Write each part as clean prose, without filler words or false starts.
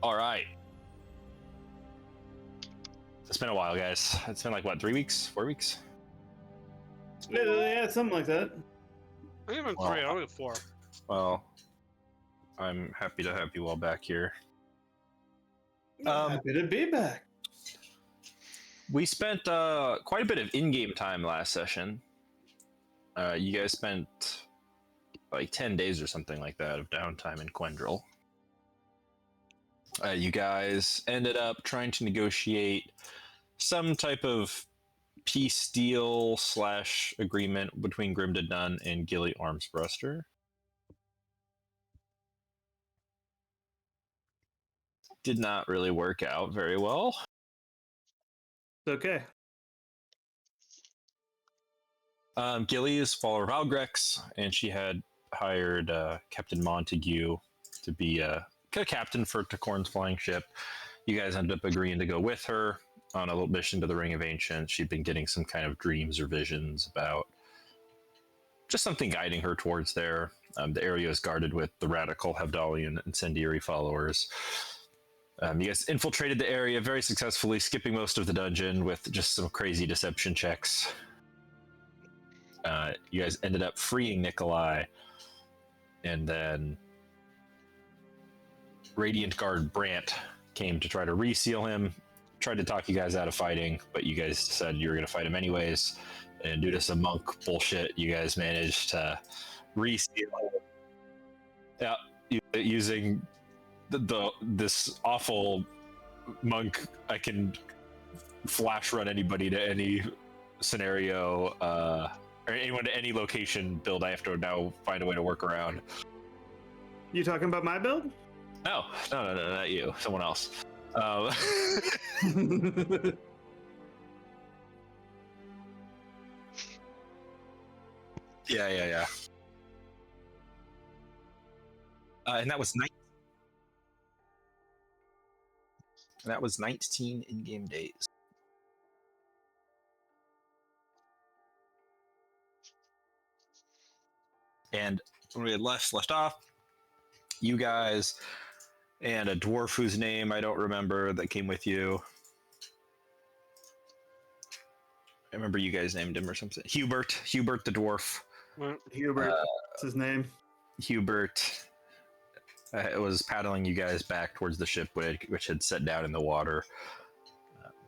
All right. It's been a while, guys. It's been like, what, 3 weeks? 4 weeks? Yeah, something like that. I think I'm Well, 3, I only 4. Well, I'm happy to have you all back here. Happy to be back. We spent quite a bit of in-game time last session. You guys spent like 10 days or something like that of downtime in Quendril. You guys ended up trying to negotiate some type of peace deal / agreement between Grimda Dunn and Gilly Armsbruster. Did not really work out very well. It's okay. Gilly is follower of Algrex, and she had hired Captain Montague to be a captain for Takorn's flying ship. You guys ended up agreeing to go with her on a little mission to the Ring of Ancients. She'd been getting some kind of dreams or visions about just something guiding her towards there. The area is guarded with the radical Havdalian incendiary followers. You guys infiltrated the area very successfully, skipping most of the dungeon with just some crazy deception checks. You guys ended up freeing Nikolai, and then Radiant Guard Brant came to try to reseal him, tried to talk you guys out of fighting, but you guys decided you were going to fight him anyways, and due to some monk bullshit, you guys managed to reseal him. Yeah, using this awful monk, I can flash run anybody to any scenario, or anyone to any location build. I have to now find a way to work around. You talking about my build? No, not you. Someone else. Yeah. And that was 19 in-game days. And when we had left off, you guys and a dwarf whose name I don't remember that came with you. I remember you guys named him or something. Hubert the dwarf. Hubert, that's his name. Hubert was paddling you guys back towards the ship, which had set down in the water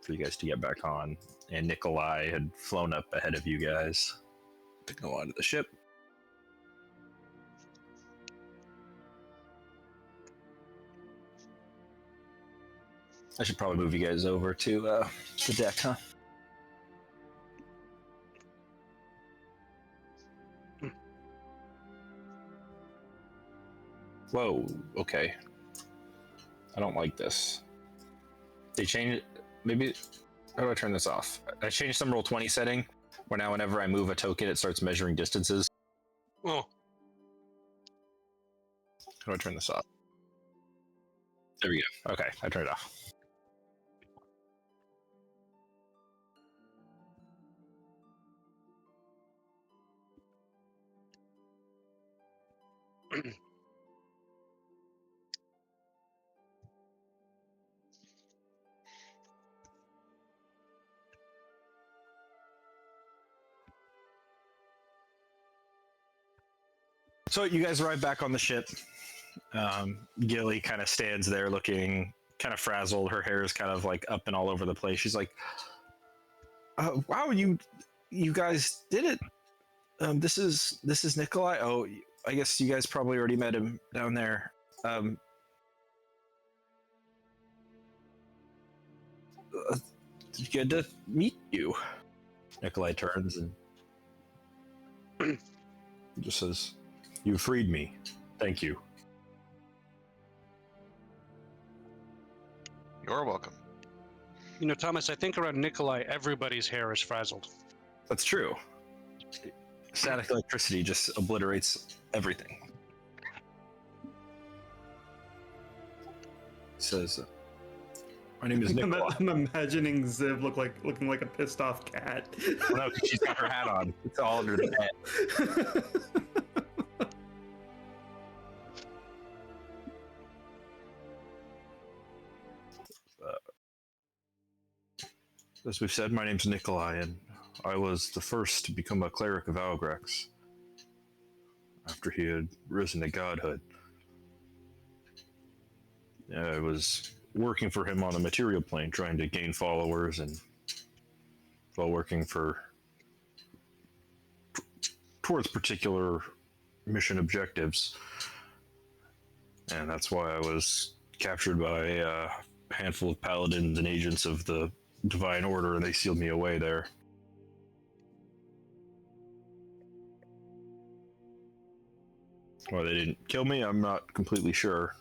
for you guys to get back on. And Nikolai had flown up ahead of you guys to go onto the ship. I should probably move you guys over to the deck, huh? Whoa, okay. I don't like this. They changed... Maybe... How do I turn this off? I changed some Roll20 setting, where now whenever I move a token, it starts measuring distances. Oh. How do I turn this off? There we go. Okay, I turned it off. So you guys arrive back on the ship. Gilly kind of stands there looking kind of frazzled. Her hair is kind of like up and all over the place. She's like, wow, you guys did it. This is Nikolai. Oh, I guess you guys probably already met him down there. Good to meet you. Nikolai turns and just says, "You freed me. Thank you." You're welcome. You know, Thomas, I think around Nikolai, everybody's hair is frazzled. That's true. Static electricity just obliterates everything. He says, "My name is Nikolai." I'm imagining Ziv looking like a pissed off cat. Oh, no, she's got her hat on. It's all under the hat. As we've said, my name's Nikolai, and I was the first to become a cleric of Algrex after he had risen to godhood. I was working for him on the material plane, trying to gain followers, and while working towards particular mission objectives. And that's why I was captured by a handful of paladins and agents of the Divine Order, and they sealed me away there. Why they didn't kill me, I'm not completely sure.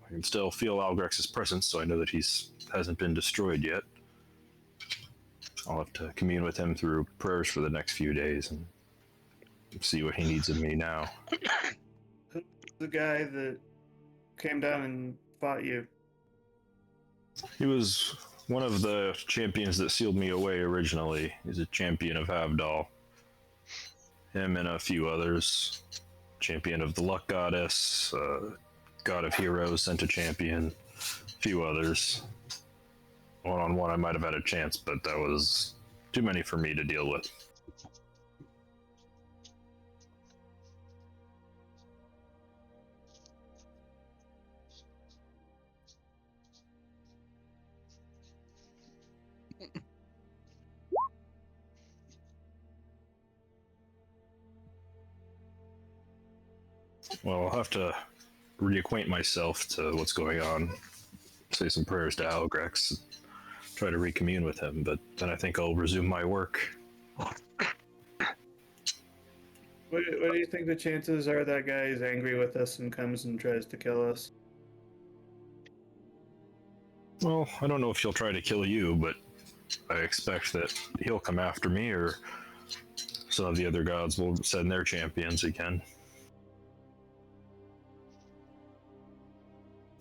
I can still feel Algrex's presence, so I know that hasn't been destroyed yet. I'll have to commune with him through prayers for the next few days and see what he needs of me now. The guy that came down and fought you. He was one of the champions that sealed me away originally. He's a champion of Havdal. Him and a few others. Champion of the Luck Goddess, God of Heroes sent a champion, a few others. One-on-one I might have had a chance, but that was too many for me to deal with. Well, I'll have to reacquaint myself to what's going on. Say some prayers to Algrex. Try to recommune with him, but then I think I'll resume my work. What do you think the chances are that guy is angry with us and comes and tries to kill us? Well, I don't know if he'll try to kill you, but I expect that he'll come after me, or some of the other gods will send their champions again.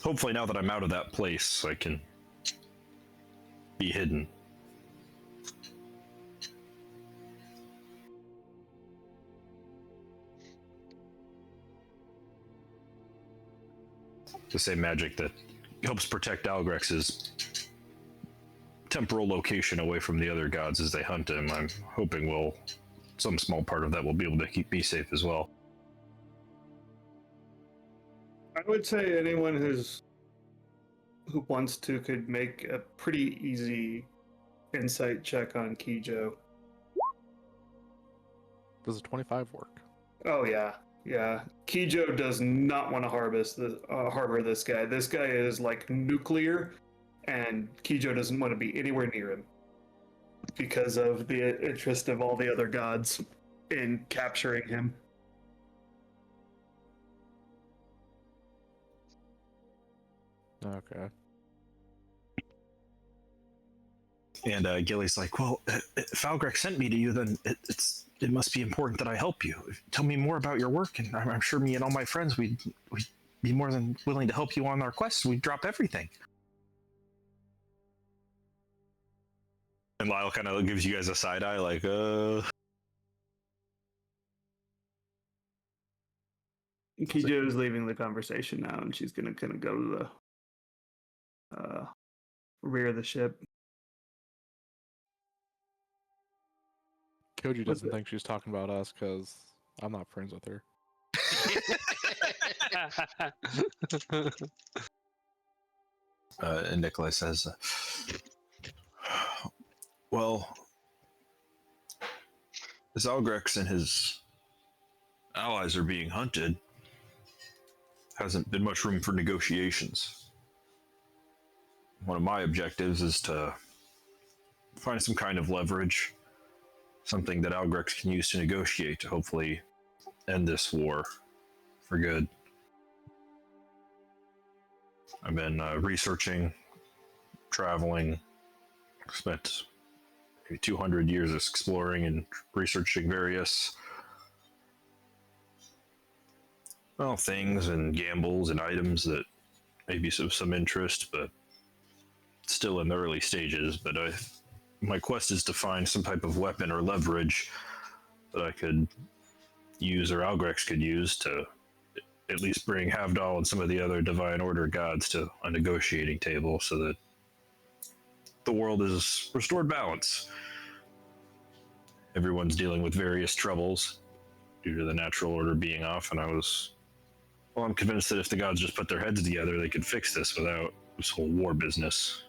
Hopefully now that I'm out of that place, I can be hidden. The same magic that helps protect Algrex's temporal location away from the other gods as they hunt him, I'm hoping some small part of that will be able to keep me safe as well. I would say anyone who wants to could make a pretty easy insight check on Kijo. Does a 25 work? Oh yeah. Kijo does not want to harbor this guy. This guy is like nuclear, and Kijo doesn't want to be anywhere near him because of the interest of all the other gods in capturing him. Okay. And Gilly's like, well, if Algrex sent me to you, then it must be important that I help you. Tell me more about your work, and I'm sure me and all my friends, we'd be more than willing to help you on our quests. We'd drop everything. And Lyle kind of gives you guys a side eye, like, Kijo is leaving the conversation now, and she's gonna kind of go to the rear of the ship. Koji doesn't think she's talking about us because I'm not friends with her. And Nikolai says, well, as Algrex and his allies are being hunted, hasn't been much room for negotiations. One of my objectives is to find some kind of leverage, something that Algrex can use to negotiate to hopefully end this war for good. I've been researching, traveling, spent maybe 200 years exploring and researching various things and gambles and items that may be of some interest, but still in the early stages. But my quest is to find some type of weapon or leverage that I could use, or Algrex could use, to at least bring Havdal and some of the other Divine Order gods to a negotiating table, so that the world is restored balance. Everyone's dealing with various troubles due to the natural order being off, and I'm convinced that if the gods just put their heads together, they could fix this without this whole war business.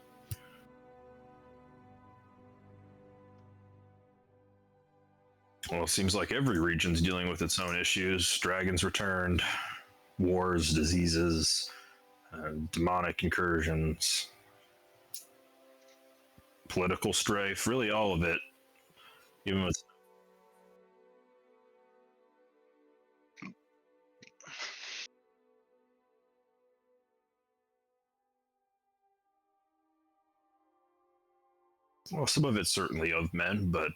Well, it seems like every region's dealing with its own issues. Dragons returned, wars, diseases, demonic incursions, political strife, really all of it. Even with well, some of it's certainly of men, but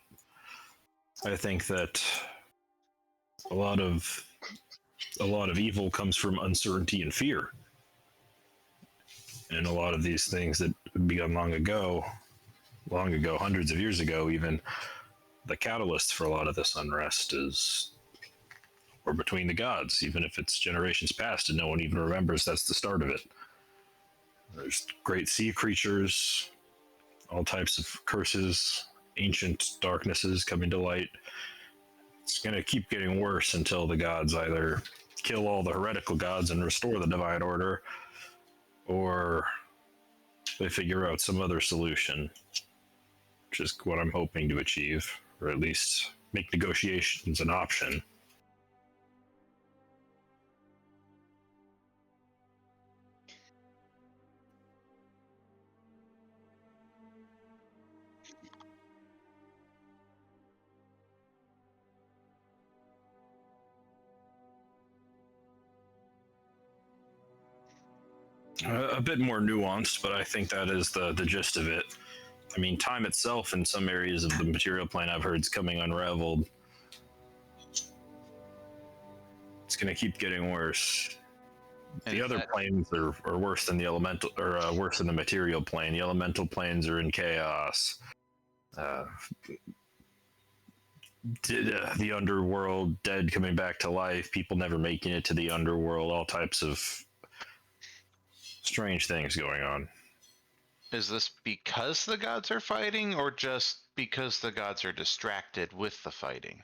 I think that a lot of evil comes from uncertainty and fear. And a lot of these things that begun long ago, hundreds of years ago, even the catalyst for a lot of this unrest is or between the gods, even if it's generations past and no one even remembers that's the start of it. There's great sea creatures, all types of curses, ancient darknesses coming to light. It's going to keep getting worse until the gods either kill all the heretical gods and restore the divine order, or they figure out some other solution, which is what I'm hoping to achieve, or at least make negotiations an option. A bit more nuanced, but I think that is the gist of it. I mean, time itself in some areas of the material plane I've heard is coming unraveled. It's going to keep getting worse. The other planes are worse than the elemental, or worse than the material plane. The elemental planes are in chaos. The underworld, dead coming back to life, people never making it to the underworld, all types of strange things going on. Is this because the gods are fighting, or just because the gods are distracted with the fighting?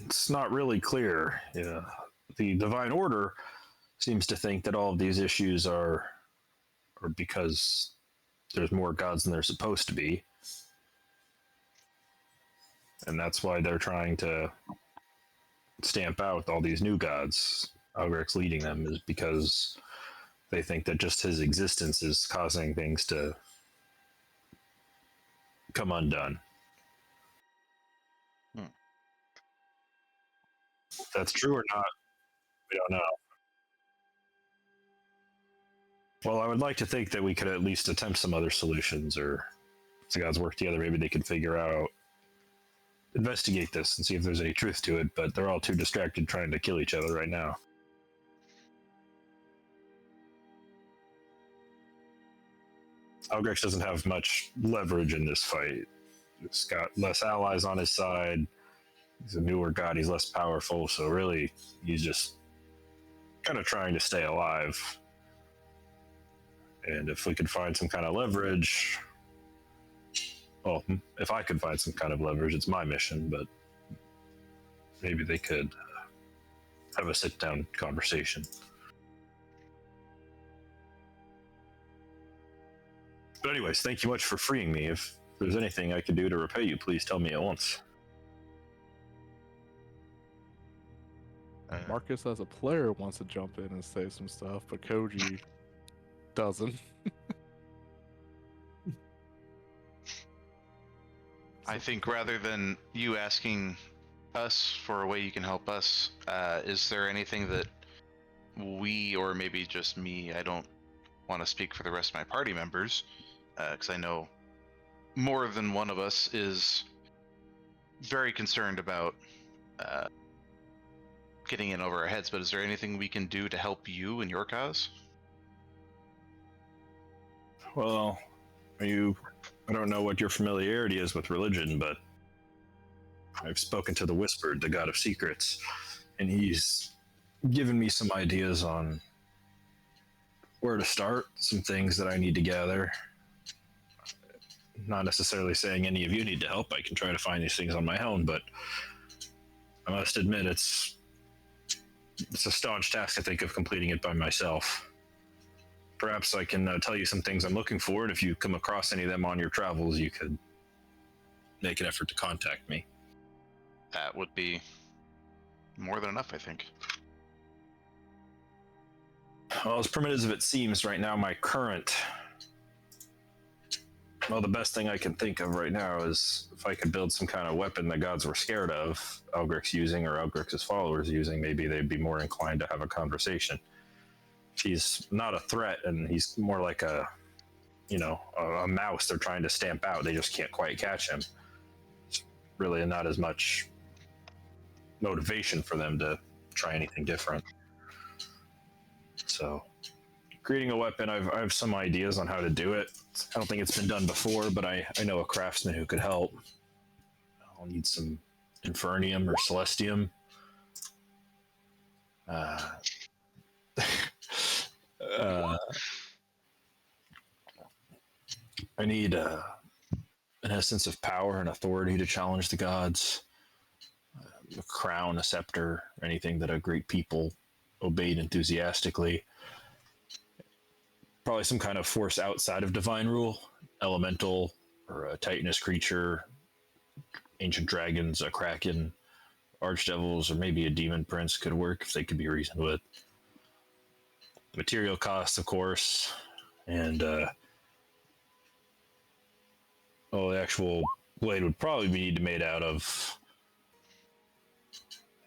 It's not really clear. Yeah. The divine order seems to think that all of these issues are because there's more gods than there's supposed to be. And that's why they're trying to stamp out all these new gods. Algrek's leading them is because they think that just his existence is causing things to come undone. If that's true or not, we don't know. Well, I would like to think that we could at least attempt some other solutions, or if the gods work together, maybe they could investigate this and see if there's any truth to it, but they're all too distracted trying to kill each other right now. Algrex doesn't have much leverage in this fight. He's got less allies on his side. He's a newer god. He's less powerful. So really, he's just kind of trying to stay alive. And if we could find some kind of leverage, well, if I could find some kind of leverage, it's my mission, but maybe they could have a sit-down conversation. But anyways, thank you much for freeing me. If there's anything I can do to repay you, please tell me at once. Marcus, as a player, wants to jump in and say some stuff, but Koji doesn't. I think rather than you asking us for a way you can help us, is there anything that we, or maybe just me, I don't want to speak for the rest of my party members, because I know more than one of us is very concerned about getting in over our heads, but is there anything we can do to help you in your cause? Well, I don't know what your familiarity is with religion, but I've spoken to the Whispered, the god of secrets, and he's given me some ideas on where to start, some things that I need to gather. Not necessarily saying any of you need to help. I can try to find these things on my own, but I must admit it's a staunch task, I think, of completing it by myself. Perhaps I can tell you some things I'm looking for, and if you come across any of them on your travels, you could make an effort to contact me. That would be more than enough, I think. Well, as primitive as it seems right now, my current... Well, the best thing I can think of right now is if I could build some kind of weapon the gods were scared of, Elgric's using or Elgric's followers using, maybe they'd be more inclined to have a conversation. He's not a threat, and he's more like a mouse they're trying to stamp out. They just can't quite catch him. It's really not as much motivation for them to try anything different. So, creating a weapon, I have some ideas on how to do it. I don't think it's been done before, but I know a craftsman who could help. I'll need some Infernium or Celestium. I need an essence of power and authority to challenge the gods. A crown, a scepter, anything that a great people obeyed enthusiastically. Probably some kind of force outside of divine rule, elemental or a titanous creature, ancient dragons, a kraken, archdevils, or maybe a demon prince could work if they could be reasoned with. Material costs, of course, and the actual blade would probably be made out of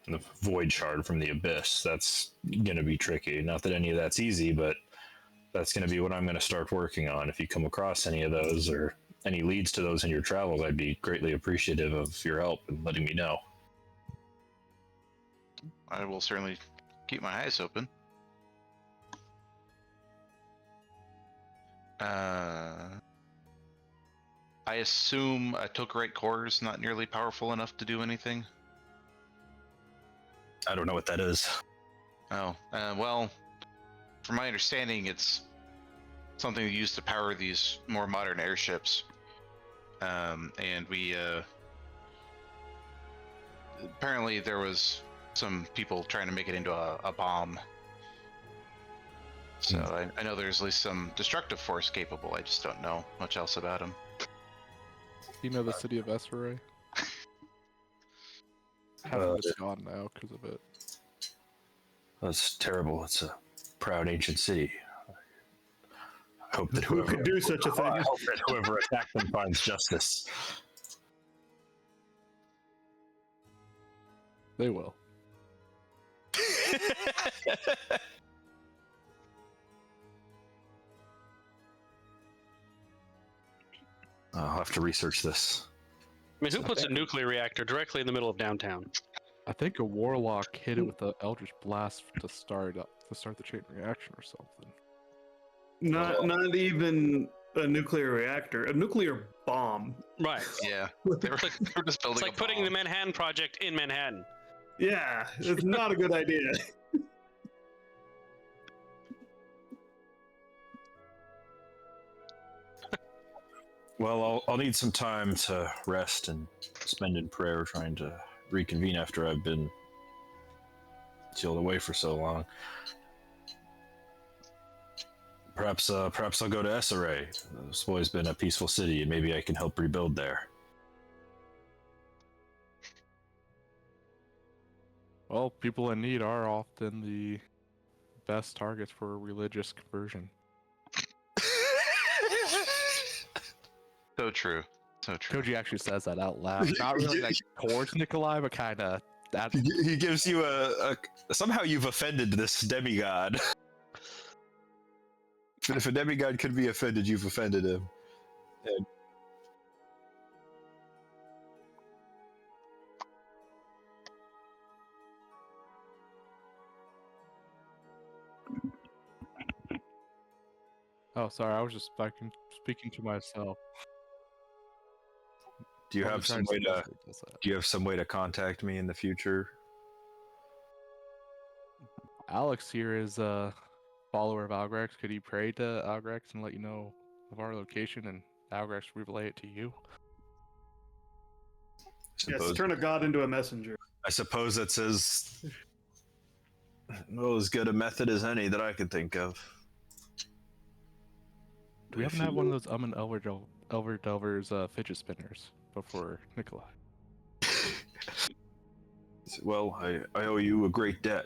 the void shard from the abyss. That's going to be tricky. Not that any of that's easy, but that's going to be what I'm going to start working on. If you come across any of those or any leads to those in your travels, I'd be greatly appreciative of your help and letting me know. I will certainly keep my eyes open. I assume a Tokerite core is not nearly powerful enough to do anything. I don't know what that is. Oh, well, from my understanding, it's something used to power these more modern airships. And we, apparently there was some people trying to make it into a bomb. So I know there's at least some destructive force capable. I just don't know much else about him. You know the city of Esseray? Half of it's gone now because of it. That's terrible. It's a proud ancient city. I hope that Who could do such a thing? I hope that whoever attacked them finds justice. They will. I'll have to research this. I mean, who puts a nuclear reactor directly in the middle of downtown? I think a warlock hit it with the Eldritch Blast to start the chain reaction or something. Not even a nuclear reactor, a nuclear bomb. Right. Yeah, they were just building. It's like putting the Manhattan Project in Manhattan. Yeah, it's not a good idea. Well, I'll need some time to rest and spend in prayer trying to reconvene after I've been sealed away for so long. Perhaps I'll go to Esseray. It's always been a peaceful city, and maybe I can help rebuild there. Well, people in need are often the best targets for religious conversion. So true. So true. Koji actually says that out loud. Not really like towards Nikolai, but kind of that. He gives you a somehow you've offended this demigod. If a demigod could be offended, you've offended him. And Oh, sorry, I was just speaking to myself. do you have some way to contact me in the future? Alex here is follower of Algrex, could he pray to Algrex and let you know of our location, and Algrex relay it to you? Yes, turn a god into a messenger. I suppose that's as good a method as any that I could think of. Do we haven't had one of those and Elver Delver's fidget spinners before Nikolai? Well, I owe you a great debt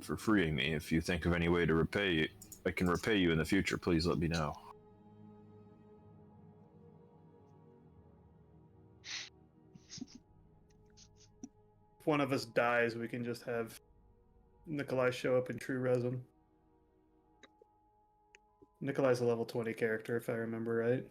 for freeing me. If you think of any way to repay you, I can repay you in the future. Please let me know. If one of us dies, we can just have Nikolai show up in true resin. Nikolai's a level 20 character, if I remember right.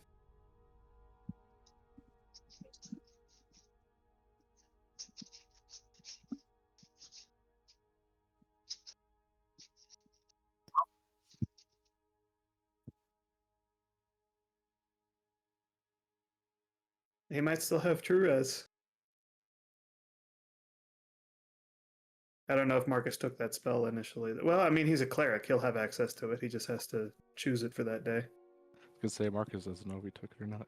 He might still have true res. I don't know if Marcus took that spell initially. Well, I mean, he's a cleric. He'll have access to it. He just has to choose it for that day. I could say Marcus doesn't know if he took it or not.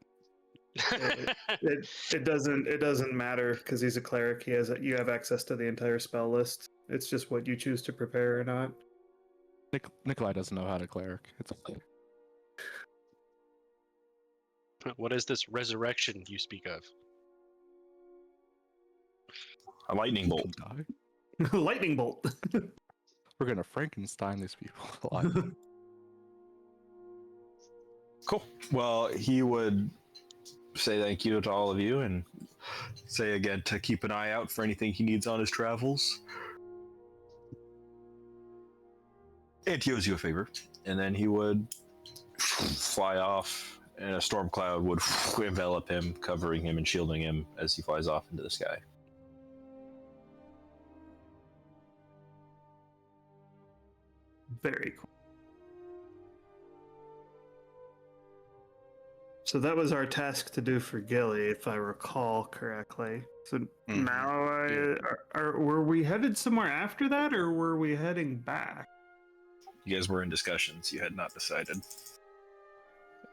It doesn't matter because he's a cleric. You have access to the entire spell list. It's just what you choose to prepare or not. Nikolai doesn't know how to cleric. It's okay. What is this resurrection you speak of? A lightning bolt. Die. Lightning bolt. We're gonna Frankenstein these people alive. Cool. Well, he would say thank you to all of you and say again to keep an eye out for anything he needs on his travels. And he owes you a favor. And then he would fly off, and a storm cloud would envelop him, covering him and shielding him as he flies off into the sky. Very cool. So that was our task to do for Gilly, if I recall correctly. So now, were we headed somewhere after that, or were we heading back? You guys were in discussions. You had not decided.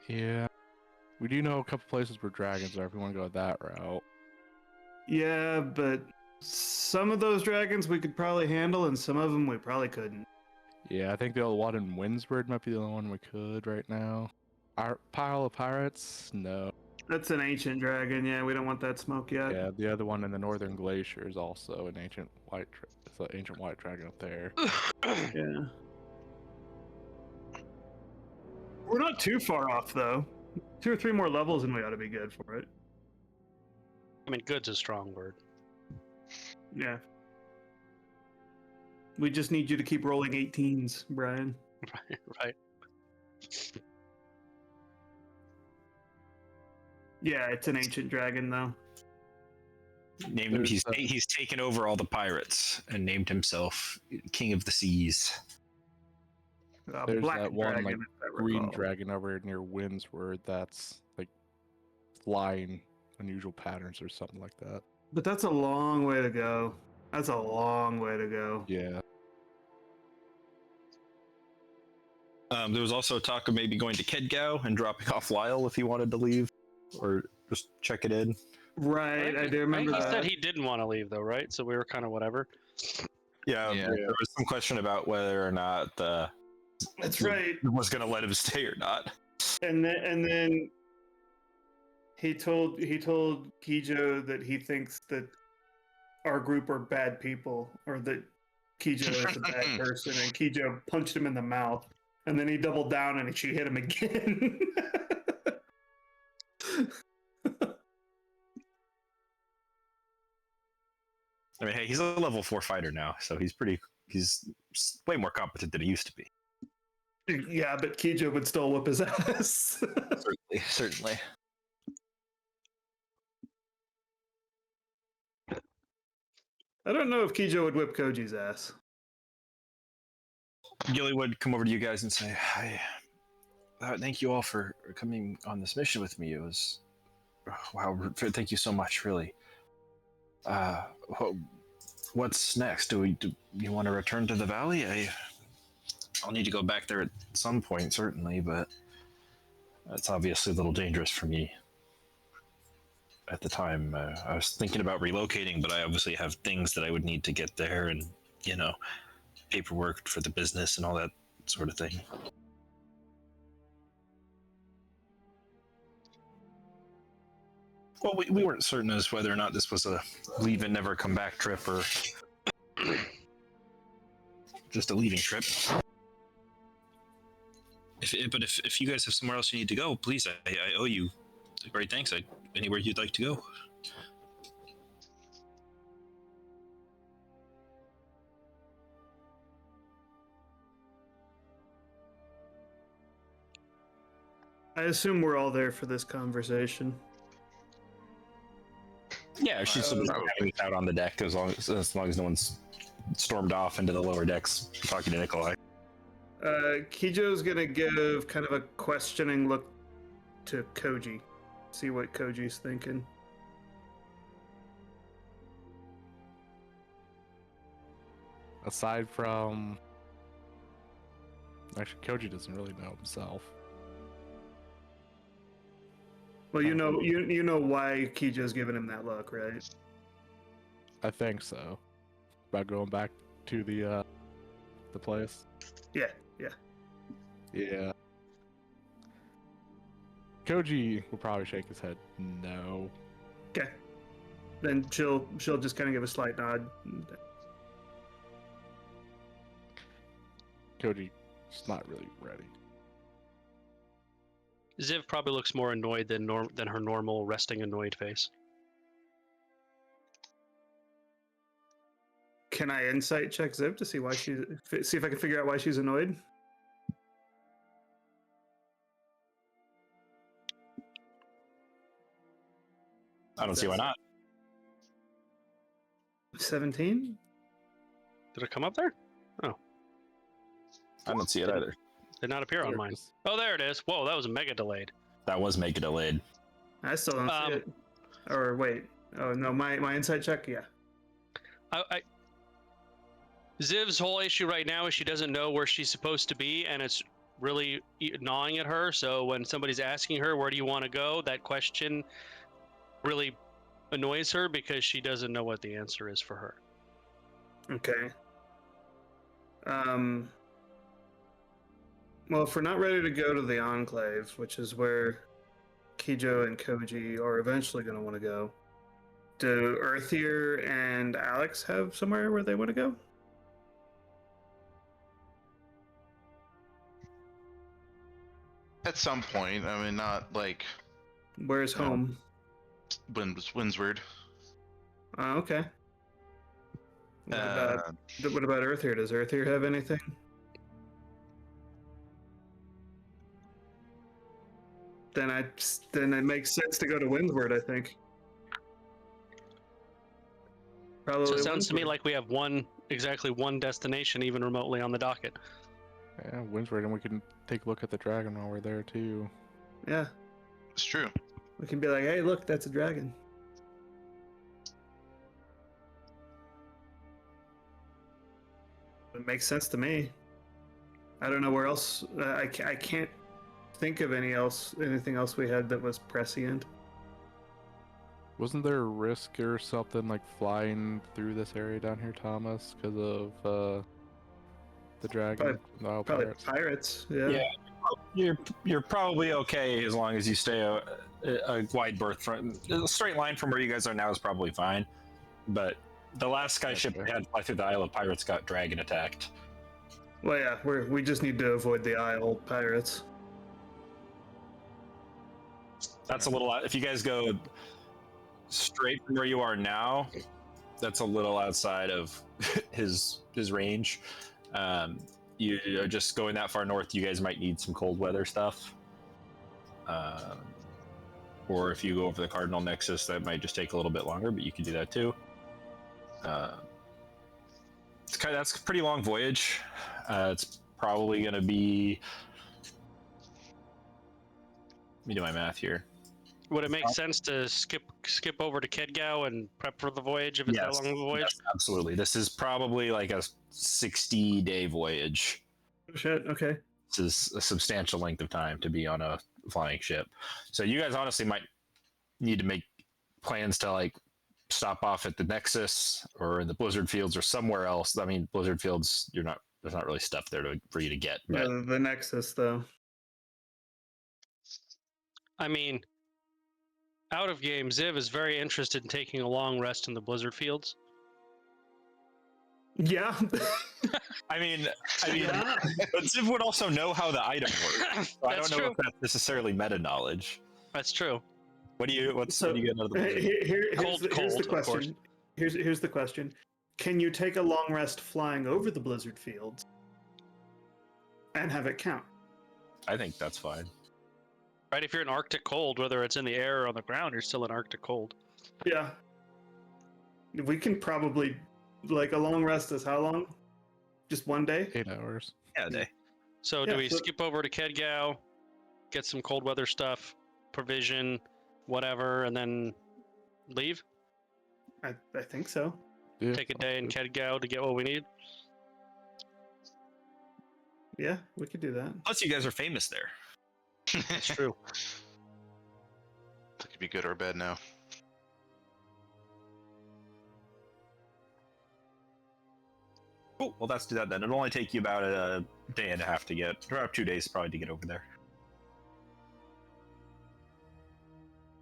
Yeah. We do know a couple places where dragons are if we want to go that route. Yeah, but some of those dragons we could probably handle, and some of them we probably couldn't. Yeah, I think the one in Windsward might be the only one we could right now. Our pile of pirates? No. That's an ancient dragon. Yeah, we don't want that smoke yet. Yeah, the other one in the Northern Glacier is also an ancient white. It's an ancient white dragon up there. Yeah. We're not too far off, though. 2 or 3 more levels, and we ought to be good for it. I mean, good's a strong word. Yeah. We just need you to keep rolling 18s, Brian. Right. Yeah, it's an ancient dragon, though. Named him. He's taken over all the pirates and named himself King of the Seas. There's Black that one dragon, like if I green recall. dragon over near Windsward that's like flying unusual patterns or something like that. But that's a long way to go. That's a long way to go. Yeah. There was also talk of maybe going to Kedgau and dropping off Lyle if he wanted to leave, or just check it in. Right, I do remember He that. said he didn't want to leave, though, right? So we were kind of whatever. Yeah, Yeah. there was some question about whether or not That's right. was going to let him stay or not. And then he told Kijo that he thinks that our group are bad people, or that Kijo is a bad person, and Kijo punched him in the mouth. And then he doubled down and she hit him again. I mean, hey, he's a level 4 fighter now, so he's way more competent than he used to be. Yeah, but Kijo would still whip his ass. Certainly. I don't know if Kijo would whip Koji's ass. Gilly would come over to you guys and say, "Hi, thank you all for coming on this mission with me. It was, wow, thank you so much, really. What's next? Do you want to return to the valley? I'll need to go back there at some point, certainly, but that's obviously a little dangerous for me. At the time, I was thinking about relocating, but I obviously have things that I would need to get there, and paperwork for the business and all that sort of thing. Well, we weren't certain as whether or not this was a leave and never come back trip or just a leaving trip. If you guys have somewhere else you need to go, please, I owe you great thanks. Anywhere you'd like to go. I assume we're all there for this conversation. Yeah, she's still hanging out on the deck as long as no one's stormed off into the lower decks talking to Nikolai. Kijo's gonna give kind of a questioning look to Koji. See what Koji's thinking. Aside from... Actually, Koji doesn't really know himself. Well, you know why Kijo's giving him that look, right? I think so. About going back to the place. Yeah. Yeah. Koji will probably shake his head no. Okay. Then she'll just kind of give a slight nod. Koji's not really ready. Ziv probably looks more annoyed than her normal resting annoyed face. Can I insight check Ziv to see if I can figure out why she's annoyed? I don't see why not. 17? Did it come up there? I don't see it either. Did not appear on mine. Oh, there it is. Whoa, that was mega delayed. That was mega delayed. I still don't see it. Or wait. Oh no, my insight check, yeah. Ziv's whole issue right now is she doesn't know where she's supposed to be, and it's really gnawing at her. So when somebody's asking her, where do you want to go? That question really annoys her because she doesn't know what the answer is for her. Okay. Well, if we're not ready to go to the Enclave, which is where Kijo and Koji are eventually going to want to go, do Earthier and Alex have somewhere where they want to go? At some point, I mean, not like Where's home? Windsward. Okay. What about Earthier? Does Earthier have anything? Then it makes sense to go to Windward, I think. Probably. So it sounds to me Windward. like we have exactly one destination, even remotely on the docket. Yeah, Windsward, and we can take a look at the dragon while we're there too. Yeah, It's true. we can be like, hey, look, that's a dragon. It makes sense to me. I don't know where else. I can't think of anything else we had that was prescient. Wasn't there a risk or something like flying through this area down here, Thomas, because of the dragon? Probably Pirates? pirates. Yeah. You're probably okay as long as you stay a wide berth. A straight line from where you guys are now is probably fine. But the last skyship we had fly through the Isle of Pirates got dragon attacked. Well, yeah, we just need to avoid the Isle pirates. That's a little. If you guys go straight from where you are now, that's a little outside of his range. You are just going that far north. You guys might need some cold weather stuff, or if you go over the Cardinal Nexus, that might just take a little bit longer. But you can do that too. That's a pretty long voyage. It's probably going to be. Let me do my math here. Would it make sense to skip over to Kedgao and prep for the voyage if it's that long of a voyage? Yes, absolutely. This is probably like a 60-day voyage. Shit. Okay. This is a substantial length of time to be on a flying ship. So you guys honestly might need to make plans to like stop off at the Nexus or in the Blizzard Fields or somewhere else. I mean, Blizzard Fields, there's not really stuff there for you to get. But The Nexus, though. I mean, out of game, Ziv is very interested in taking a long rest in the Blizzard Fields. Yeah. I mean, Yeah. but Ziv would also know how the item works. So I don't know true. if that's necessarily meta knowledge. That's true. What do you get out of the Blizzard? Here's the Cold, of course. question. Here's the question. Can you take a long rest flying over the Blizzard Fields and have it count? I think that's fine. Right, if you're in Arctic cold, whether it's in the air or on the ground, you're still in Arctic cold. Yeah. We can probably, like, a long rest is how long? Just 1 day? 8 hours. Yeah, a day. So Yeah, do we so- skip over to Kedgao, get some cold weather stuff, provision, whatever, and then leave? I think so. Yeah, Take a day in Kedgao to get what we need? Yeah, we could do that. Plus, you guys are famous there. That's true. That could be good or bad now. Cool. Well, let's do that then. It'll only take you about a day and a half to get, or about 2 days probably to get over there.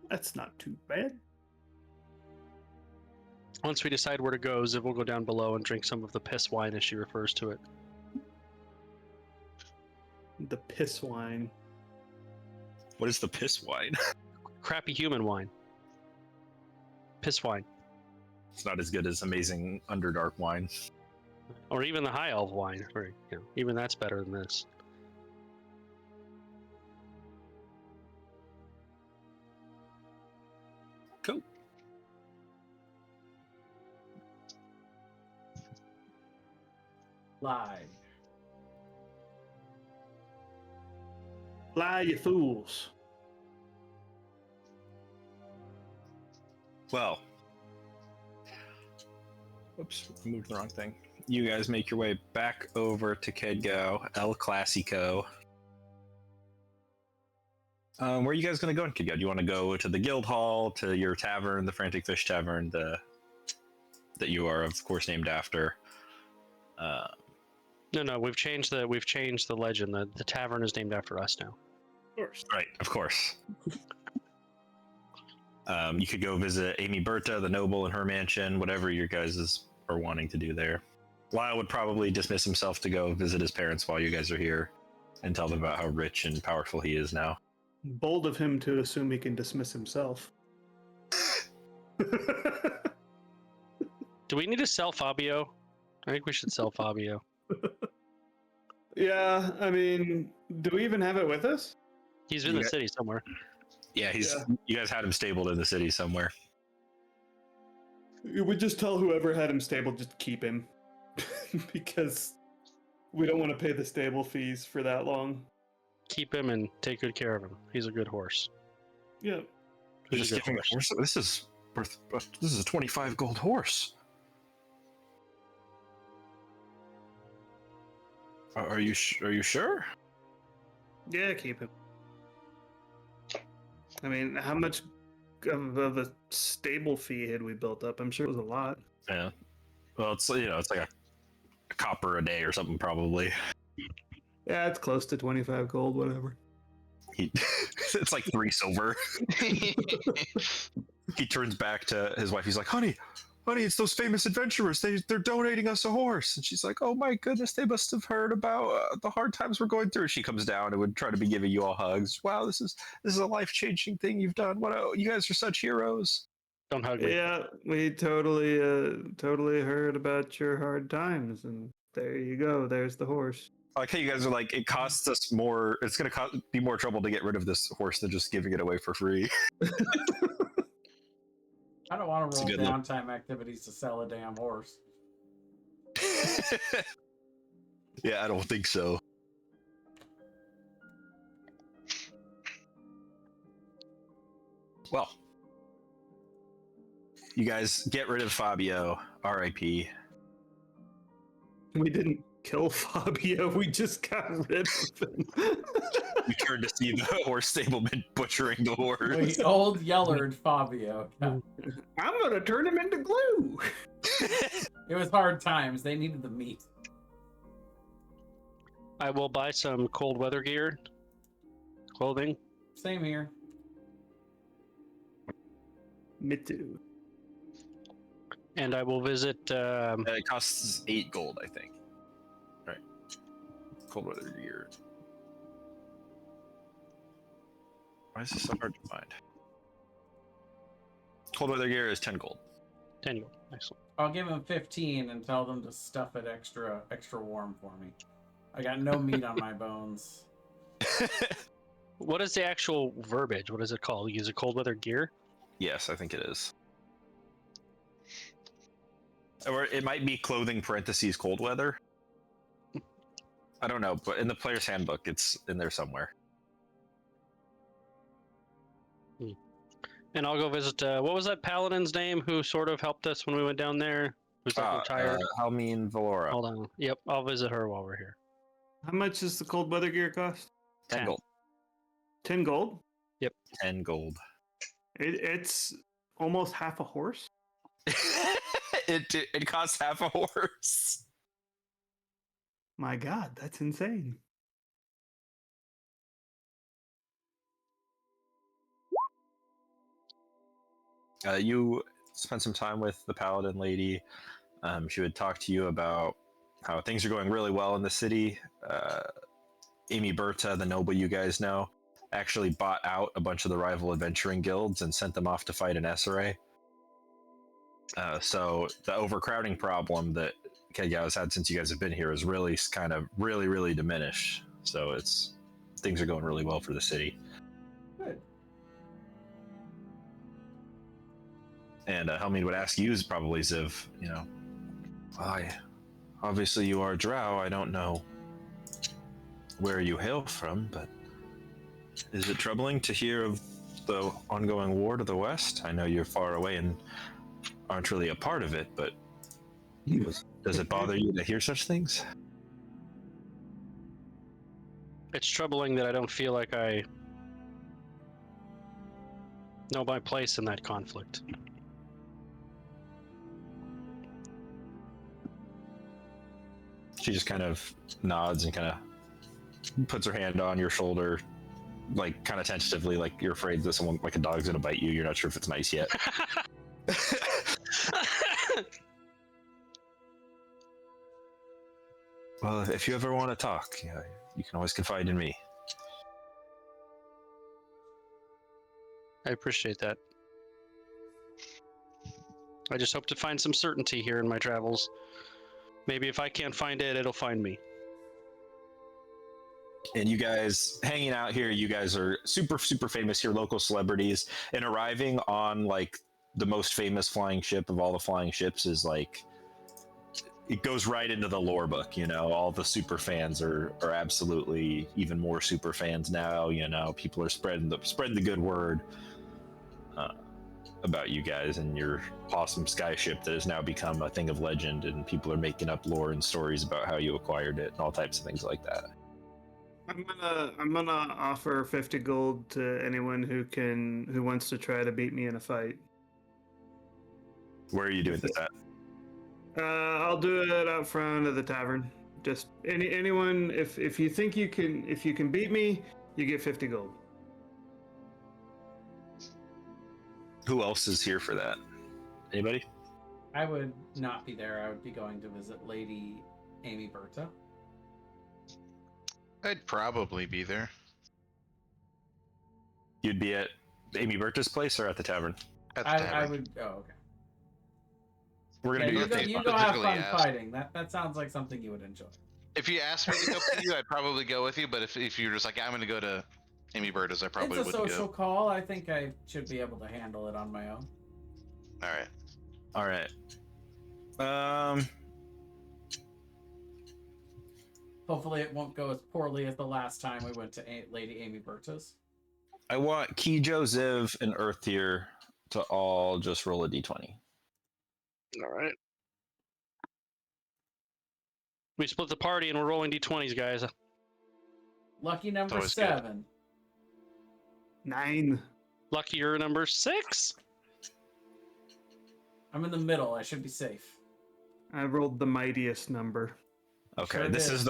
That's not too bad. Once we decide where to go, Ziv will go down below and drink some of the piss wine as she refers to it. The piss wine. What is the piss wine? Crappy human wine. Piss wine. It's not as good as amazing Underdark wine. Or even the high elf wine. Or, even that's better than this. Cool. Live. Fly, you fools. Well, whoops, I moved the wrong thing. You guys make your way back over to Kedgao, El Clasico. Where are you guys going to go in Kedgao? Do you want to go to the Guild Hall, to your tavern, the Frantic Fish Tavern, that you are, of course, named after? No, we've changed the legend. The tavern is named after us now. Of course. Right, of course. You could go visit Amy Berta, the noble, in her mansion, whatever your guys are wanting to do there. Lyle would probably dismiss himself to go visit his parents while you guys are here and tell them about how rich and powerful he is now. Bold of him to assume he can dismiss himself. Do we need to sell Fabio? I think we should sell Fabio. Yeah, I mean, do we even have it with us? He's in the city somewhere. Yeah, Yeah. You guys had him stabled in the city somewhere. We just tell whoever had him stable, just keep him. Because we don't want to pay the stable fees for that long. Keep him and take good care of him. He's a good horse. Yeah. He's Just a good giving a horse. horse. This is a 25 gold horse. Are you sure? Yeah, keep him. I mean, how much of a stable fee had we built up? I'm sure it was a lot. Yeah. Well, it's it's like a copper a day or something probably. Yeah, it's close to 25 gold, whatever. It's like 3 silver. He turns back to his wife. He's like, honey, it's those famous adventurers. They're donating us a horse. And she's like, oh my goodness, they must have heard about the hard times we're going through. She comes down and would try to be giving you all hugs. Wow, this is a life-changing thing you've done. You guys are such heroes. Don't hug me. Yeah, we totally heard about your hard times, and there you go. There's the horse. I like how you guys are like, it costs us more. It's going to be more trouble to get rid of this horse than just giving it away for free. I don't want to It's a roll good look. downtime activities to sell a damn horse. Yeah, I don't think so. Well, you guys get rid of Fabio, R.I.P. We didn't kill Fabio. We just got rid of him. You turn to see the horse stableman butchering the horse. Wait, old Yellard Fabio. Yeah. I'm gonna turn him into glue. It was hard times. They needed the meat. I will buy some cold weather gear, clothing. Same here. Me too. And I will visit. It costs 8 gold, I think. Right. Cold weather gear. Why is this so hard to find? Cold weather gear is 10 gold. 10 gold. Excellent. I'll give them 15 and tell them to stuff it extra warm for me. I got no meat on my bones. What is the actual verbiage? What is it called? Use a cold weather gear? Yes, I think it is. Or it might be clothing parentheses cold weather. I don't know, but in the player's handbook, it's in there somewhere. And I'll go visit. What was that paladin's name who sort of helped us when we went down there? Who's like retired? Helmine Valora. Hold on. Yep, I'll visit her while we're here. How much does the cold weather gear cost? 10 gold. 10 gold? 10 gold. It's almost half a horse. It costs half a horse. My God, that's insane. You spent some time with the paladin lady. She would talk to you about how things are going really well in the city. Amy Berta, the noble you guys know, actually bought out a bunch of the rival adventuring guilds and sent them off to fight an SRA. So the overcrowding problem that Kegao had since you guys have been here is really kind of really diminished. So things are going really well for the city. Good. And Helmine would ask you, probably Ziv, obviously you are Drow. I don't know where you hail from, but is it troubling to hear of the ongoing war to the west? I know you're far away and aren't really a part of it, but does it bother you to hear such things? It's troubling that I don't feel like I know my place in that conflict. She just kind of nods and kind of puts her hand on your shoulder, like kind of tentatively, like you're afraid that someone, like a dog's gonna bite you. You're not sure if it's nice yet. Well, if you ever want to talk, you can always confide in me. I appreciate that. I just hope to find some certainty here in my travels. Maybe if I can't find it, it'll find me. And you guys hanging out here, you guys are super famous here, local celebrities, and arriving on like the most famous flying ship of all the flying ships is like, it goes right into the lore book. All the super fans are absolutely even more super fans now. People are spreading the good word about you guys and your awesome skyship that has now become a thing of legend, and people are making up lore and stories about how you acquired it and all types of things like that. I'm gonna offer 50 gold to anyone who wants to try to beat me in a fight. Where are you doing this at? I'll do it out front of the tavern. Just anyone. If you think you can beat me, you get 50 gold. Who else is here for that? Anybody? I would not be there. I would be going to visit Lady Amy Berta. I'd probably be there. You'd be at Amy Berta's place or at the tavern? At the I tavern. would. Oh, okay. We're gonna Yeah, do you your go have fun Specifically asked. fighting. That sounds like something you would enjoy. If you asked me to go with you, I'd probably go with you. But if you're just like, I'm going to go to Amy Berta's, I probably It's a wouldn't social go. call. I think I should be able to handle it on my own. All right. Hopefully, it won't go as poorly as the last time we went to Lady Amy Berta's. I want Kijo, Ziv, and Earth Tier to all just roll a d20. All right. We split the party and we're rolling d20s, guys. Lucky number always good. 7. 9. Luckier number 6. I'm in the middle. I should be safe. I rolled the mightiest number. Okay, Sure this did. is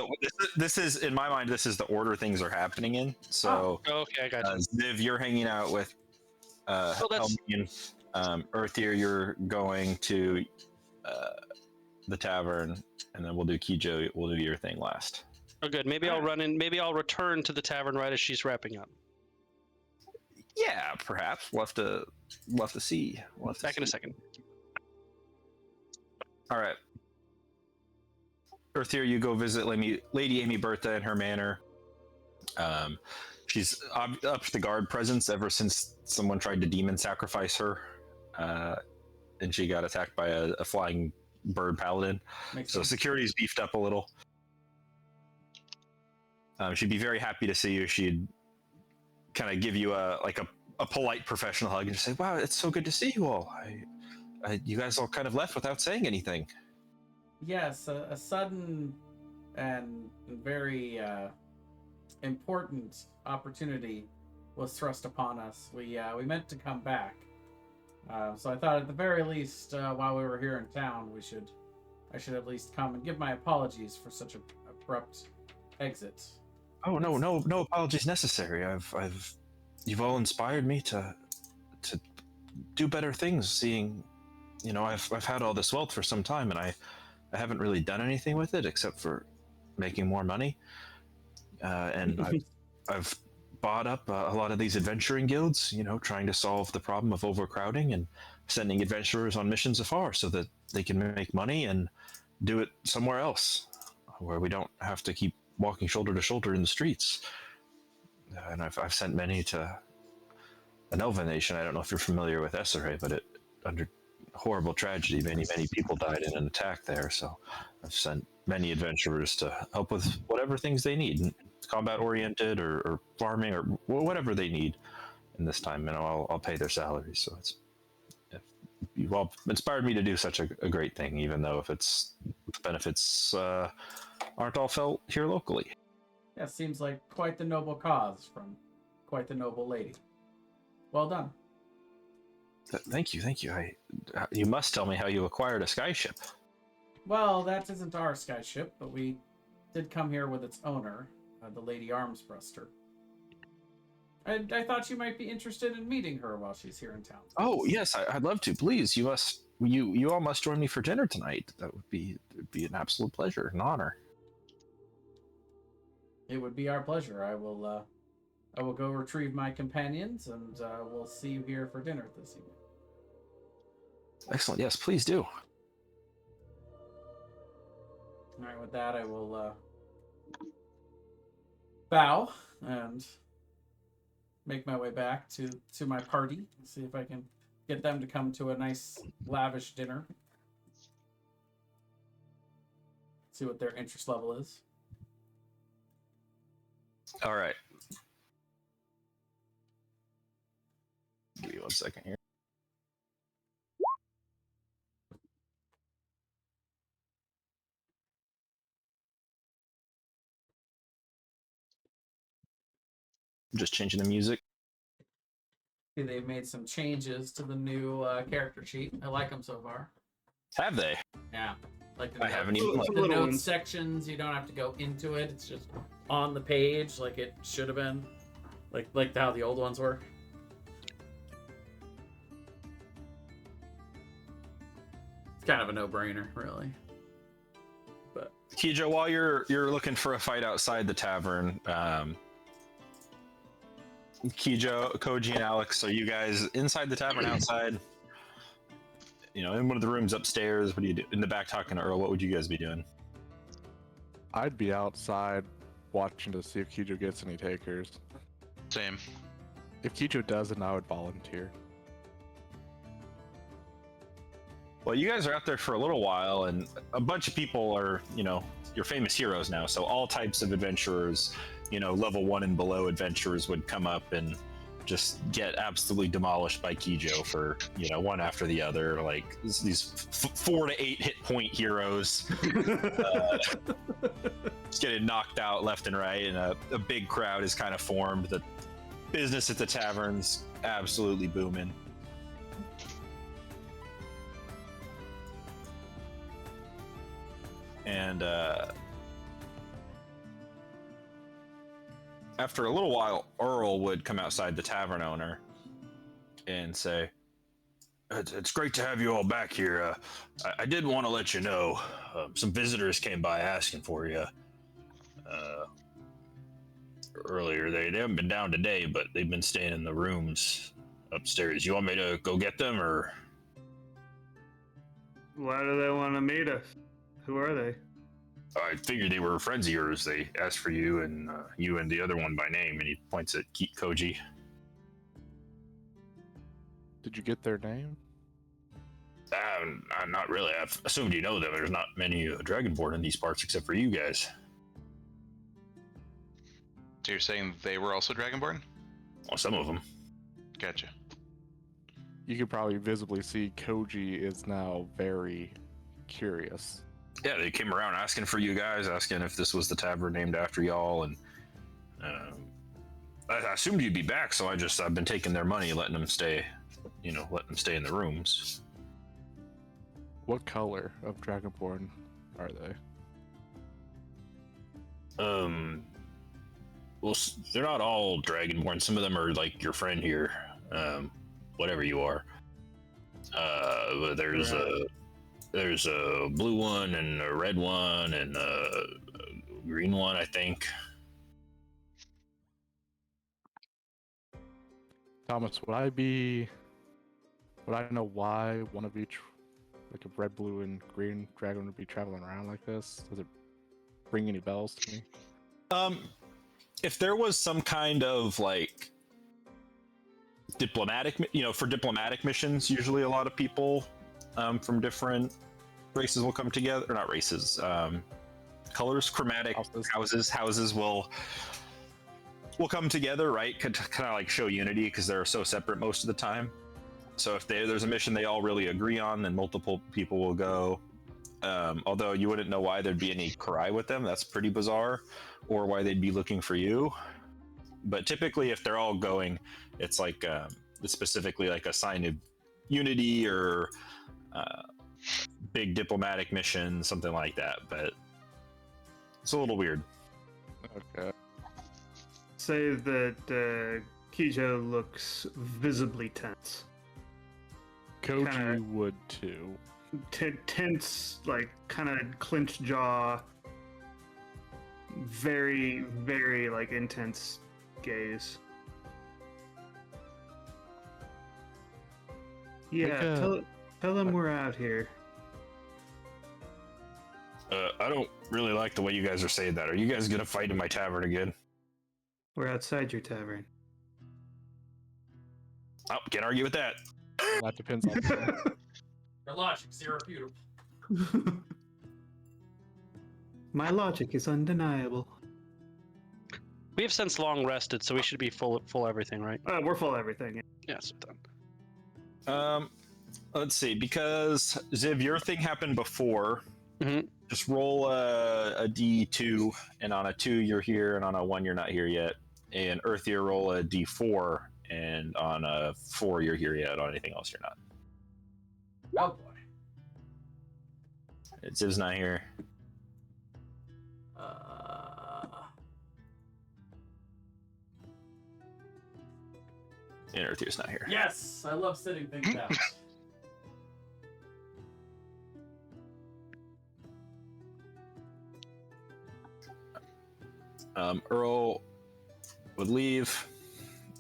this is in my mind. This is the order things are happening in. So, Okay, I got you. Ziv, you're hanging out with that's- Helmian. Earthier, you're going to the tavern, and then we'll do Kijo. We'll do your thing last. Oh, good. Maybe I'll run in. Maybe I'll return to the tavern right as she's wrapping up. Yeah, perhaps we'll have to see. We'll have to Back in a see. second. All right. Earthier, you go visit Lady Amy Bertha in her manor. She's up to the guard presence ever since someone tried to demon sacrifice her, and she got attacked by a flying bird paladin. Makes So sense. security's beefed up a little. She'd be very happy to see you. She'd kind of give you a polite professional hug and just say, "Wow, it's so good to see you all. You guys all kind of left without saying anything." Yes, a sudden and very important opportunity was thrust upon us. We meant to come back, so I thought at the very least, while we were here in town, I should at least come and give my apologies for such an abrupt exit. Oh no apologies necessary. You've all inspired me to do better things. Seeing, I've had all this wealth for some time, and I haven't really done anything with it except for making more money. And I've bought up a lot of these adventuring guilds, trying to solve the problem of overcrowding and sending adventurers on missions afar so that they can make money and do it somewhere else where we don't have to keep walking shoulder to shoulder in the streets. And I've sent many to an elven nation. I don't know if you're familiar with Esseray, but under horrible tragedy, many people died in an attack there. So I've sent many adventurers to help with whatever things they need, combat oriented or farming or whatever they need in this time. I'll pay their salaries. So you've all inspired me to do such a great thing, even though if the benefits aren't all felt here locally. Yeah, seems like quite the noble cause from quite the noble lady. Well done. Thank you. You must tell me how you acquired a skyship. Well, that isn't our skyship, but we did come here with its owner, the Lady Armsbruster. I thought you might be interested in meeting her while she's here in town. Oh yes, I'd love to. Please, you all must join me for dinner tonight. That would be an absolute pleasure, an honor. It would be our pleasure. I will go retrieve my companions, and we'll see you here for dinner this evening. Excellent. Yes, please do. All right, with that, I will bow and make my way back to my party. See if I can get them to come to a nice, lavish dinner. See what their interest level is. All right. Give me 1 second here. I'm just changing the music. See, they've made some changes to the new character sheet. I like them so far. Have they? Yeah. Like the I haven't even Some the little notes ones. sections, you don't have to go into it. It's just on the page like it should have been. Like how the old ones were. It's kind of a no-brainer, really. But Kijo, while you're looking for a fight outside the tavern, Kijo, Koji, and Alex, are you guys inside the tavern, outside? In one of the rooms upstairs? What do you do? In the back talking to Earl, what would you guys be doing? I'd be outside watching to see if Kijo gets any takers. Same. If Kijo doesn't, I would volunteer. Well, you guys are out there for a little while, and a bunch of people are, your famous heroes now. So all types of adventurers, level 1 and below adventurers would come up and just get absolutely demolished by Kijo for one after the other, like these 4 to 8 hit point heroes just getting knocked out left and right, and a big crowd is kind of formed. The business at the tavern's absolutely booming. And after a little while, Earl would come outside the tavern owner and say, it's great to have you all back here. I did want to let you know, some visitors came by asking for you earlier. They haven't been down today, but they've been staying in the rooms upstairs. You want me to go get them, or? Why do they want to meet us? Who are they? I figured they were friends of yours. They asked for you and the other one by name, and he points at Koji. Did you get their name? Not really. I've assumed you know them. There's not many Dragonborn in these parts except for you guys. So you're saying they were also Dragonborn? Well, some of them. Gotcha. You could probably visibly see Koji is now very curious. Yeah, they came around asking for you guys, asking if this was the tavern named after y'all, and I assumed you'd be back, so I've been taking their money, letting them stay in the rooms. What color of Dragonborn are they? Well, they're not all Dragonborn. Some of them are like your friend here, whatever you are. But there's a blue one and a red one and a green one, I think. Thomas, would I know why one of each, like a red, blue, and green dragon would be traveling around like this? Does it ring any bells to me? If there was some kind of like diplomatic, for diplomatic missions, usually a lot of people from different races will come together, or not races, colors, chromatic houses will come together, right? Kind of like show unity, because they're so separate most of the time. So if there's a mission they all really agree on, then multiple people will go. Although you wouldn't know why there'd be any Karai with them. That's pretty bizarre, or why they'd be looking for you. But typically, if they're all going, it's like it's specifically like a sign of unity, or big diplomatic mission, something like that. But it's a little weird. Okay. Say that Kijo looks visibly tense. Koji would too. Tense, like kind of clenched jaw, very, very like intense gaze. Yeah, tell them we're out here. I don't really like the way you guys are saying that. Are you guys gonna fight in my tavern again? We're outside your tavern. Oh, can't argue with that. That depends on Your logic's irrefutable. My logic is undeniable. We have since long rested, so we should be full everything, right? We're full of everything. Yes, done. Let's see, because Ziv, your thing happened before. Mhm. Just roll a D2, and on a 2 you're here, and on a 1 you're not here yet. And Earthier, roll a D4, and on a 4 you're here yet. On anything else you're not. Oh boy. Ziv's not here. And Earthier's not here. Yes, I love sitting things out. Earl would leave,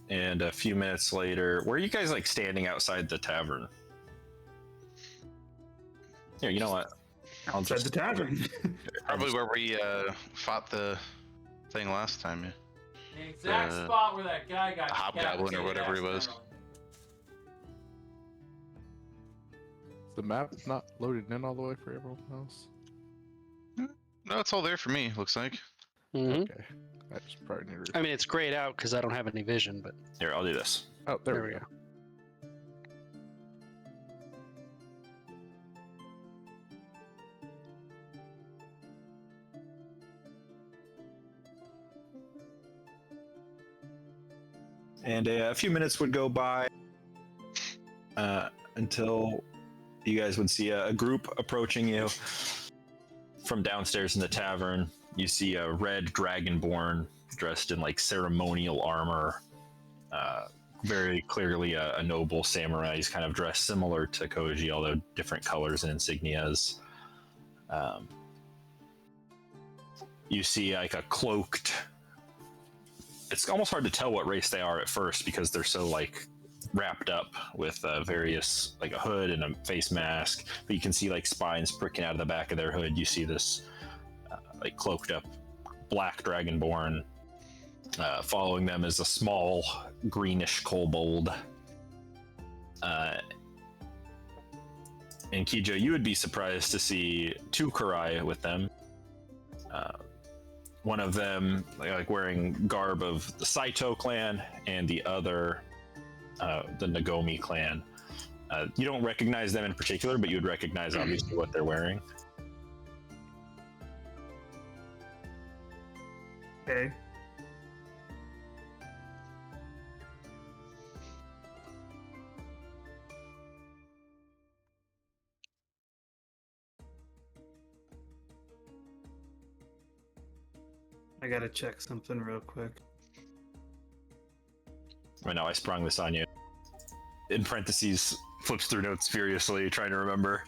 and a few minutes later, where are you guys like standing outside the tavern? Here, you know what? Outside the tavern. Probably where we fought the thing last time. Yeah. The exact spot where that guy got Hobgoblin or whatever he was. Is the map not loaded in all the way for everyone else? No, it's all there for me, looks like. Mm-hmm. Okay. I just probably need I mean, it's grayed out because I don't have any vision, but Here, I'll do this. Oh, there we go. And a few minutes would go by until you guys would see a group approaching you from downstairs in the tavern. You see a red dragonborn dressed in like ceremonial armor, very clearly a noble samurai. He's kind of dressed similar to Koji, although different colors and insignias. You see like a cloaked, it's almost hard to tell what race they are at first because they're so like wrapped up with various, like a hood and a face mask, but you can see like spines pricking out of the back of their hood. You see this like cloaked up black dragonborn. Following them is a small greenish kobold. And Kijo, you would be surprised to see two Kurai with them. One of them like wearing garb of the Saito clan, and the other the Nagomi clan. You don't recognize them in particular, but you would recognize obviously what they're wearing. Okay. I gotta check something real quick. Right now, I sprung this on you. In parentheses, flips through notes furiously, trying to remember.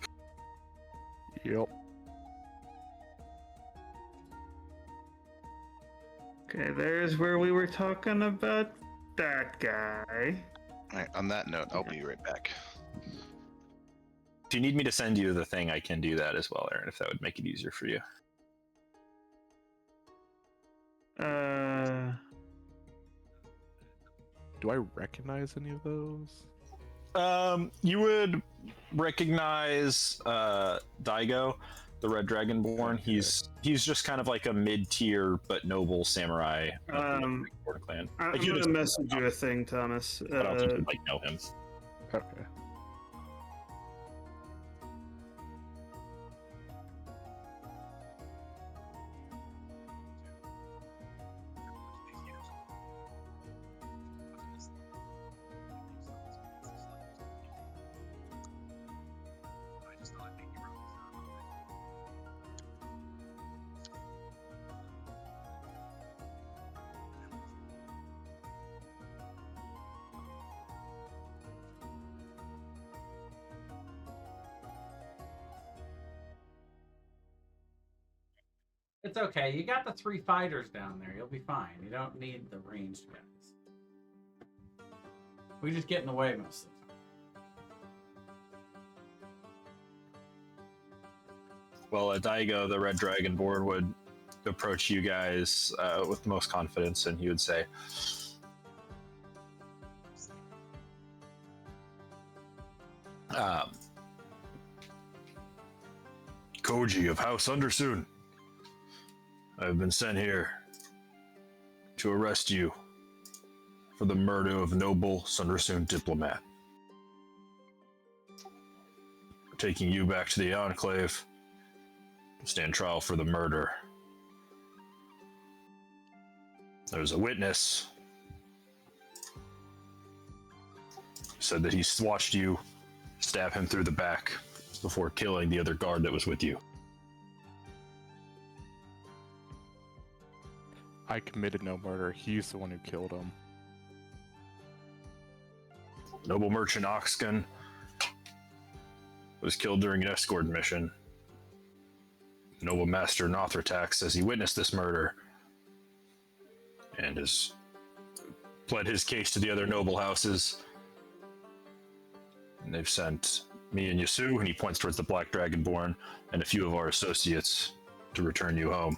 Yep. Okay, there's where we were talking about that guy. All right, on that note, I'll be right back. If you need me to send you the thing, I can do that as well, Aaron, if that would make it easier for you. Do I recognize any of those? You would recognize Daigo, the Red Dragonborn. He's just kind of like a mid-tier but noble samurai of the Dragonborn clan. I'm Like, you gonna just message you a thing, Thomas. I don't think you like know him. Okay. It's okay. You got the 3 fighters down there. You'll be fine. You don't need the ranged guys. We just get in the way most of the time. Well, Daigo, the Red Dragonborn, would approach you guys with the most confidence, and he would say, Koji of House Undersoon, I've been sent here to arrest you for the murder of noble Sundersoon diplomat. We're taking you back to the Enclave to stand trial for the murder. There's a witness who said that he watched you stab him through the back before killing the other guard that was with you. I committed no murder. He's the one who killed him. Noble merchant Oxgun was killed during an escort mission. Noble master Nothratak says he witnessed this murder and has pled his case to the other noble houses. And they've sent me and Yasu, and he points towards the Black Dragonborn, and a few of our associates to return you home.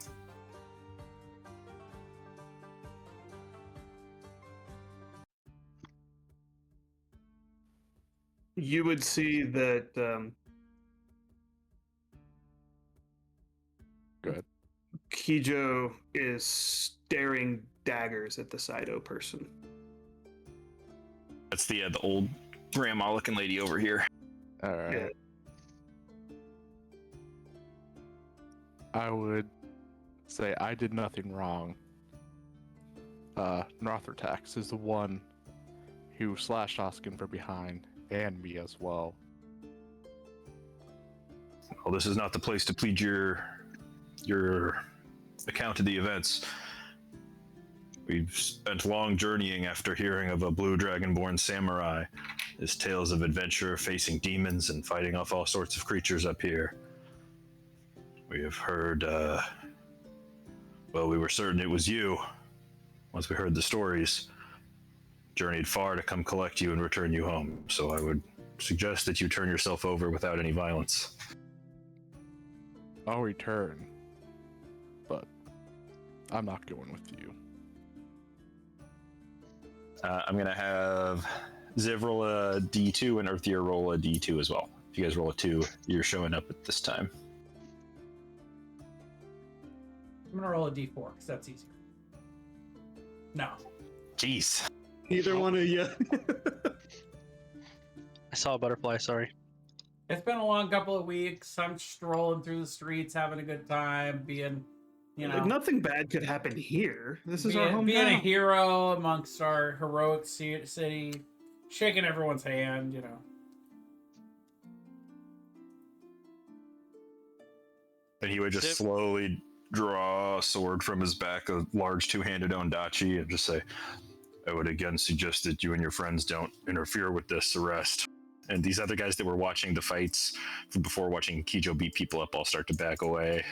You would see that Good. Kijo is staring daggers at the Sido person. That's the old grandma-looking lady over here. All right. Yeah. I would say I did nothing wrong. Northertax is the one who slashed Oskin from behind, and me as well. Well, this is not the place to plead your account of the events. We've spent long journeying after hearing of a blue dragonborn samurai. His tales of adventure facing demons and fighting off all sorts of creatures up here. We have heard, well, we were certain it was you. Once we heard the stories, journeyed far to come collect you and return you home. So I would suggest that you turn yourself over without any violence. I'll return, but I'm not going with you. I'm going to have Ziv roll a D2 and Earthier roll a D2 as well. If you guys roll a 2, you're showing up at this time. I'm gonna roll a d4 because that's easier. No. Jeez. Neither one of you. I saw a butterfly. Sorry. It's been a long couple of weeks. I'm strolling through the streets, having a good time, being, you know, Nothing bad could happen here. This is our hometown. being a hero amongst our heroic city, shaking everyone's hand, you know. And he would just Zip. slowly draw a sword from his back, a large two-handed ondachi, and just say, I would again suggest that you and your friends don't interfere with this arrest. And these other guys that were watching the fights from before watching Kijo beat people up all start to back away.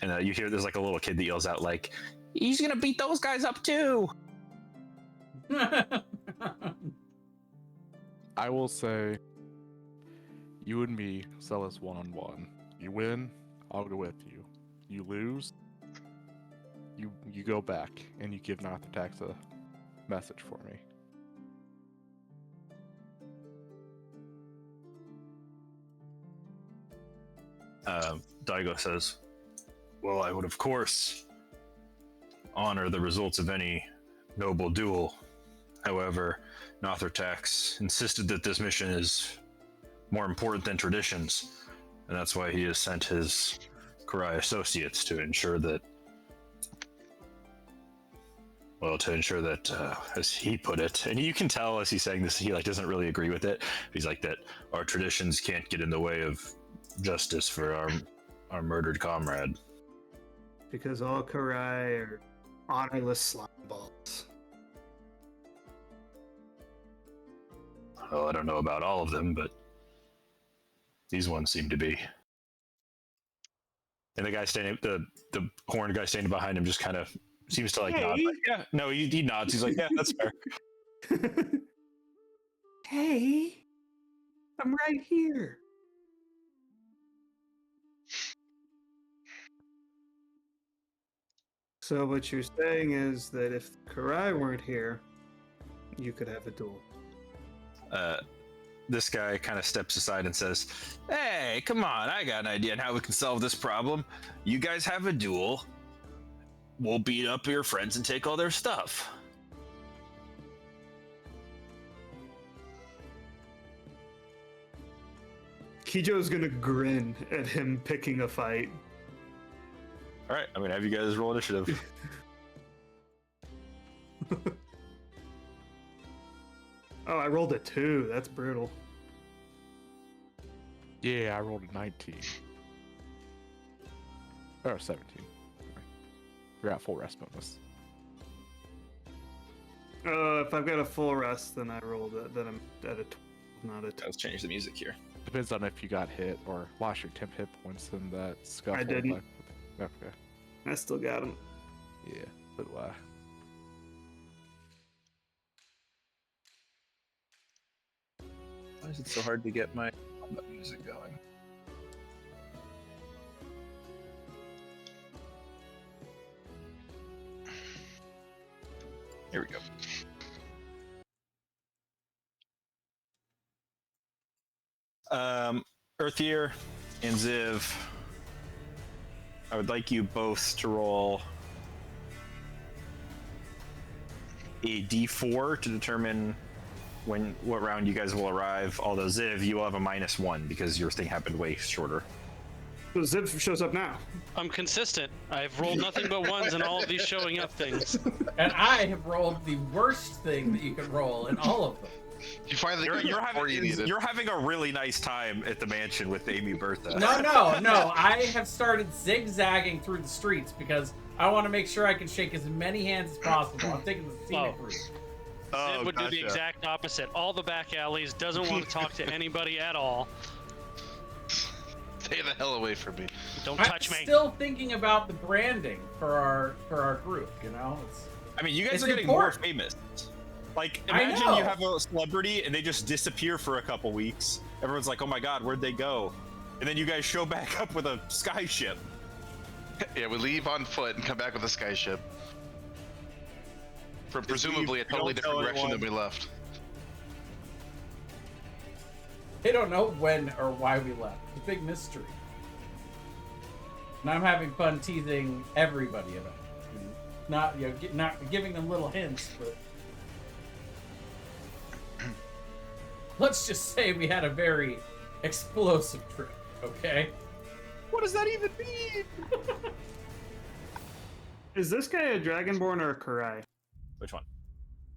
And you hear there's like a little kid that yells out like, he's gonna beat those guys up too! I will say, you and me sell us one-on-one. You win, I'll go with you. You lose, you go back and you give Northertax a message for me. Daigo says, well, I would of course honor the results of any noble duel. However, Northertax insisted that this mission is more important than traditions, and that's why he has sent his Kurai associates to ensure that, as he put it, and you can tell as he's saying this, he like doesn't really agree with it. He's like that our traditions can't get in the way of justice for our murdered comrade. Because all Kurai are honorless slime balls. Well, I don't know about all of them, but these ones seem to be. And the guy standing, the horned guy standing behind him, just kind of seems to like nod. Like, yeah, no, he nods. He's like, yeah, that's fair. Hey, I'm right here. So what you're saying is that if Kurai weren't here, you could have a duel. This guy kind of steps aside and says, hey, come on, I got an idea on how we can solve this problem. You guys have a duel. We'll beat up your friends and take all their stuff. Kijo's gonna grin at him picking a fight. All right, I'm going to have you guys roll initiative. Oh, I rolled a 2. That's brutal. Yeah, I rolled a 19. Or 17. You're at full rest bonus. If I've got a full rest, then I rolled it. Then I'm at a 12, not a 2. Let's change the music here. Depends on if you got hit or lost your temp hit points in that scuffle. I didn't. Okay. I still got him. Yeah, so do I. Why is it so hard to get my combat music going? Here we go. Earthier and Ziv, I would like you both to roll a d4 to determine what round you guys will arrive. Although Ziv, you will have a -1 because your thing happened way shorter. So Ziv shows up now. I'm consistent. I've rolled nothing but ones in all of these showing up things. And I have rolled the worst thing that you could roll in all of them. You finally You're having a really nice time at the mansion with Amy Bertha. No. I have started zigzagging through the streets because I want to make sure I can shake as many hands as possible. I'm taking the scenic route. Sid would do the exact opposite. All the back alleys, doesn't want to talk to anybody at all. Stay the hell away from me. Don't touch me. I'm still thinking about the branding for our group, you know? I mean, you guys It's are getting important. more famous. Like, I imagine know. you have a celebrity and they just disappear for a couple weeks. Everyone's like, oh my god, where'd they go? And then you guys show back up with a skyship. Yeah, we leave on foot and come back with a skyship. From presumably a totally different direction than we left. They don't know when or why we left. It's a big mystery. And I'm having fun teasing everybody about it. Not giving them little hints, but let's just say we had a very explosive trip, okay? What does that even mean? Is this guy a Dragonborn or a Kurai? Which one?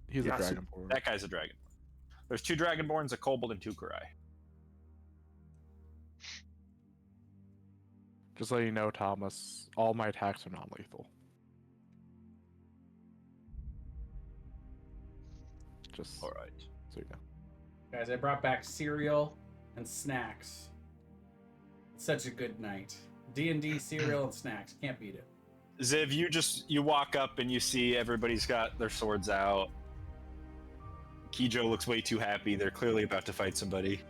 He's Yeah, a so- Dragonborn. That guy's a dragon. There's 2 Dragonborns, a Kobold, and 2 Kurai. Just so you know, Thomas, all my attacks are non-lethal. Just Alright. so you know. Guys, I brought back cereal and snacks. It's such a good night. D&D cereal and snacks. Can't beat it. Ziv, you walk up and you see everybody's got their swords out. Kijo looks way too happy. They're clearly about to fight somebody.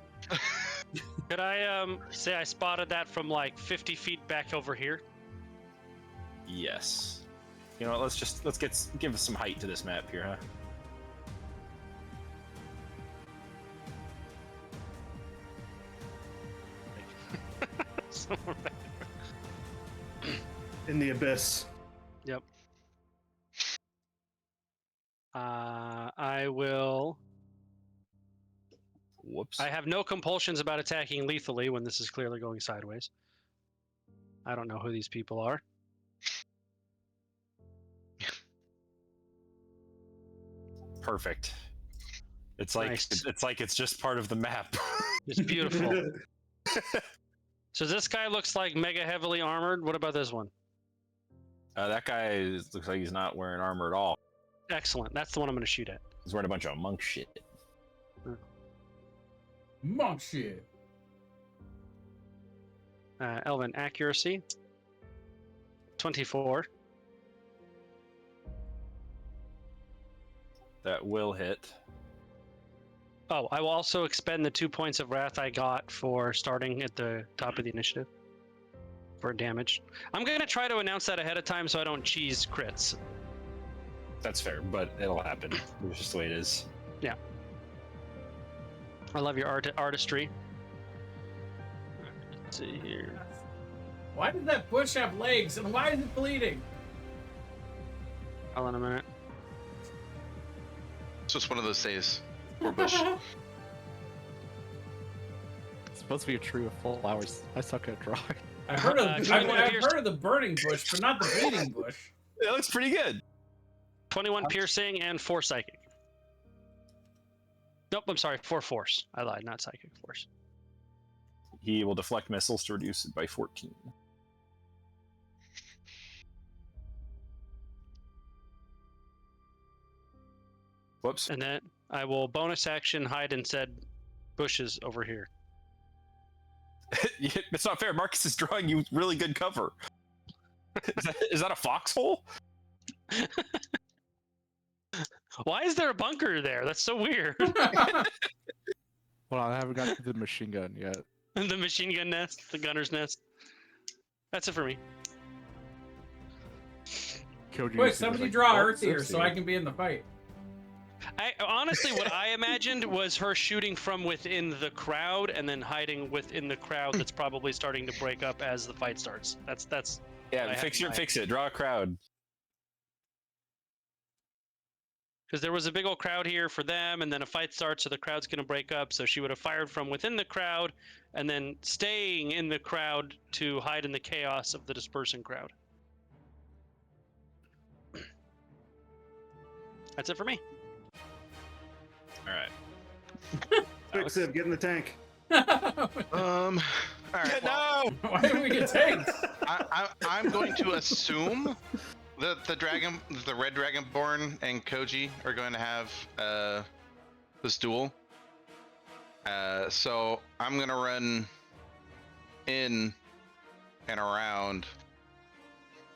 Could I say I spotted that from like 50 feet back over here? Yes. You know, let's give some height to this map here, huh? In the abyss. Yep. I will. Whoops. I have no compulsions about attacking lethally when this is clearly going sideways. I don't know who these people are. Perfect. It's like Nice. it's just part of the map. It's beautiful. So this guy looks like mega heavily armored. What about this one? That guy looks like he's not wearing armor at all. Excellent. That's the one I'm going to shoot at. He's wearing a bunch of monk shit. Monk shit. Elven accuracy. 24. That will hit. Oh, I will also expend the 2 points of wrath I got for starting at the top of the initiative for damage. I'm going to try to announce that ahead of time so I don't cheese crits. That's fair, but it'll happen. It's just the way it is. Yeah. I love your artistry. Let's see here. Why did that bush have legs and why is it bleeding? Hold on a minute. It's just one of those days. Poor bush. It's supposed to be a tree with flowers. I suck at drawing. I've heard of, I've I've heard of the burning bush, but not the bleeding bush. It looks pretty good. 21 piercing and 4 psychic. Nope, I'm sorry, 4 force. I lied, not psychic force. He will deflect missiles to reduce it by 14. Whoops. And then I will bonus action hide in said bushes over here. It's not fair. Marcus is drawing you really good cover. Is that a foxhole? Why is there a bunker there? That's so weird. Well, I haven't got to the machine gun yet. The machine gun nest, the gunner's nest. That's it for me. Killed you Wait, as soon as somebody I- draw Oh, Earth here Cersei. so I can be in the fight. Honestly, what I imagined was her shooting from within the crowd and then hiding within the crowd that's probably starting to break up as the fight starts. That's Yeah, I fix have it. my- Fix it. Draw a crowd. because there was a big old crowd here for them, and then a fight starts, so the crowd's going to break up. So she would have fired from within the crowd, and then staying in the crowd to hide in the chaos of the dispersing crowd. That's it for me. All right. Quick, Civ, get in the tank. All right. Well, No. Why did we get tanked? I'm going to assume that the red dragonborn and Koji are going to have this duel. So I'm gonna run in and around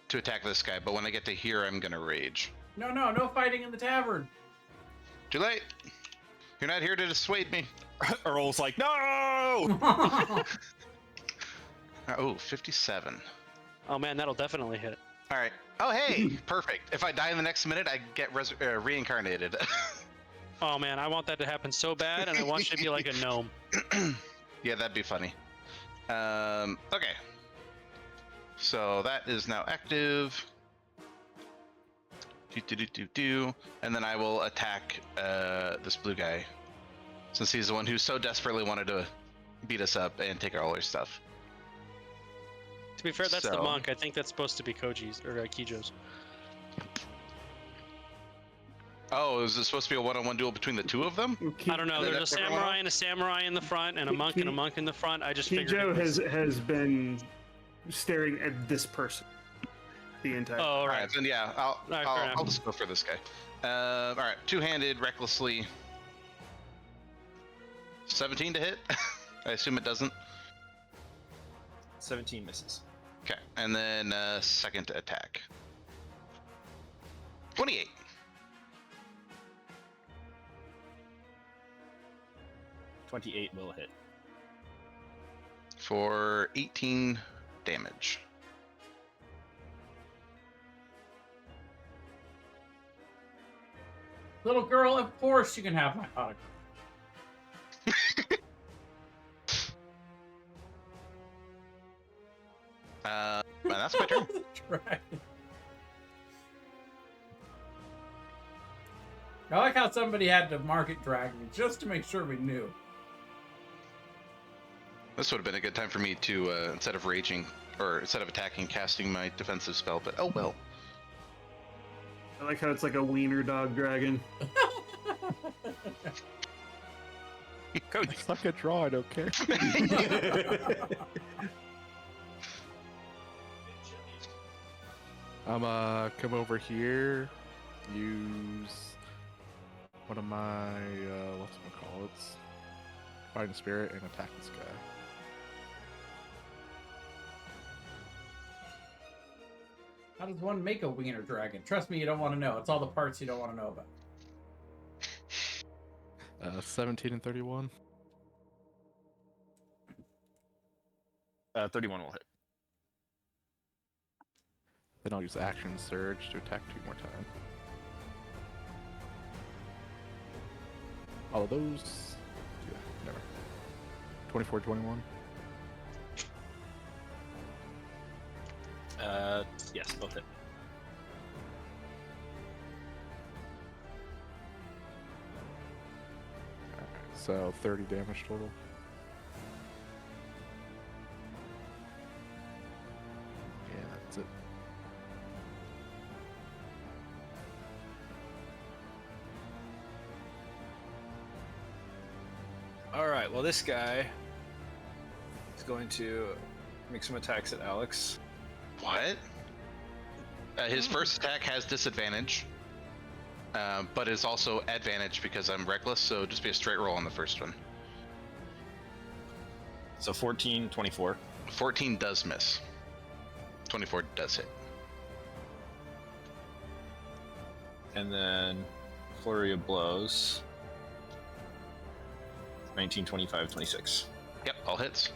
to attack this guy. But when I get to here, I'm gonna rage. No fighting in the tavern. Too late. You're not here to dissuade me. Earl's like, no. Oh, 57. Oh man, that'll definitely hit. All right. Oh, hey, perfect. If I die in the next minute, I get reincarnated. Oh man, I want that to happen so bad, and I want you to be like a gnome. Yeah, that'd be funny. Okay. So that is now active. And then I will attack this blue guy, since he's the one who so desperately wanted to beat us up and take all our stuff. To be fair, that's the So- monk. I think that's supposed to be Koji's or Kijo's. Oh, is this supposed to be a one-on-one duel between the two of them? I don't know. Did There's a everyone samurai and a samurai in the front, and a monk and a monk in the front. I just figured. Kijo It was... has been staring at this person the entire. Oh, all All right. right, then yeah, I'll All right, fair enough. I'll just go for this guy. All right, two-handed, recklessly. 17 to hit. I assume it doesn't. 17 misses. Okay, and then second attack. 28. $28 will hit. For 18 damage. Little girl, of course you can have my autograph. And that's my turn. Right. I like how somebody had to market dragon just to make sure we knew. This would have been a good time for me to, instead of raging, or instead of attacking, casting my defensive spell, but oh well. I like how it's like a wiener dog dragon. Cody. I suck at draw, I don't care. I'm come over here, use one of my what's it called? Fighting spirit and attack this guy. How does one make a wiener dragon? Trust me, you don't want to know. It's all the parts you don't want to know about. 17 and 31. 31 will hit. Then I'll use action surge to attack 2 more times. All of those. Yeah, never. 24, 21. Yes, both hit. Alright, so 30 damage total. Yeah, that's it. All right. Well, this guy is going to make some attacks at Alex. What? His first attack has disadvantage, but it's also advantage because I'm reckless, so just be a straight roll on the first one. So 14, 24. 14 does miss. 24 does hit. And then flurry of blows. 19, 25, 26. Yep, all hits.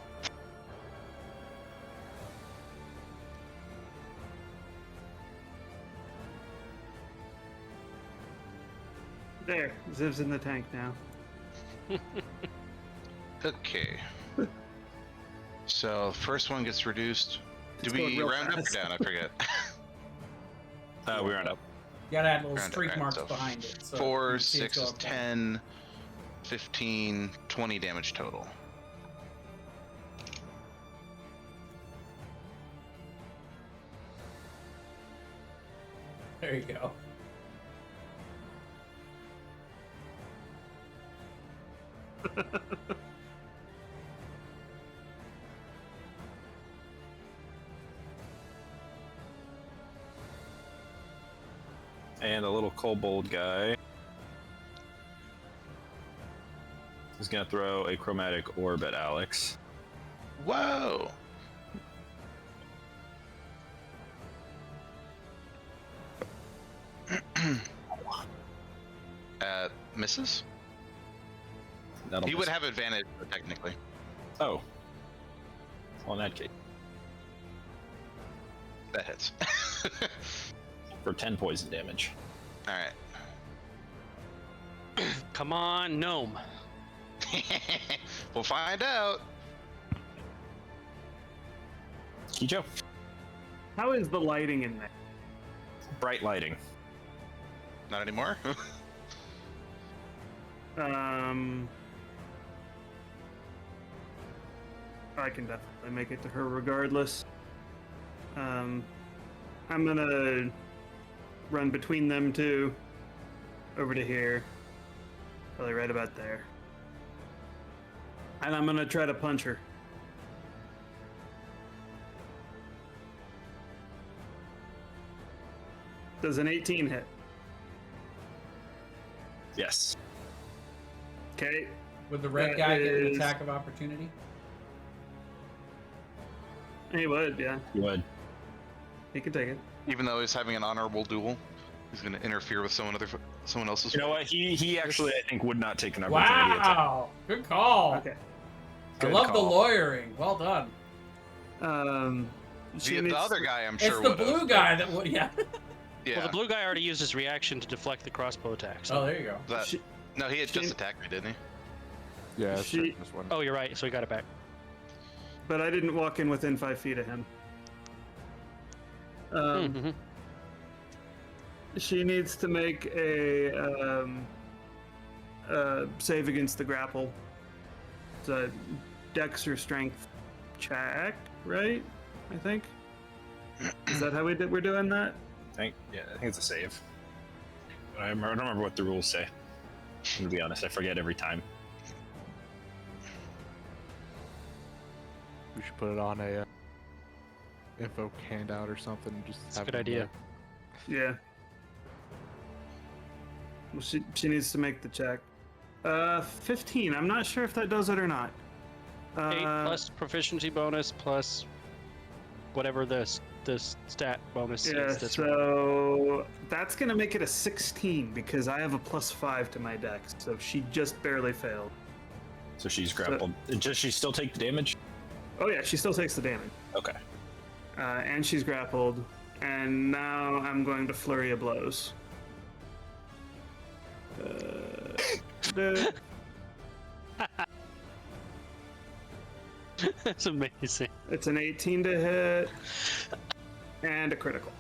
There, Ziv's in the tank now. Okay. So first one gets reduced. Do It's going we real round up or fast. down? I forget. We round up. You gotta add little Round up, streak right, marks so behind it. So 4, you see it 6 go is up down. 10, 15, 20 damage total. There you go. And the little kobold guy is going to throw a chromatic orb at Alex. Whoa! Misses? That'll He miss. would have advantage, technically. Oh. Well, in that case, That hits. for 10 poison damage. Alright. Come on, gnome. We'll find out. Kijo, How is the lighting in there? bright lighting. Not anymore? I can definitely make it to her regardless. I'm gonna run between them two over to here. Probably right about there. And I'm gonna try to punch her. Does an 18 hit? Yes. Okay. Would the red That guy get an is- attack of opportunity? He would, yeah. You would. He could take it. Even though he's having an honorable duel, he's going to interfere with someone else's. You know what? He actually, I think, would not take an opportunity attack. Wow! Good call. Okay. I Good love the call. lawyering. Well done. She The needs other to- guy, I'm It's sure, the would've. blue guy that would. Yeah. Yeah. Well, the blue guy already used his reaction to deflect the crossbow attack. So. Oh, there you go. That- she- no, he had she- just attacked me, didn't he? Yeah, She- this one. Oh, you're right. So he got it back. but I didn't walk in within 5 feet of him. Mhm. She needs to make a save against the grapple. It's a dex or strength check, right? I think. Is that how we're doing that? I think it's a save. I don't remember what the rules say. To be honest, I forget every time. We should put it on a info handout or something. Just That's a have good it in idea. there. Yeah. Well, she needs to make the check. 15. I'm not sure if that does it or not. 8 plus proficiency bonus plus whatever the stat bonus Yeah, is. That's right. so that's gonna make it a 16 because I have a +5 to my dex, so she just barely failed. So she's grappled. Does she still take the damage? Oh yeah, she still takes the damage, Okay. and she's grappled. And now I'm going to flurry of blows. The- That's amazing. it's an 18 to hit and a critical.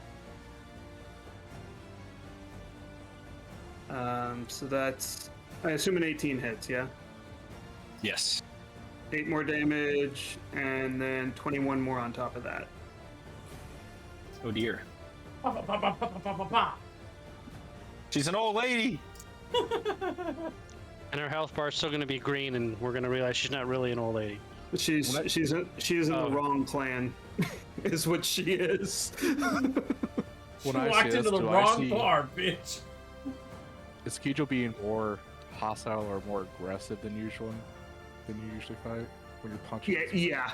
So that's, I assume an 18 hits, yeah? Yes. 8 more damage, and then 21 more on top of that. Oh dear. Pa, pa, pa, pa, pa, pa, pa, pa. She's an old lady. And her health bar is still going to be green, and we're going to realize she's not really an old lady. But she's in Oh. the wrong clan, is what she is. When She I walked see into this, the do I wrong see- bar, bitch. Is Kijo being more hostile or more aggressive than usual? Than you usually fight when you're punching? Yeah.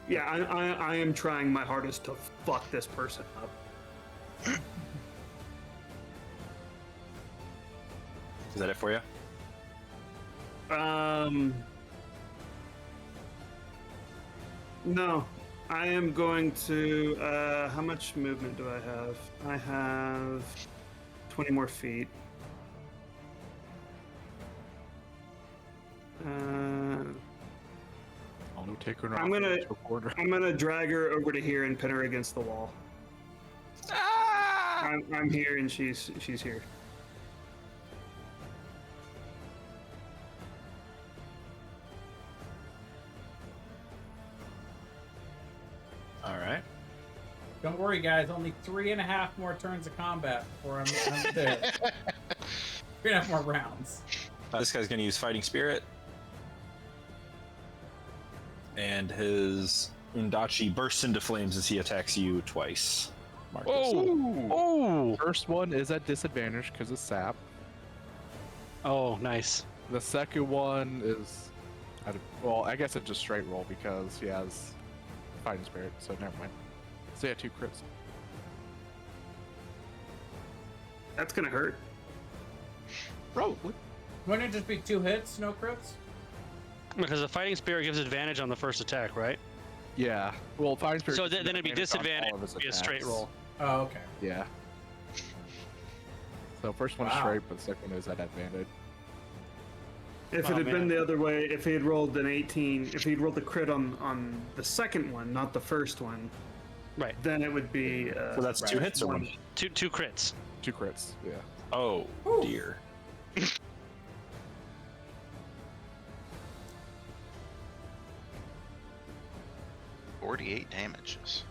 I am trying my hardest to fuck this person up. Is that it for you? No, I am going to. How much movement do I have? I have 20 more feet. I'll no take her. I'm gonna- to a corner. I'm gonna drag her over to here and pin her against the wall. Ah! I'm here and she's here. All right. Don't worry, guys. Only 3.5 more turns of combat before I'm there. 3.5 more rounds. This guy's going to use Fighting Spirit. And his Undachi bursts into flames as he attacks you twice. Marcus. Oh! First one is at disadvantage because it's sap. Oh, nice. The second one is, well, I guess it's just straight roll because he has fighting spirit. So never mind. So yeah, 2 crits. That's gonna hurt. Probably. Wouldn't it just be 2 hits, no crits? Because the fighting spirit gives advantage on the first attack, right? Yeah. Well, fighting spirit. So gives then it'd be advantage on disadvantage. all of his It'd be a straight attacks. roll. Oh, okay. Yeah. So first one is Wow. straight, but the second one is at advantage. If Oh, it had man. been the other way, if he had rolled an 18, if he'd rolled the crit on the second one, not the first one, Right. then it would be. So that's 2 hits or one. 1? Two crits. 2 crits. Yeah. Oh, Ooh. dear. 48 damages.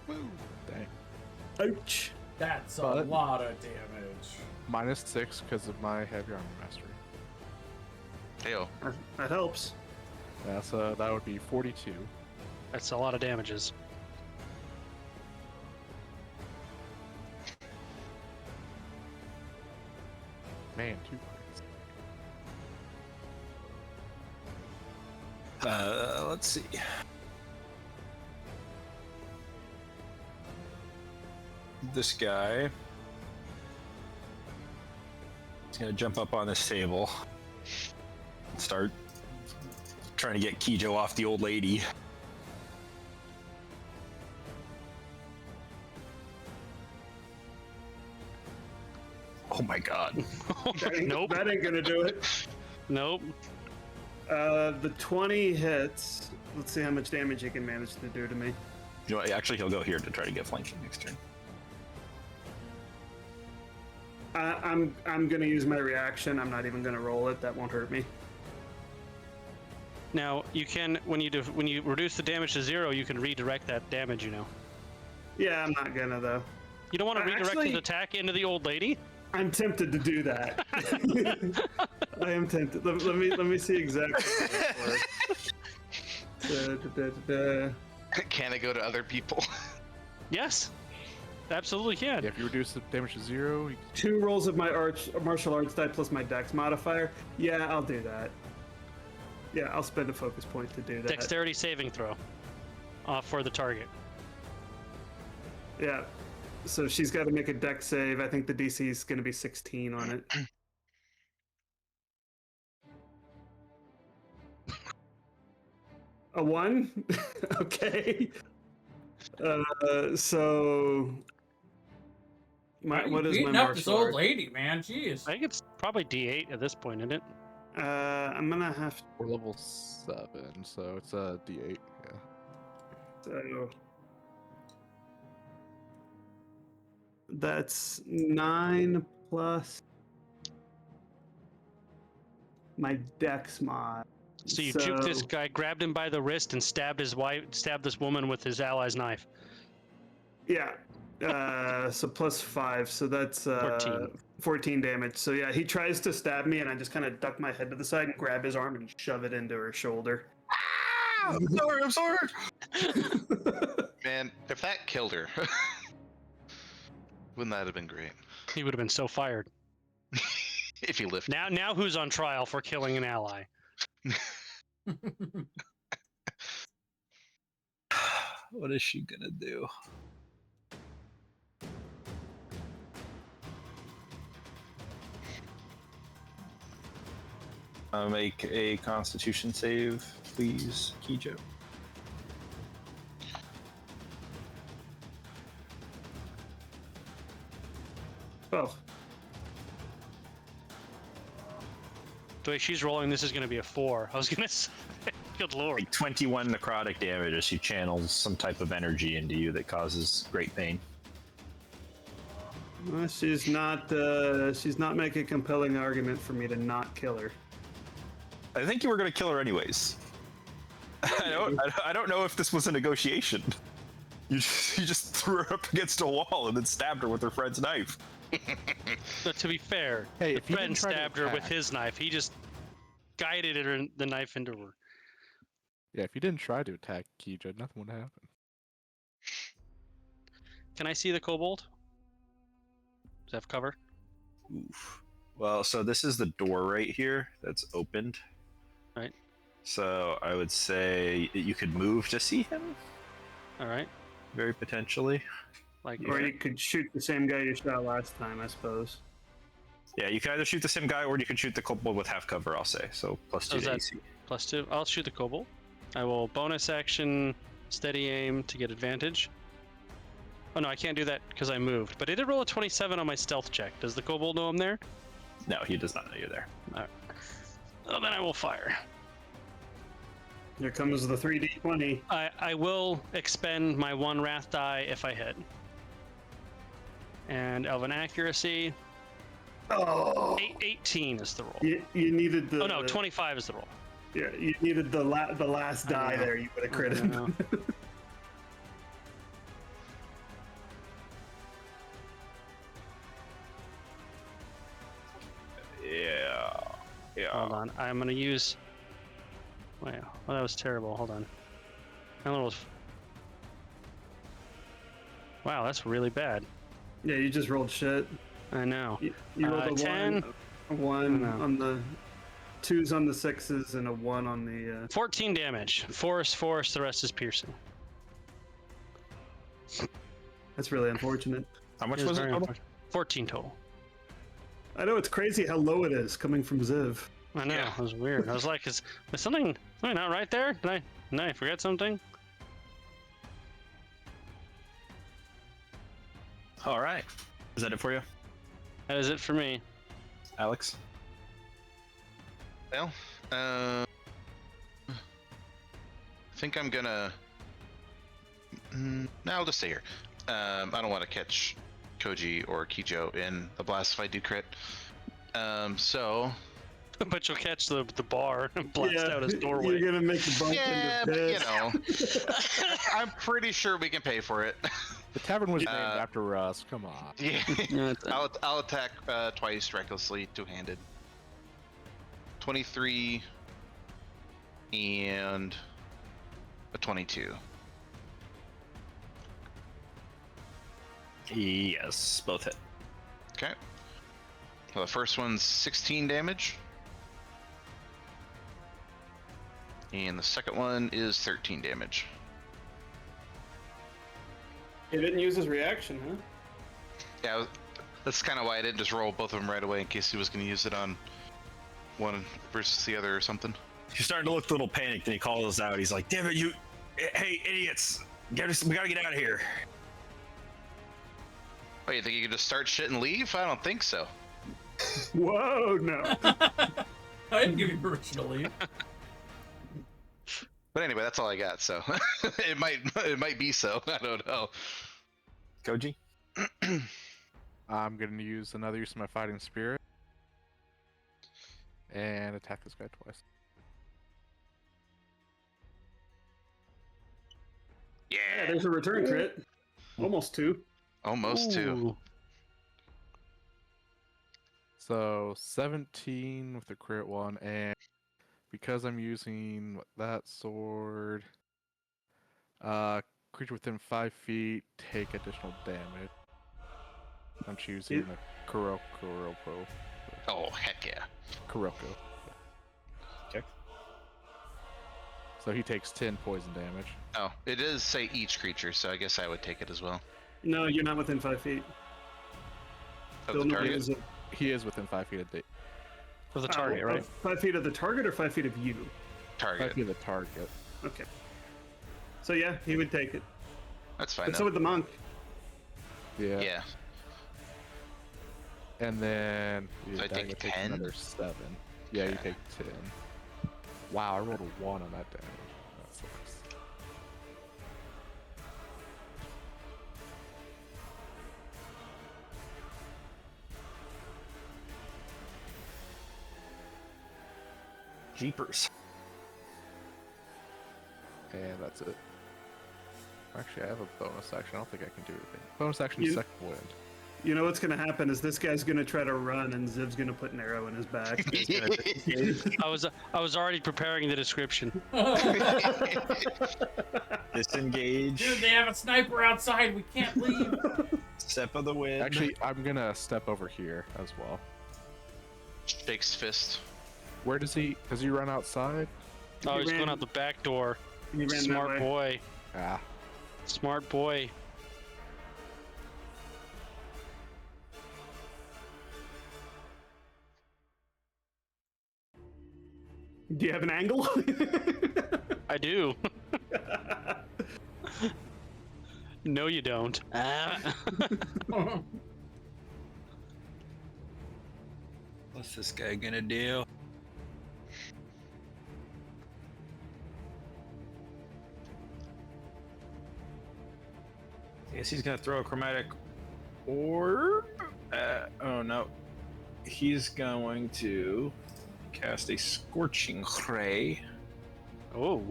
Woo. Dang. Ouch. That's a But- lot of damage. -6 because of my heavy armor mastery. Heyo. That helps. Yeah, so that would be 42. That's a lot of damages. Man, 2 crits. Let's see. This guy is going to jump up on this table and start trying to get Kijo off the old lady. Oh my god. Nope. That ain't gonna do it. Nope. The 20 hits. Let's see how much damage he can manage to do to me. You know, actually, he'll go here to try to get flanking next turn. I'm gonna use my reaction. I'm not even gonna roll it. That won't hurt me. Now you can when you reduce the damage to 0, you can redirect that damage. You know. Yeah, I'm not gonna though. You don't want to redirect Actually- his attack into the old lady. I'm tempted to do that. I am tempted. Let me see exactly. What Can it go to other people? Yes, absolutely can. Yeah, if you reduce the damage to 0, you 2 rolls of my martial arts die plus my dex modifier. Yeah, I'll do that. Yeah, I'll spend a focus point to do that. Dexterity saving throw for the target. Yeah. So she's got to make a dex save. I think the DC is going to be 16 on it. A 1? Okay. So what is my beating up this martial old art? lady, man? Jeez. I think it's probably D8 at this point, isn't it? I'm gonna have we're level 7, so it's a D8. Yeah. so that's 9 plus my dex mod. So you juked this guy, grabbed him by the wrist, and stabbed this woman with his ally's knife. Yeah. So plus 5, so that's 14. 14 damage. So yeah, he tries to stab me, and I just kind of duck my head to the side and grab his arm and shove it into her shoulder. I'm sorry. Man, if that killed her, wouldn't that have been great? He would have been so fired. If he lifted. Now who's on trial for killing an ally? What is she gonna do? Make a Constitution save, please, Kijo. Oh, The way she's rolling, this is going to be a 4. I was going to say, good lord. Like 21 necrotic damage as she channels some type of energy into you that causes great pain. Well, she's not making a compelling argument for me to not kill her. I think you were going to kill her anyways. I don't know if this was a negotiation. You just threw her up against a wall and then stabbed her with her friend's knife. But to be fair, Hey, the if you friend didn't try to stabbed her with attack- his knife. He just guided her, the knife into her. Yeah, if you didn't try to attack Kija, nothing would happen. Can I see the kobold? Does that have cover? Oof. Well, so this is the door right here that's opened. Right. So I would say that you could move to see him, All right. very potentially. Like, Or you could shoot the same guy you shot last time, I suppose. Yeah, you can either shoot the same guy or you can shoot the kobold with half cover, I'll say. So plus 2 is to that- AC. +2. I'll shoot the kobold. I will bonus action, steady aim to get advantage. Oh no, I can't do that because I moved. But I did roll a 27 on my stealth check. Does the kobold know I'm there? No, he does not know you're there. Oh, then I will fire. Here comes the 3d20. I will expend my 1 wrath die if I hit. And elven accuracy. Oh, 18 is the roll. you needed the. Oh no, 25 is the roll. Yeah, you needed the last I die know. there. You would have I critted. know. Yeah. Hold on, I'm gonna use. Wow, well, that was terrible. Hold on. That one was. Wow, that's really bad. Yeah, you just rolled shit. I know. You rolled a 10. one No. on the 2s on the 6s and a 1 on the. 14 damage. Force. The rest is piercing. That's really unfortunate. How much It was it very total? unfortunate. 14 total. I know it's crazy how low it is coming from Ziv. I know. Yeah. It was weird. I was like, is something not right there? Did I forget something? All right. Is that it for you, That is it for me. Alex? Well, I think I'm gonna. No, I'll just stay here. I don't want to catch Koji or Kijo in the blast if I do crit. So But you'll catch the bar and blast out his doorway. You're gonna make the bump yeah, into but piss. I'm pretty sure we can pay for it. The tavern was named Uh, after us. Come on. Yeah, Yeah, it's- I'll attack twice recklessly, two-handed. 23 and a 22. Yes, both hit. Okay. Well, the first one's 16 damage. And the second one is 13 damage. He didn't use his reaction, huh? Yeah, that's kind of why I didn't just roll both of them right away in case he was going to use it on one versus the other or something. He's starting to look a little panicked and he calls us out. He's like, damn it, hey, idiots. We gotta get out of here. Oh, you think you could just start shit and leave? I don't think so. Whoa, no. I didn't give you permission to leave. But anyway, that's all I got. So it might be so. I don't know. Koji? I'm gonna use another use of my fighting spirit and attack this guy twice. Yeah, there's a return crit. Almost 2. Almost two. Ooh. So 17 with the crit one, and because I'm using that sword, creature within 5 feet take additional damage. I'm choosing It- the Kuroko. Oh, heck yeah. Kuroko. Okay. So he takes 10 poison damage. Oh, it does say each creature, so I guess I would take it as well. No, you're not within 5 feet. Of Still the nobody target. is it. He is within 5 feet of the For the target, Oh, right? 5 feet of the target or 5 feet of you? 5 Target. feet of the target. Okay. So yeah, he would take it. That's fine. But so Though. would the monk. Yeah. Yeah. And then the So I dagger take takes 10? another 7. Yeah, you take 10. Wow, I rolled a 1 on that damage. That sucks. Jeepers. And that's it. Actually, I have a bonus action. I don't think I can do anything. Bonus action, You- second wind. You know what's gonna happen is this guy's gonna try to run, and Ziv's gonna put an arrow in his back. I was already preparing the description. Disengage. Dude, they have a sniper outside. We can't leave. Step of the wind. Actually, I'm gonna step over here as well. Shakes fist. Where does he run outside? Oh, He he's going ran- out the back door. He ran that Smart way. boy. Ah, Smart boy. Do you have an angle? I do. No, you don't. What's this guy gonna do? Guess he's gonna throw a chromatic orb. Oh no, he's going to cast a scorching ray Oh.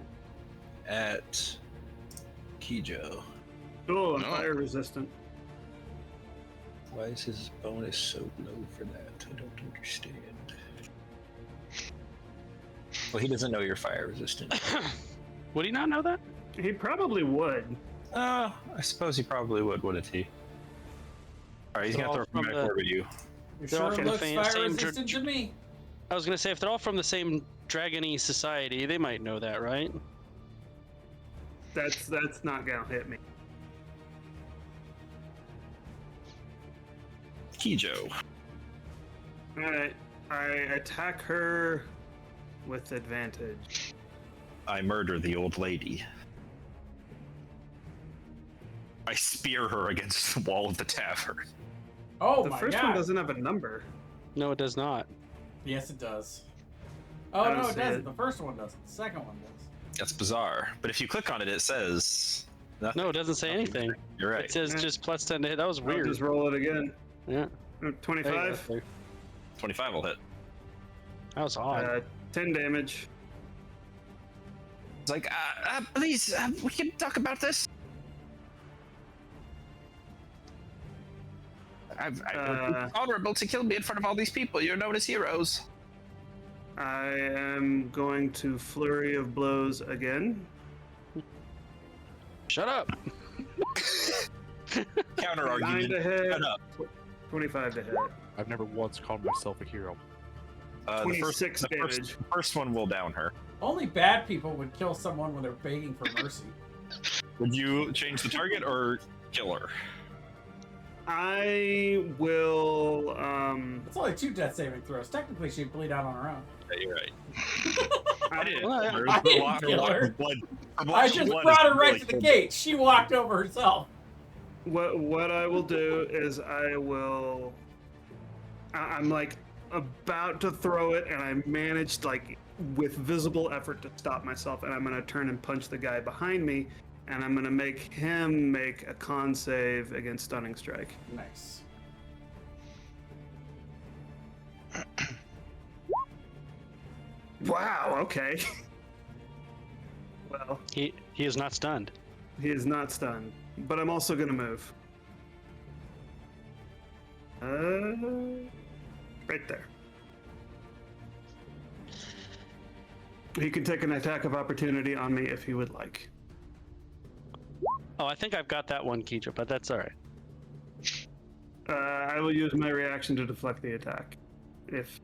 at Kijo. Oh, I'm No. fire resistant. Why is his bonus so low for that? I don't understand. Well, he doesn't know you're fire resistant. Would he not know that? He probably would. I suppose he probably would, wouldn't he? Alright, he's They're gonna all throw a from chromatic the- orb at you. It They're all sure from the looks same fire dr- resistant to me. I was gonna say if they're all from the same dragony society, they might know that, right? That's not gonna hit me. Kijo. Alright. I attack her with advantage. I murder the old lady. I spear her against the wall of the tavern. Oh The my first god. one doesn't have a number. No, it does not. Yes, it does. Oh I don't no, it see doesn't. it. The first one doesn't. The second one does. That's bizarre. But if you click on it, it says nothing. No, it doesn't say anything. You're right. It says Yeah. just plus 10 to hit. That was I'll weird. just roll it again. Yeah. There you 25. go. 25 will hit. That was odd. 10 damage. It's like, please, we can talk about this. Uh, it's honorable to kill me in front of all these people. You're known as heroes. I am going to flurry of blows again. Shut up. Counter 9 argument. to hit. Shut up. 25 to hit. I've never once called myself a hero. The 26 first, damage. first one will down her. Only bad people would kill someone when they're begging for mercy. Would you change the target or kill her? I will. It's only 2 death saving throws. Technically, she'd bleed out on her own. Yeah, you're right. I, didn't. Well, Her- I her didn't wa- her kill wa- her. her blood- her I blood just is brought her right really to the cold. gate. She walked over herself. what I will do is I will. I'm like about to throw it, and I managed like with visible effort to stop myself, and I'm gonna turn and punch the guy behind me, and I'm gonna make him make a con save against stunning strike. Nice. Wow. Okay. Well, He is not stunned. he is not stunned, but I'm also gonna move. Right there. He can take an attack of opportunity on me if he would like. Oh, I think I've got that one, Keitra, but that's all right. I will use my reaction to deflect the attack, if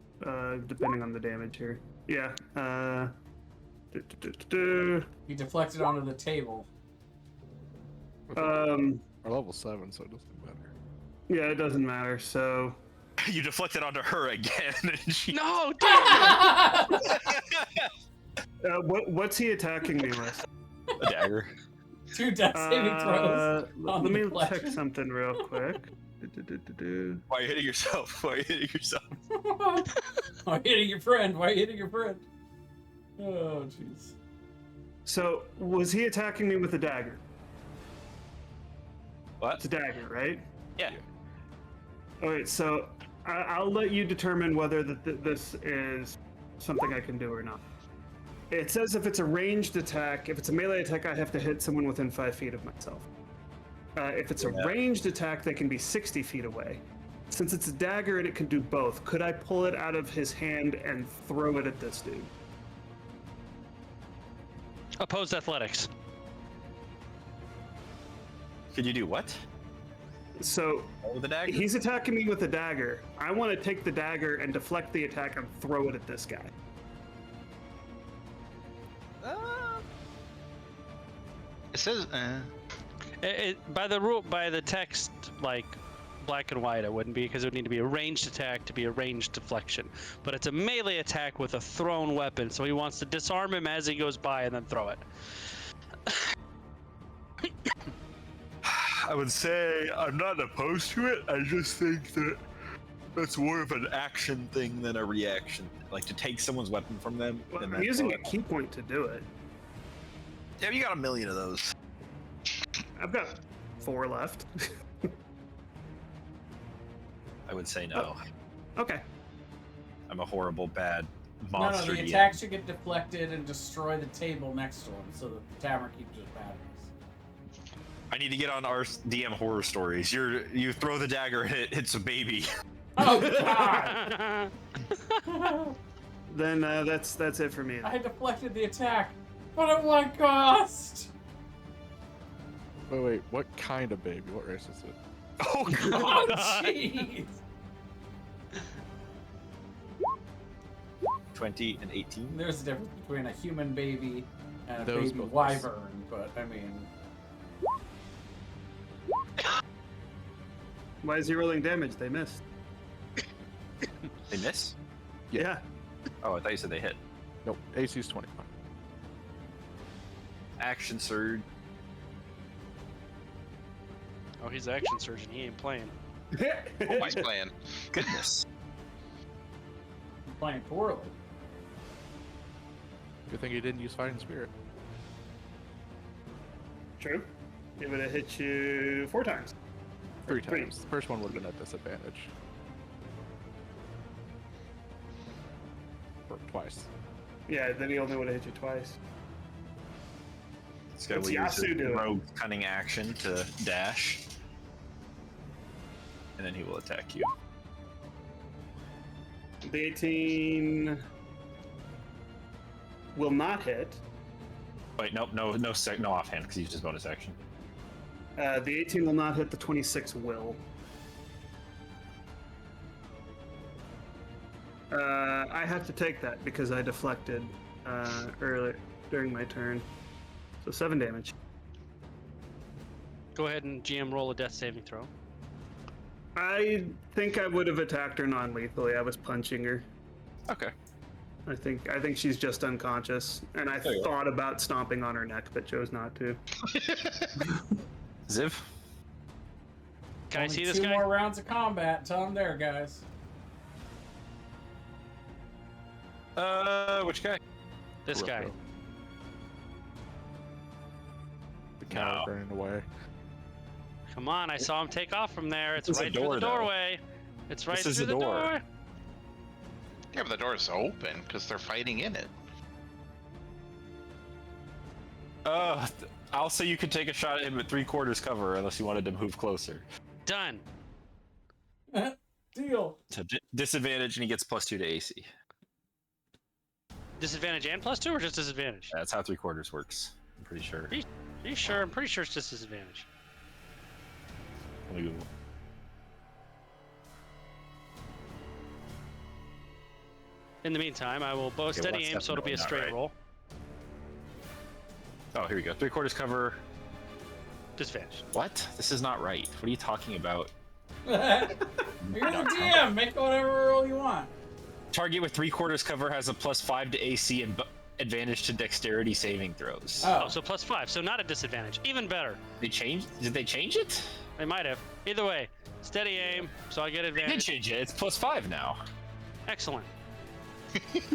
depending on the damage here. Yeah. He deflected onto the table. We're level 7, so it doesn't matter. Yeah, it doesn't matter. So You deflected onto her again. And she... No, damn! what's he attacking me with? A dagger. 2 death saving throws. on Let me deflection. check something real quick. Why are you hitting yourself? Why are you hitting yourself? Why are you hitting your friend? Why are you hitting your friend? Oh, jeez. So, was he attacking me with a dagger? What? It's a dagger, right? Yeah. Alright, so I'll let you determine whether this is something I can do or not. It says if it's a ranged attack, if it's a melee attack, I have to hit someone within 5 feet of myself. If it's a ranged attack, they can be 60 feet away. Since it's a dagger and it can do both, could I pull it out of his hand and throw it at this dude? Opposed athletics. Could you do what? So With the dagger? he's attacking me with a dagger. I want to take the dagger and deflect the attack and throw it at this guy. It says, By the text, like black and white, it wouldn't be, because it would need to be a ranged attack to be a ranged deflection. But it's a melee attack with a thrown weapon, so he wants to disarm him as he goes by and then throw it. I would say I'm not opposed to it. I just think that that's more of an action thing than a reaction. Like to take someone's weapon from them. Well, and I'm then using throw a it. key point to do it. Yeah, you got 1,000,000 of those. I've got 4 left. I would say no. Okay. I'm a horrible, bad No, monster. the DM. attack should get deflected and destroy the table next to him so that the tavern keeps his batteries. I need to get on our DM horror stories. You throw the dagger and it hits a baby. Oh, God! Then that's it for me. I deflected the attack, but at what cost? Wait, what kind of baby? What race is it? Oh Oh, god. jeez! 20 and 18. There's a difference between a human baby and a Those baby both wyvern, but I mean, Why is he rolling damage? They missed. They miss? Yeah. Oh, I thought you said they hit. Nope, AC's 21. Action surge. Oh, he's action surgeon. He ain't playing. he's playing. Goodness. I'm playing poorly. Good thing he didn't use Fighting Spirit. True. It would have hit you 4 times. 3 Three. times. The first one would have been at disadvantage. Or twice. Yeah, then he only would have hit you twice. This guy What's will use Yasu his doing? rogue cunning action to dash. And then he will attack you. The 18 will not hit. Wait, nope, no offhand, because he used his bonus action. The 18 will not hit. The 26 will. I have to take that because I deflected earlier during my turn. So 7 damage. Go ahead and GM roll a death saving throw. I think I would have attacked her non-lethally. I was punching her. Okay. I think she's just unconscious, and I There you go. thought about stomping on her neck, but chose not to. Ziv? Can I Only see this 2 guy? more rounds of combat. Tell him there, guys. Which guy? This guy. Rocco. The cow No. burning away. Come on, I saw him take off from there. It's This is right a through door, the though. doorway. It's right This is through the the door. door. Yeah, but the door's open because they're fighting in it. I'll say you could take a shot at him at 3/4 cover unless you wanted to move closer. Done. Deal. So disadvantage, and he gets +2 to AC. Disadvantage and +2 or just disadvantage? That's how 3/4 works. I'm pretty sure. Are you sure? I'm pretty sure it's just disadvantage. Let me Google. In the meantime, I will bow Okay, steady well, aim, that's so it'll be a definitely straight not roll. Oh, here we go. 3/4 cover. Disadvantage. What? This is not right. What are you talking about? You're the DM. Make whatever roll you want. Target with 3/4 cover has a +5 to AC and advantage to dexterity saving throws. Oh, so +5, so not a disadvantage. Even better. Did they change it? They might have. Either way, steady aim, so I get They did advantage. change it. It's +5 now. Excellent.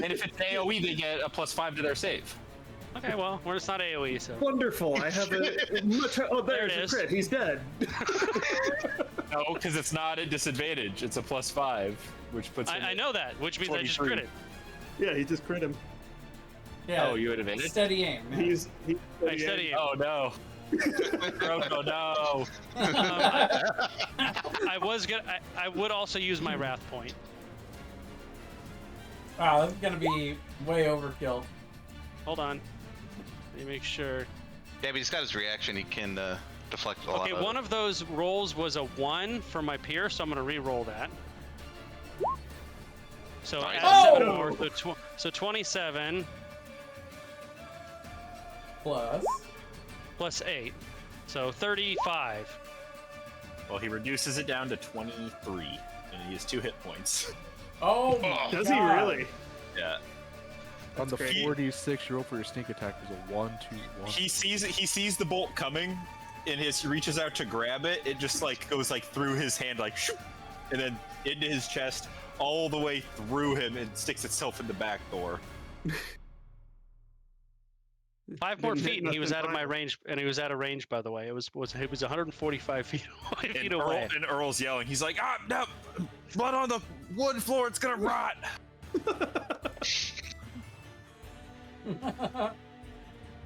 And if it's AoE, they get a +5 to their save. Okay, well, we're just not AoE, so. Wonderful. I have a much. Oh, There there's it a is. crit. He's dead. No, because it's not a disadvantage. It's a +5, which puts. him I at know that, which means I just 23. critted. Yeah, he just crit him. Yeah. Oh, you had advantage. Steady aim. Man. He's I said he. Oh no. Rocco, no. I was gonna. I would also use my wrath point. Wow, this is gonna be way overkill. Hold on. Let me make sure. Yeah, but he's got his reaction. He can deflect a lot. Okay, one of those rolls was a 1 for my peer, so I'm gonna re-roll that. So Nice. add 7 Oh! more, so 27 Plus. 8, so 35. Well, he reduces it down to 23, and he has 2 hit points. Oh my Does God. he really? Yeah. On the great. 4d6, you roll for your sneak attack is a 1, 2, 1. He sees the bolt coming, and he reaches out to grab it. It just like goes like through his hand, like shoo, and then into his chest, all the way through him, and sticks itself in the back door. 5 more Didn't hit feet, and he was nothing out of my final. range. And he was out of range, by the way. It was 145 feet And, away. Earl's yelling. He's like, "Ah, no! Blood on the wood floor. It's gonna rot."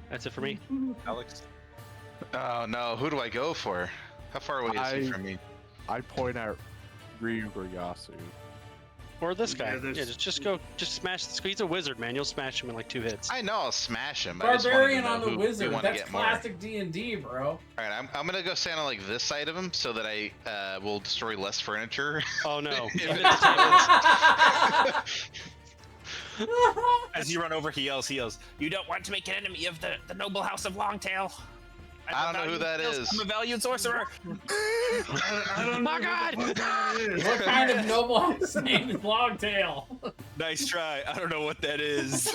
That's it for me. Alex. Oh no, who do I go for? How far away is he from me? I point at Ryug or Yasu. Or this guy. Yeah, Yeah, there's- just smash this. He's a wizard, man. You'll smash him in like 2 hits. I know I'll smash him. I just wanted to Barbarian know on the who we wizard. want to That's get more. classic D&D, bro. All right, I'm gonna go stand on like this side of him so that I will destroy less furniture. Oh no. If If it's As you run over, he yells, "You don't want to make an enemy of the noble house of Longtail." I don't know who that is. I'm a valued sorcerer. I don't My know God! what that is. What kind of noble house name is Longtail? Nice try. I don't know what that is.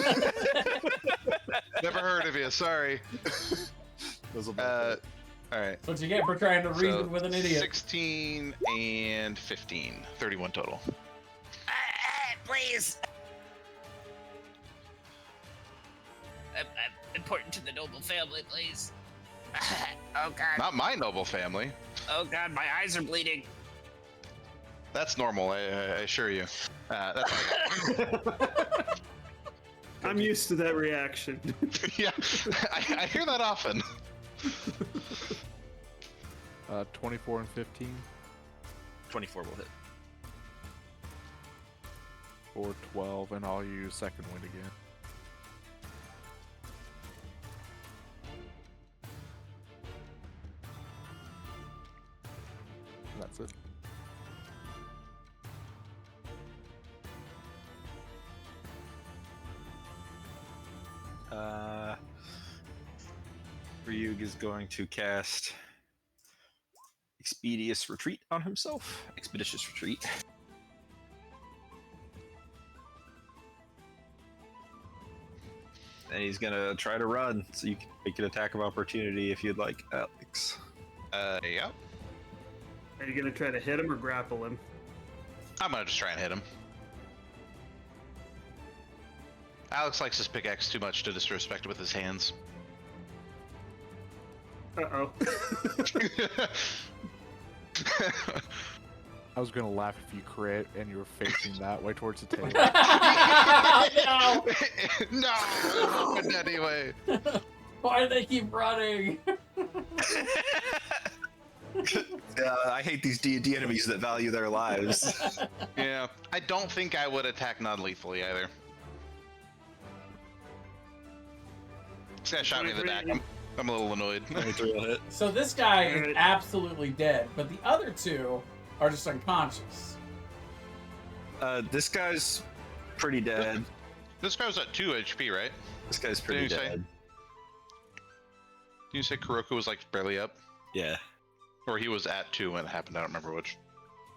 Never heard of you. Sorry. Those will be All right. That's what you get for trying to reason So, with an idiot. 16 and 15, 31 total. Please. I'm important to the noble family, please. Oh god. Not my noble family. Oh god, my eyes are bleeding. That's normal. I assure you. That's I'm used to that reaction. yeah. I hear that often. 24 and 15, 24 will hit. or 12, and I'll use second wind again. And that's it. Ryug is going to cast Expeditious Retreat on himself. Expeditious Retreat. And he's gonna try to run, so you can make an attack of opportunity if you'd like, Alex. Yeah. Are you gonna try to hit him or grapple him? I'm gonna just try and hit him. Alex likes his pickaxe too much to disrespect with his hands. Uh-oh. I was gonna laugh if you crit and you were facing that way towards the table. No! No! Anyway. Why do they keep running? I hate these D&D enemies that value their lives. Yeah. I don't think I would attack non-lethally either. This guy shot me in the back. I'm a little annoyed. 23 will hit. So this guy is Alright. absolutely dead, but the other two are just unconscious. This guy's pretty dead. This guy was at 2 HP, right? This guy's pretty Didn't you say? dead. Did you say Kuroko was like barely up? Yeah. Or he was at 2 when it happened, I don't remember which.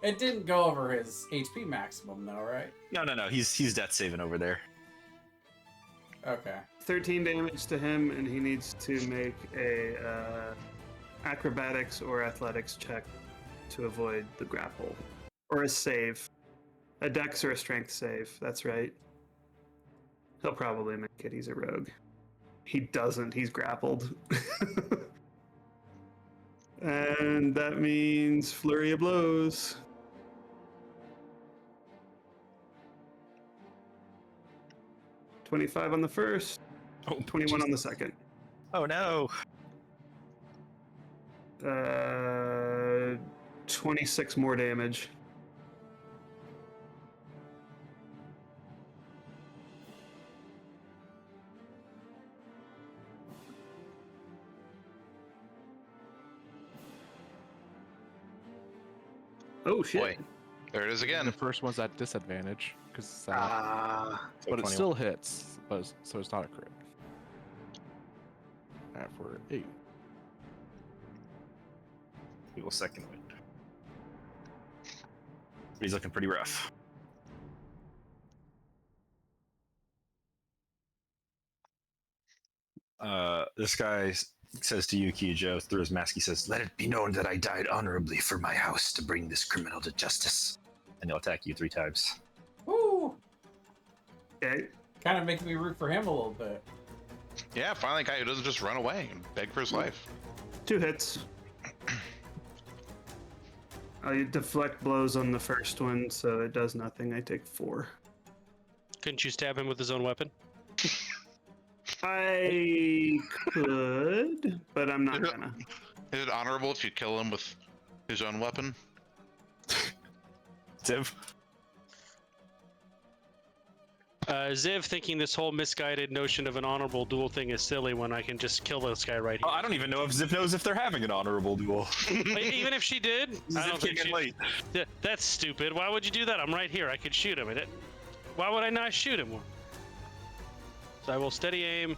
It didn't go over his HP maximum, though, right? No. He's death saving over there. Okay. 13 damage to him, and he needs to make a acrobatics or athletics check to avoid the grapple, or a save, a dex or a strength save. That's right. He'll probably make it. He's a rogue. He doesn't. He's grappled. And that means flurry of blows. $25 on the first, Oh, 21 on the second. Oh no. 26 more damage. Oh shit. Boy, there it is And again. the first one's at disadvantage because Ah. but it still hits, so it's not a crit. Alright, for 8. We will second wind. He's looking pretty rough. This guy says to you, Kijo, through his mask, he says, "Let it be known that I died honorably for my house to bring this criminal to justice." And he'll attack you 3 times. Woo! Okay. Kind of making me root for him a little bit. Yeah, finally a guy who doesn't just run away and beg for his life. 2 hits. I deflect blows on the first one, so it does nothing. I take 4. Couldn't you stab him with his own weapon? I could, but I'm not gonna. Is it honorable if you kill him with his own weapon? Ziv? Ziv thinking this whole misguided notion of an honorable duel thing is silly when I can just kill this guy right Oh, here. I don't even know if Ziv knows if they're having an honorable duel. Even if she did, I don't Ziv think came in she... late. That's stupid. Why would you do that? I'm right here. I could shoot him. Why would I not shoot him? So I will steady aim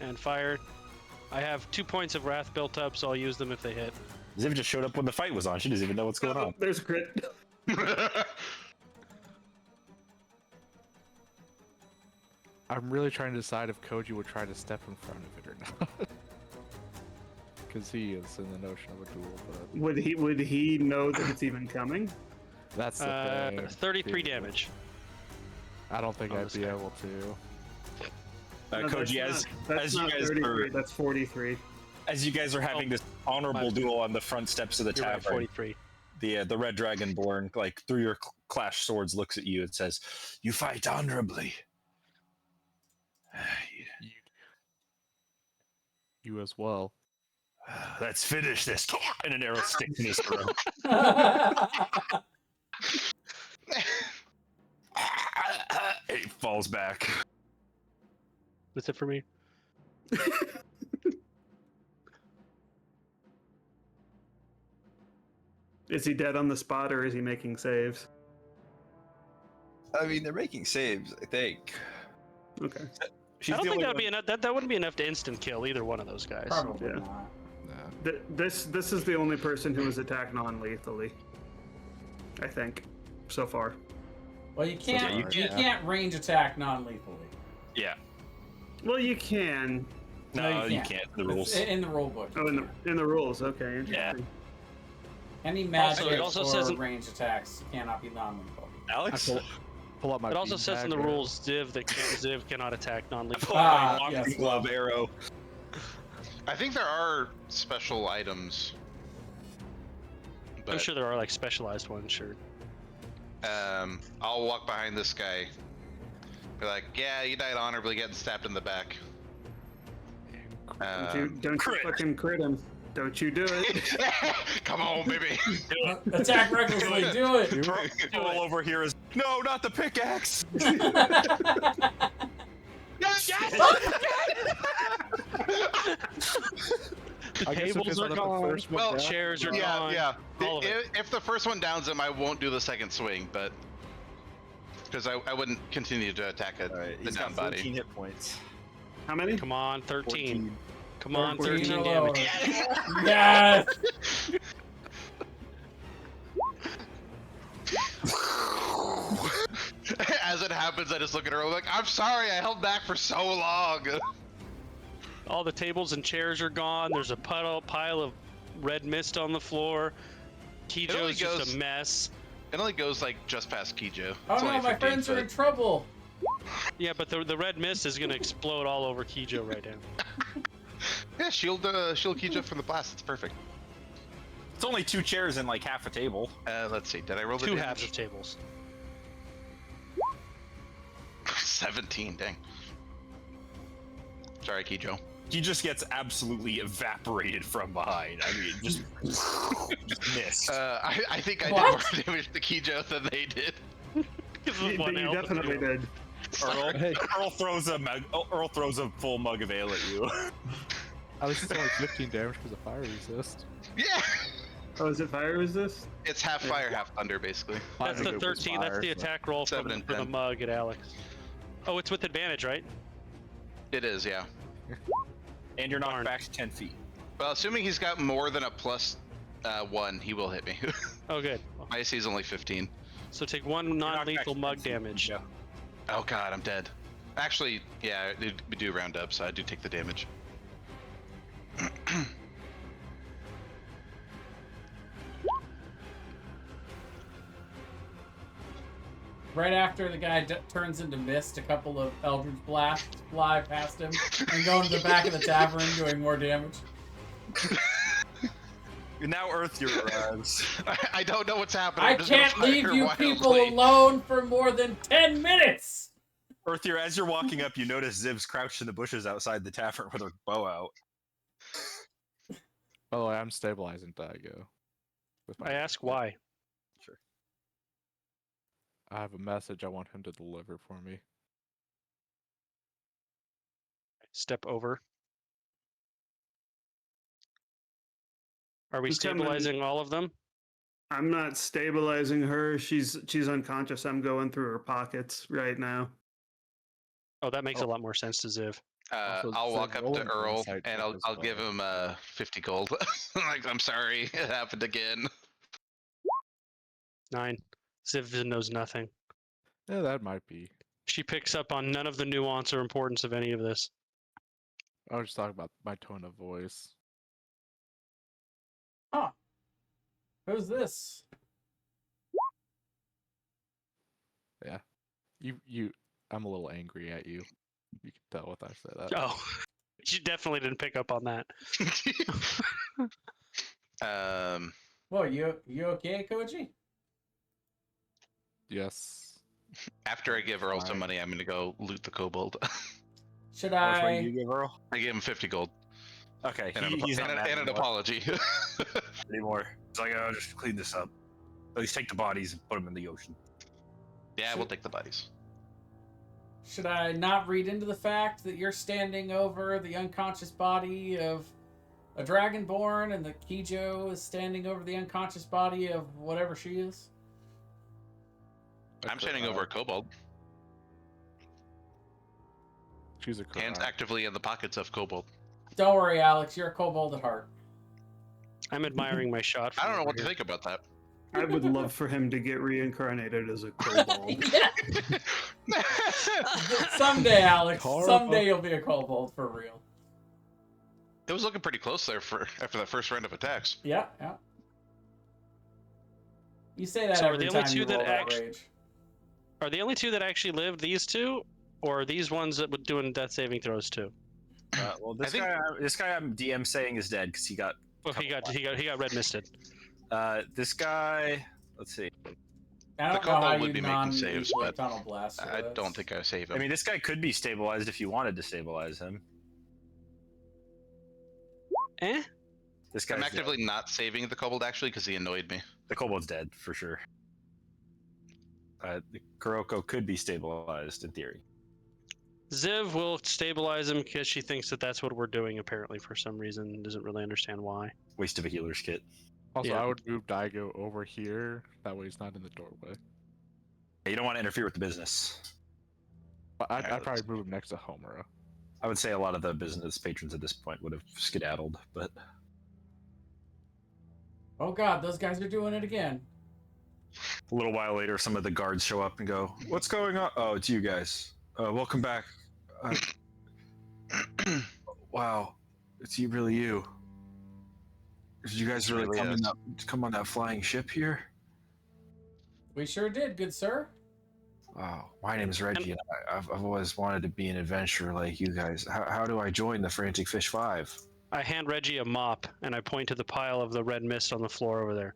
and fire. I have 2 points of wrath built up, so I'll use them if they hit. Ziv just showed up when the fight was on. She doesn't even know what's going on. There's a crit. I'm really trying to decide if Koji would try to step in front of it or not. Because he is in the notion of a duel, but Would he know that it's even coming? that's the thing. 33 damage. I don't think on I'd this be guy. able to. No, Koji, that's as you not guys 33, are that's 43. as you guys are having this honorable duel on the front steps of the You're right, tavern, 43. the red dragonborn, like through your clash swords, looks at you and says, "You fight honorably." You as well. Let's finish this. And an arrow sticks in his throat. He falls back. That's it for me. Is he dead on the spot or is he making saves? I mean, they're making saves, I think. Okay. She's I don't the think only that would one- be enough. That wouldn't be enough to instant kill either one of those guys. Probably Yeah. not. Nah. This is the only person who was attacked non-lethally. I think, so far. Well, you can't. you you can't- can't range attack non-lethally. Yeah. Well, you can. No, you can't. can't. The rules. It's in the rule book. Oh, in the rules. Okay, interesting. Any magic it also or says in- range attacks cannot be non-lethal. Alex? Pull up my. It also says in the beanbag rules Ziv cannot attack non-lethal. Pull out my Ah, walking yes. glove arrow. I think there are special items. But, I'm sure there are like specialized ones. Sure. I'll walk behind this guy. Be like, yeah, you died honorably getting stabbed in the back. Don't you Crit. fucking crit him. Don't you do it. Come on, baby. Attack recklessly. Do it. All over here is no, not the pickaxe. The I guess if tables it's are one of the gone. first one Well, down, chairs are but- Yeah, gone. yeah. All of it. If the first one downs him, I won't do the second swing, but because I wouldn't continue to attack All right, the he's down got 14 body. hit points. How many? Come on, 13. 14. Come on, 14 13 or damage. lower. Yes. As it happens, I just look at her like, I'm sorry, I held back for so long. All the tables and chairs are gone. There's a pile of red mist on the floor. only Kijo's just goes- a mess. It only goes like just past Kijo. Oh It's no, only my 15 friends are foot. in trouble. Yeah, but the red mist is gonna explode all over Kijo right now. Yeah, shield Kijo from the blast. It's perfect. It's only 2 chairs and like half a table. Let's see. Did I roll the 2 damage? halves of tables. 17. Dang. Sorry, Kijo. He just gets absolutely evaporated from behind. I mean, just missed. I think I did What? more damage to Kijo than they did. You definitely did. Earl throws a full mug of ale at you. At least it's only 15 damage because of fire resist. Yeah. Oh, is it fire resist? It's half fire, half thunder, basically. That's the 13. That's the attack roll for 7 the, and for the 10. mug at Alex. Oh, it's with advantage, right? It is, yeah. And you're knocked Darn. back 10 feet. Well, assuming he's got more than a plus 1, he will hit me. Oh, good. My AC is only 15. So take 1 You're knocked non-lethal back 10 mug feet. damage. Yeah. Oh god, I'm dead. Actually, yeah, we do round up, so I do take the damage. Right after the guy turns into mist, a couple of Eldritch blasts fly past him and go into the back of the tavern, doing more damage. Now Earthier arrives. I don't know what's happening. I I'm just gonna can't leave fire you wildly. people alone for more than 10 minutes! Earthier, as you're walking up, you notice Ziv's crouched in the bushes outside the tavern with her bow out. By the way, I'm stabilizing Daigo. With my I ask why. Sure. I have a message I want him to deliver for me. Step over. Are we Who's coming? stabilizing all of them? I'm not stabilizing her. She's unconscious. I'm going through her pockets right now. Oh, that makes a lot more sense to Ziv. I'll Also, it's walk a up roll to an Earl insight and check as I'll give well. him 50 gold. Like, I'm sorry, it happened again. 9. Ziv knows nothing. Yeah, that might be. She picks up on none of the nuance or importance of any of this. I was just talking about my tone of voice. Huh. Who's this? I'm a little angry at you. You can tell with I say that. Oh, she definitely didn't pick up on that. Whoa, you okay, Koji? Yes. After I give Earl some Fine. money, I'm gonna go loot the kobold. Should How much money I... do you give Earl? I gave him 50 gold Okay, and, he's not mad and an anymore. apology. anymore. It's like, I'll just clean this up. At least take the bodies and put them in the ocean. Yeah, we'll take the bodies. Should I not read into the fact that you're standing over the unconscious body of a dragonborn and that Kijo is standing over the unconscious body of whatever she is? I'm standing over a kobold. Choose a Hands card. actively in the pockets of kobold. Don't worry, Alex. You're a kobold at heart. I'm admiring my shot. I from don't know over what to here. think about that. I would love for him to get reincarnated as a kobold. Someday, Alex. Karma. Someday you'll be a kobold for real. It was looking pretty close there after that first round of attacks. Yeah, yeah. You say that So are every the only time two you roll that that act- rage. Are the only 2 that actually lived these 2, or are these ones that were doing death saving throws too? Well, this think- guy I'm DM saying is dead because he got. Well, he got red misted. This guy. Let's see. I don't The know how kobold would you be making saves, non-lethal but tunnel blast. I don't think I save him. I mean, this guy could be stabilized if you wanted to stabilize him. Eh? This guy's I'm dead. actively not saving the kobold actually because he annoyed me. The kobold's dead for sure. The Kuroko could be stabilized in theory. Ziv will stabilize him because she thinks that that's what we're doing. Apparently, for some reason, doesn't really understand why. Waste of a healer's kit. Also, Yeah. I would move Daigo over here. That way he's not in the doorway. You don't want to interfere with the business. But I'd Yeah, probably move him next to Homura. I would say a lot of the business patrons at this point would have skedaddled, but Oh god, those guys are doing it again. a little while later, some of the guards show up and go, "What's going on?" Oh, it's you guys. Welcome back. Wow, it's really you. Did you guys really really come on that flying ship here? We sure did, good sir. my name is Reggie, and I've always wanted to be an adventurer like you guys. How do I join the Frantic Fish 5? I hand Reggie a mop and I point to the pile of the red mist on the floor over there.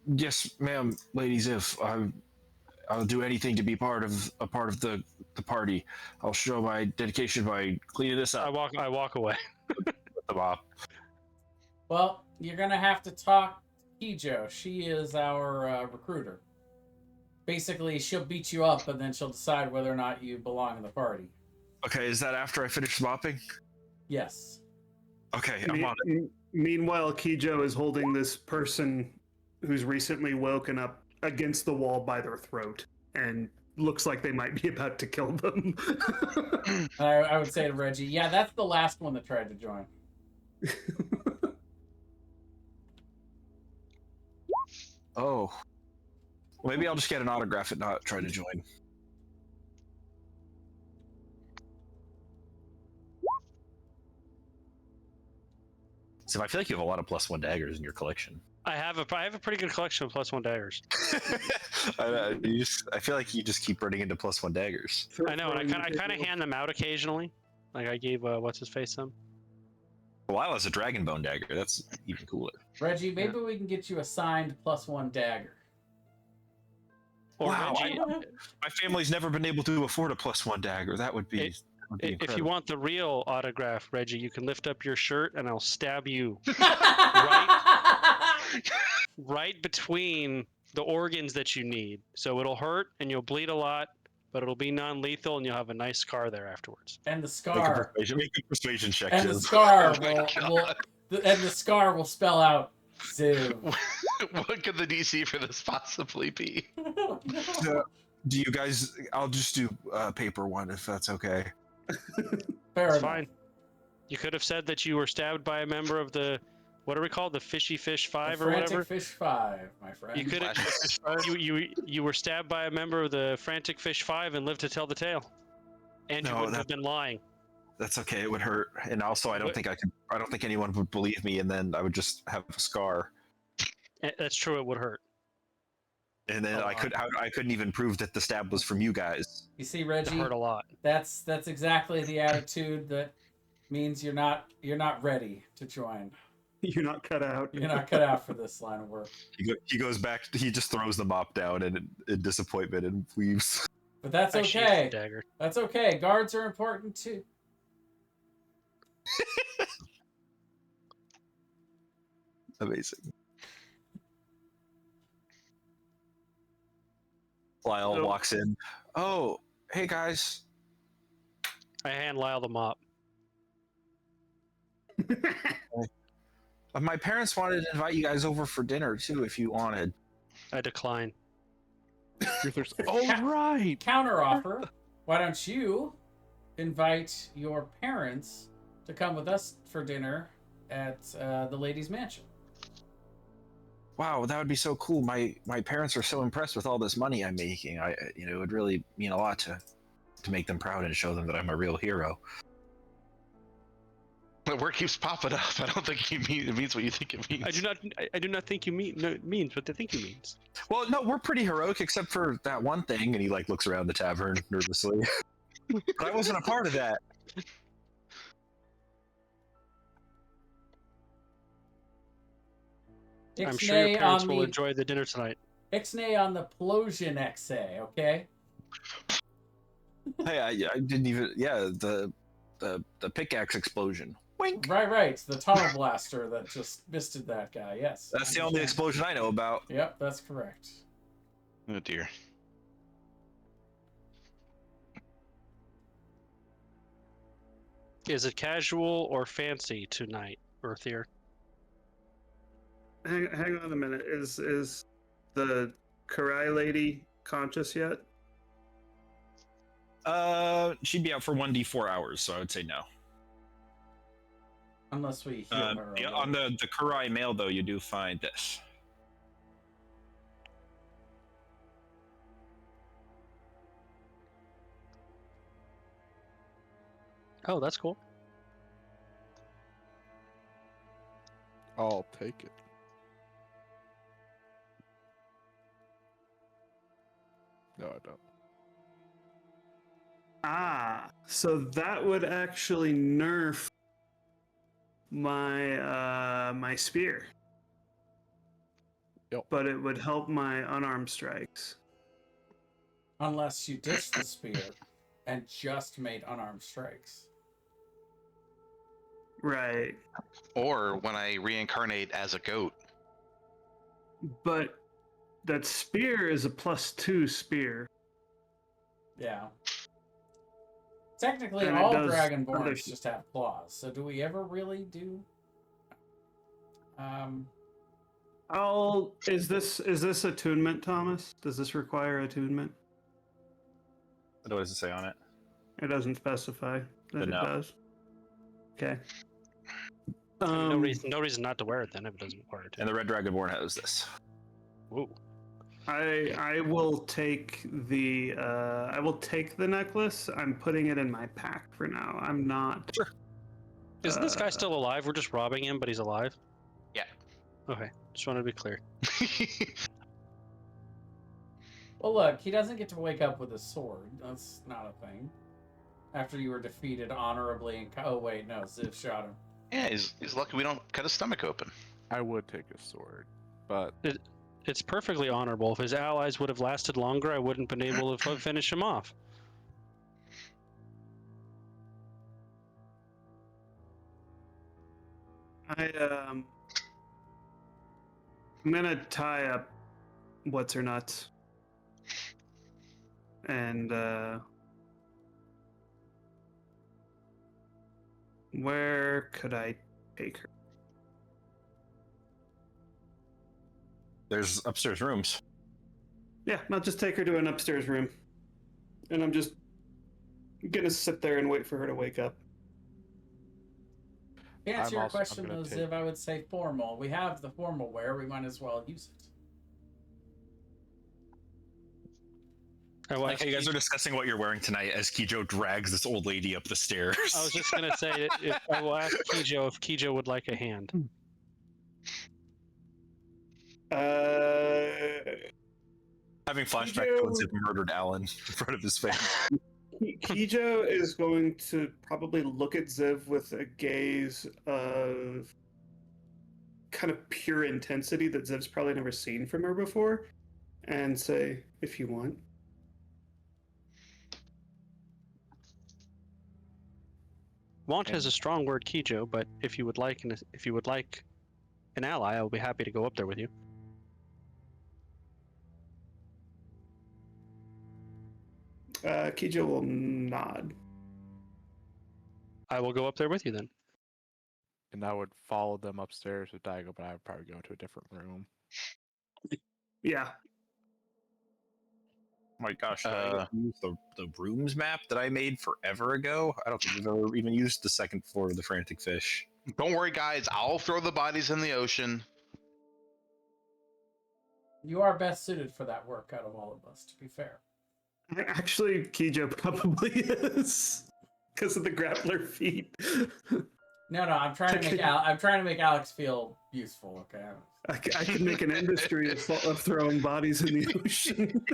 Yes, ma'am, Lady Ziv. I'll do anything to be part of the party. I'll show my dedication by cleaning this up. I walk away. With the mop. Well, you're gonna have to talk to Kijo. She is our recruiter. Basically, she'll beat you up, and then she'll decide whether or not you belong in the party. Okay, is that after I finish mopping? Yes. Okay, I'm on it. Meanwhile, Kijo is holding this person who's recently woken up against the wall by their throat and looks like they might be about to kill them. I would say to Reggie, yeah, that's the last one that tried to join. Oh. Well, maybe I'll just get an autograph and not try to join. So I feel like you have a lot of +1 daggers in your collection. I have a pretty good collection of +1 daggers. I feel like you just keep running into +1 daggers. I know, and I kind of hand them out occasionally. Like I gave what's his face some. Lyle has a dragon bone dagger. That's even cooler. Reggie, maybe we can get you a signed +1 dagger. Or Wow, Reggie, my family's never been able to afford a +1 dagger. That would be. if you incredible. want the real autograph, Reggie, you can lift up your shirt and I'll stab you right between the organs that you need. So it'll hurt and you'll bleed a lot, but it'll be non-lethal and you'll have a nice scar there afterwards. And the scar. Make a persuasion check. And the Jiz. scar God. and the scar will spell out Ziv. What could the DC for this possibly be? Do you guys? I'll just do paper one if that's okay. Fair It's enough. fine. You could have said that you were stabbed by a member of the, what are we called, the Fishy Fish 5 The or Frantic whatever. Fish 5, my friend. You could have. You were stabbed by a member of the Frantic Fish 5 and lived to tell the tale. And you No, wouldn't have been lying. That's okay. It would hurt, and also I don't think anyone would believe me, and then I would just have a scar, That's true. It would hurt. and then Oh, I couldn't even prove that the stab was from you guys. You see, It Reggie, hurt a lot. that's exactly the attitude that means you're not ready to join. You're not cut out. You're not cut out for this line of work. He goes back. He just throws the mop down in disappointment and leaves. But that's I sheathed okay. the dagger. That's okay. Guards are important too. Amazing. Lyle So- walks in. Oh, hey guys. I hand Lyle the mop. My parents wanted to invite you guys over for dinner too, if you wanted. I decline. Oh, right. Counter offer. Why don't you invite your parents to come with us for dinner at the ladies' mansion? Wow, that would be so cool. My parents are so impressed with all this money I'm making. It would really mean a lot to make them proud and show them that I'm a real hero. The word keeps popping up. I don't think it means what you think it means. I do not think you means what they think you means. Well, no, we're pretty heroic except for that one thing, and he looks around the tavern nervously. But I wasn't a part of that. I'm sure your parents will the enjoy the dinner tonight. Ixnay on the Plosian XA, okay? Hey, I didn't even. Yeah, the pickaxe explosion. Wink. Right. The tunnel blaster that just misted that guy. Yes. That's the only explosion I know about. Yep, that's correct. Oh dear. Is it casual or fancy tonight, Earthier? Hang on a minute. Is the Karai lady conscious yet? She'd be out for 1d4 hours, so I would say no. Unless we heal her. Yeah, a on little. the Kurai mail, though, you do find this. Oh, that's cool. I'll take it. No, I don't. Ah, so that would actually nerf my my spear. Yep. But it would help my unarmed strikes. Unless you ditch the spear and just made unarmed strikes. Right. Or when I reincarnate as a goat. But that spear is a +2 spear. Yeah. Technically, And it all does Dragonborns other- just have claws. So do we ever really do? Is this attunement, Thomas? Does this require attunement? What does it say on it? It doesn't specify that Then it no. does. Okay. I mean, no reason not to wear it then if it doesn't require it. And the Red Dragonborn has this. Whoa. I will take the necklace. I'm putting it in my pack for now. I'm not. Sure. Isn't this guy still alive? We're just robbing him, but he's alive? Yeah. Okay. Just wanted to be clear. Well, look, he doesn't get to wake up with a sword. That's not a thing. After you were defeated honorably and... Oh, wait, no, Ziv shot him. Yeah, he's lucky we don't cut his stomach open. I would take a sword, but It's perfectly honorable. If his allies would have lasted longer, I wouldn't have been able to finish him off. I'm gonna tie up what's her nuts. And where could I take her? There's upstairs rooms. Yeah, I'll just take her to an upstairs room. And I'm just gonna sit there and wait for her to wake up. To answer I'm your also- question, I'm though, gonna take- Ziv, I would say formal. We have the formal wear. We might as well use it. I Like how you guys are discussing what you're wearing tonight as Kijo drags this old lady up the stairs. I was just gonna say that I will ask Kijo if Kijo would like a hand. Having flashback Kijo- to when Zip murdered Alan in front of his face. Kijo is going to probably look at Ziv with a gaze of kind of pure intensity that Ziv's probably never seen from her before, and say, "If you want." Want is a strong word, Kijo, but if you would like an ally, I will be happy to go up there with you. Kijo will nod. I will go up there with you then. and I would follow them upstairs with Daigo, but I would probably go to a different room. Yeah. My gosh, did I use the rooms map that I made forever ago? I don't think we've ever even used the second floor of the Frantic Fish. Don't worry, guys. I'll throw the bodies in the ocean. You are best suited for that work out of all of us, to be fair. Actually, Kijo probably is because of the grappler feet. No, I'm trying to make Alex feel useful. Okay. I could make an industry of throwing bodies in the ocean.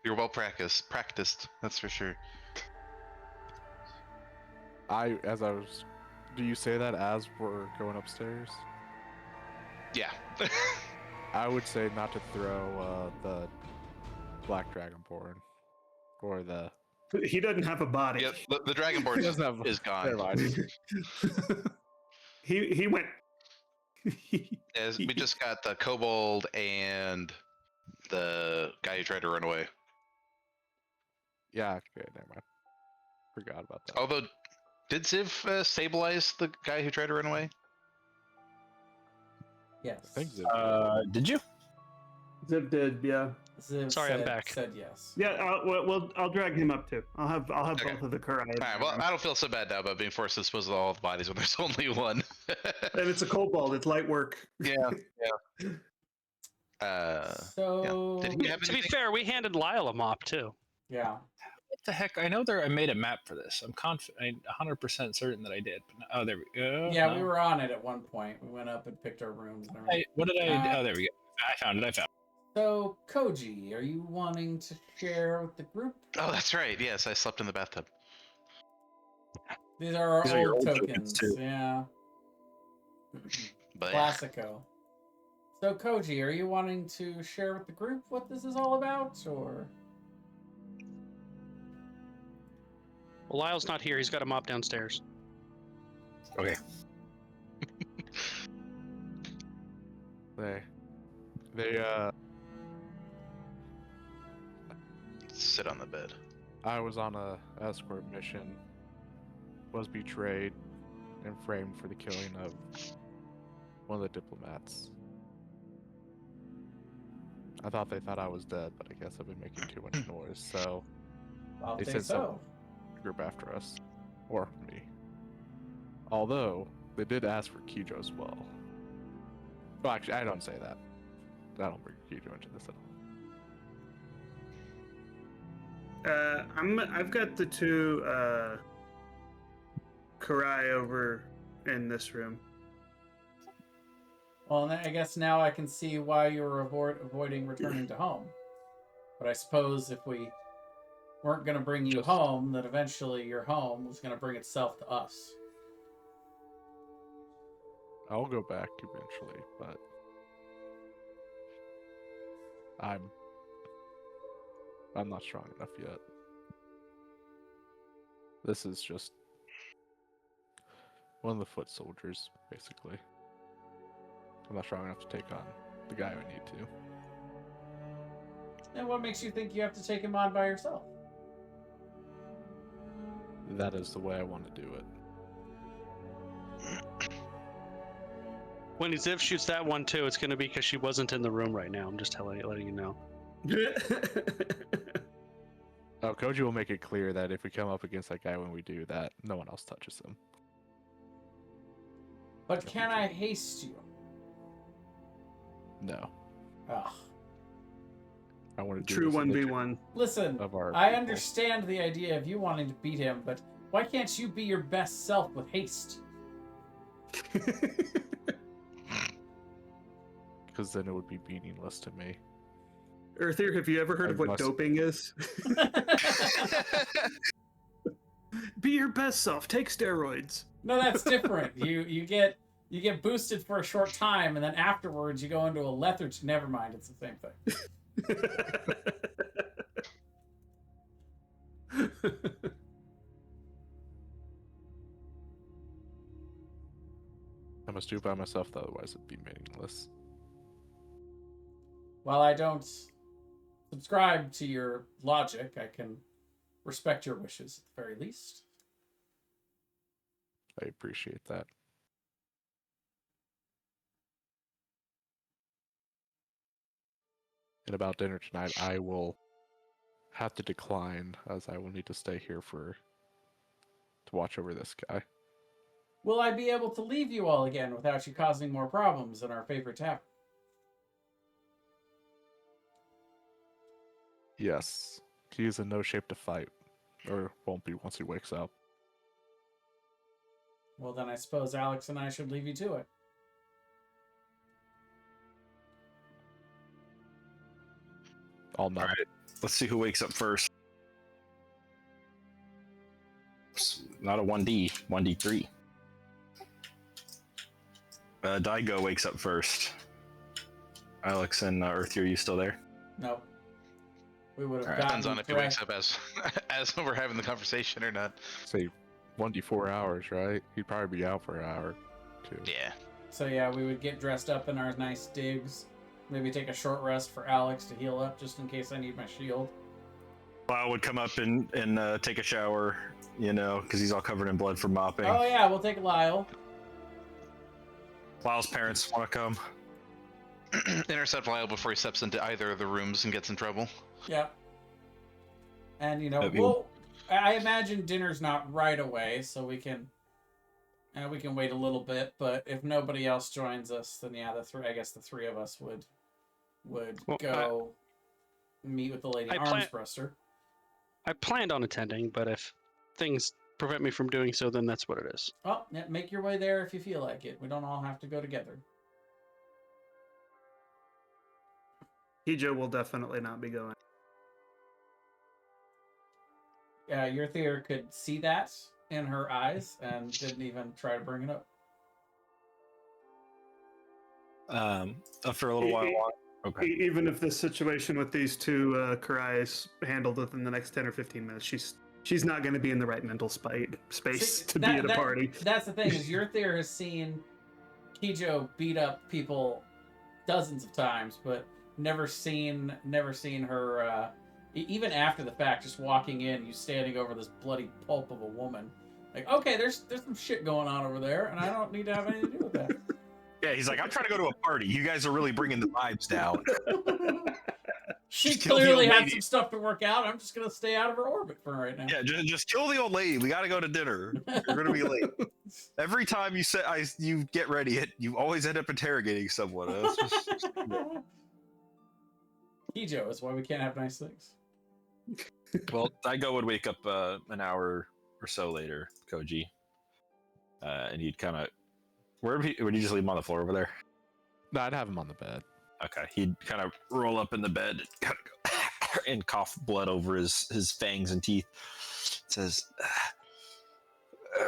You're well practiced, that's for sure. Do you say that as we're going upstairs? Yeah. I would say not to throw the Black Dragonborn or the. He doesn't have a body. Yeah, the Dragonborn He doesn't have- is Never gone. mind. he went. As we just got the kobold and the guy who tried to run away. Yeah, okay, never mind. Forgot about that. Although, did Ziv stabilize the guy who tried to run away? Yes. I think Zip Did you? Zip did, yeah. Ziv Sorry, I'm back. Said yes. Yeah, I'll drag him up too. I'll have Okay. both of the Kurai. Alright, well, I don't feel so bad now about being forced to dispose of all the bodies when there's only one. And it's a kobold. It's light work. Yeah. So Did he have To be anything? fair, we handed Lyle a mop too. yeah. What the heck? I know I made a map for this. I'm confident, 100% certain that I did. But oh, there we go. Yeah, No. we were on it at one point. We went up and picked our rooms and everything. What did I? Oh, there we go. I found it. So, Koji, are you wanting to share with the group? Oh, that's right. Yes, I slept in the bathtub. These are our These are your old old tokens. tokens, too. Yeah. But Classico. So, Koji, are you wanting to share with the group what this is all about, or? Well, Lyle's not here. He's got a mop downstairs. Okay. They sit on the bed. I was on a escort mission, was betrayed, and framed for the killing of one of the diplomats. I thought they thought I was dead, but I guess I've been making too much noise, so I'll they say sent so. some group after us. Or me. Although, they did ask for Kijo as well. Well, actually, I don't say that. I don't bring Kijo into this at all. I've got the two Karai over in this room. Well, I guess now I can see why you were avoiding returning to home. But I suppose if we weren't going to bring you home, that eventually your home was going to bring itself to us. I'll go back eventually, but I'm not strong enough yet. This is just one of the foot soldiers, basically. I'm not strong enough to take on the guy I need to. And what makes you think you have to take him on by yourself? That is the way I want to do it. When Ziv shoots that one too, it's going to be because she wasn't in the room right now. I'm just letting you know. Oh, Koji will make it clear that if we come up against that guy when we do that, no one else touches him. But can I haste you? No. Ugh. I want to do True this in the 1v1. Listen, of our I people. understand the idea of you wanting to beat him, but why can't you be your best self with haste? Because then it would be meaningless to me. Earthier, have you ever heard of what doping is? Be your best self. Take steroids. No, that's different. You get boosted for a short time, and then afterwards you go into a lethargy. Never mind, it's the same thing. I must do it by myself, otherwise it'd be meaningless. While I don't subscribe to your logic, I can respect your wishes at the very least. I appreciate that. And about dinner tonight, I will have to decline, as I will need to stay here to watch over this guy. Will I be able to leave you all again without you causing more problems in our favorite tavern? Yes, he is in no shape to fight, or won't be once he wakes up. Well, then I suppose Alex and I should leave you to it. All night. All right. Let's see who wakes up first. Not a 1D, 1D3. Daigo wakes up first. Alex and Earthy, are you still there? Nope. We would have Alright. gotten Depends on if he wakes up as we're having the conversation or not. Say 1d4 hours, right? He'd probably be out for an hour, too. Yeah. So yeah, we would get dressed up in our nice digs. Maybe take a short rest for Alex to heal up, just in case I need my shield. Lyle would come up and take a shower, because he's all covered in blood from mopping. Oh yeah, we'll take Lyle. Lyle's parents want to come. Intercept Lyle before he steps into either of the rooms and gets in trouble. Yep. And That'd be- I imagine dinner's not right away, so we can wait a little bit. But if nobody else joins us, then yeah, I guess the three of us would Well, go meet with the lady Armsbruster. I planned on attending, but if things prevent me from doing so, then that's what it is. Well, yeah, make your way there if you feel like it. We don't all have to go together. Kijo will definitely not be going. Your Theer could see that in her eyes and didn't even try to bring it up. For a little while longer. Okay. Even if this situation with these two Kurai is handled within the next 10 or 15 minutes, she's not going to be in the right mental space to be at a party. That's the thing, is your Theer has seen Kijo beat up people dozens of times, but never seen her, even after the fact, just walking in, you standing over this bloody pulp of a woman. Like, okay, there's some shit going on over there, and I don't need to have anything to do with that. Yeah, he's like, I'm trying to go to a party. You guys are really bringing the vibes down. She Just kill the clearly old had lady. some stuff to work out. I'm just gonna stay out of her orbit for right now. Yeah, just kill the old lady. We got to go to dinner. You're gonna be late. Every time you get ready, you always end up interrogating someone. It's just Kijo is why we can't have nice things. well, Daigo would wake up an hour or so later, Koji, and he'd kind of would you just leave him on the floor over there? No, I'd have him on the bed. Okay, he'd kind of roll up in the bed and, kind of go and cough blood over his fangs and teeth. Says,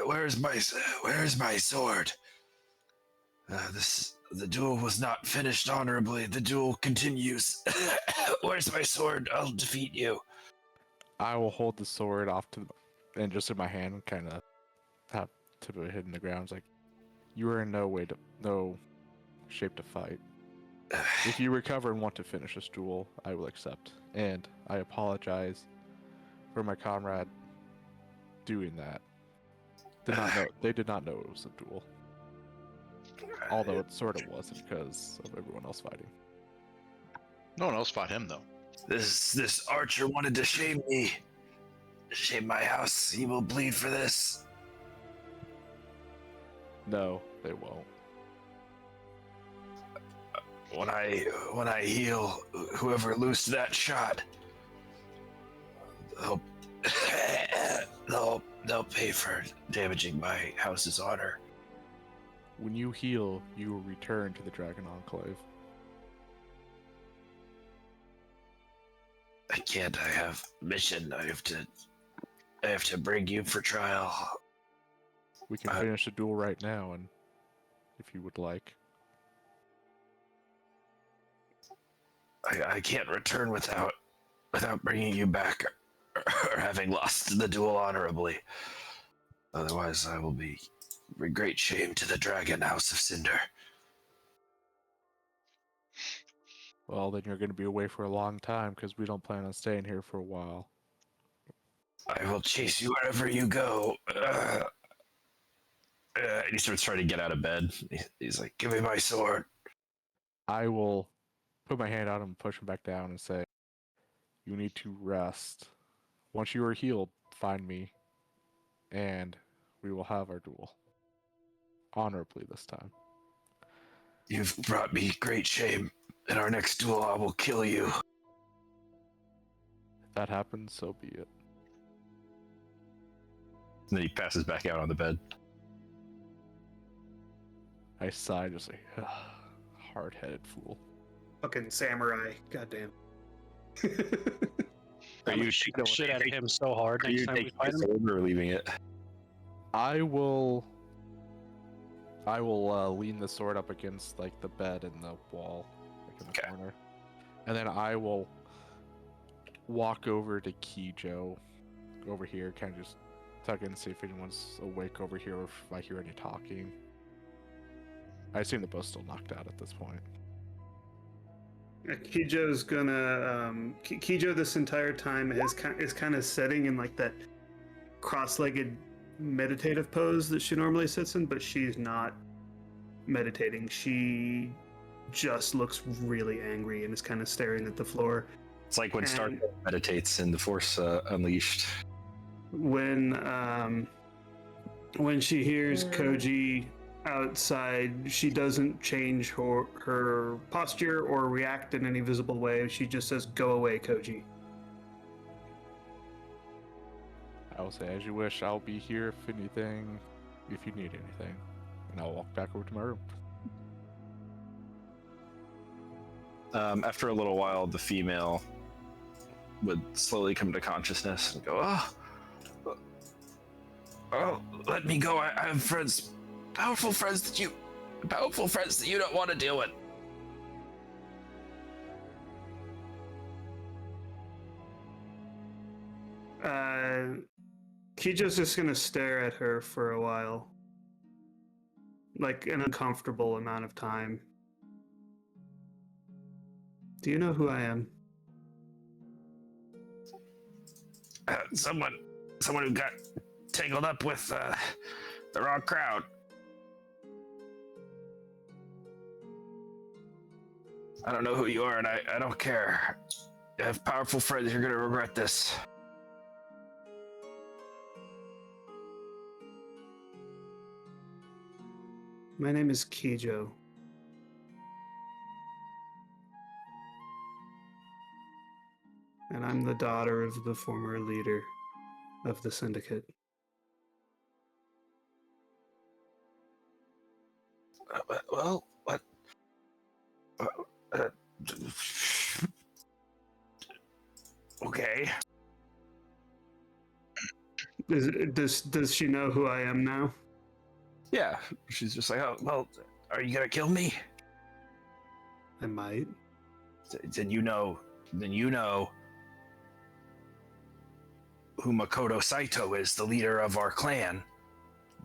"Where's my sword? The duel was not finished honorably. The duel continues. Where's my sword? I'll defeat you." I will hold the sword off and just in my hand, kind of have tip of it hit in the ground. It's like, you are in no shape to fight. If you recover and want to finish this duel, I will accept. And I apologize for my comrade doing that. They did not know it was a duel. Although it sort of wasn't because of everyone else fighting. No one else fought him though. This archer wanted to shame me. Shame my house. He will bleed for this. No, they won't. When I heal, whoever loosed that shot, they'll pay for damaging my house's honor. When you heal, you will return to the Dragon Enclave. I can't. I have mission. I have to bring you for trial. We can finish the duel right now, and if you would like. I can't return without bringing you back or having lost the duel honorably. Otherwise, I will be great shame to the Dragon House of Cinder. Well, then you're going to be away for a long time because we don't plan on staying here for a while. I will chase you wherever you go. He starts trying to get out of bed. He's like, "Give me my sword." I will put my hand on him and push him back down and say, you need to rest. Once you are healed, find me, and we will have our duel. Honorably this time. You've brought me great shame. In our next duel, I will kill you. If that happens, so be it. And then he passes back out on the bed. I sigh, just like, hard-headed fool. Fucking samurai. Goddamn. Are you shooting shit out of him so hard Are next you time we taking fight his him? sword or leaving it? I will lean the sword up against like the bed and the wall, like in the Okay. corner, and then I will walk over to Kijo, over here, kind of just tuck in and see if anyone's awake over here, or if I hear any talking. I assume they're both still knocked out at this point. Kijo's gonna Kijo this entire time is kind of sitting in like that cross-legged meditative pose that she normally sits in, but she's not meditating. She just looks really angry and is kind of staring at the floor. It's like when Star And- meditates in The Force Unleashed. When she hears Koji outside, she doesn't change her posture or react in any visible way. She just says, "Go away, Koji." I will say, as you wish. I'll be here if you need anything, and I'll walk back over to my room. After a little while, the female would slowly come to consciousness and go, "Oh, let me go. I have friends, powerful friends that you don't want to deal with." Kijo's just gonna stare at her for a while, like an uncomfortable amount of time. Do you know who I am? Someone who got tangled up with the wrong crowd. I don't know who you are, and I don't care. I have powerful friends. You're gonna regret this. My name is Kijo. And I'm the daughter of the former leader of the syndicate. Well, what? Okay. Does she know who I am now? Yeah, she's just like, "Oh, well, are you gonna kill me?" I might. Then you know who Makoto Saito is, the leader of our clan.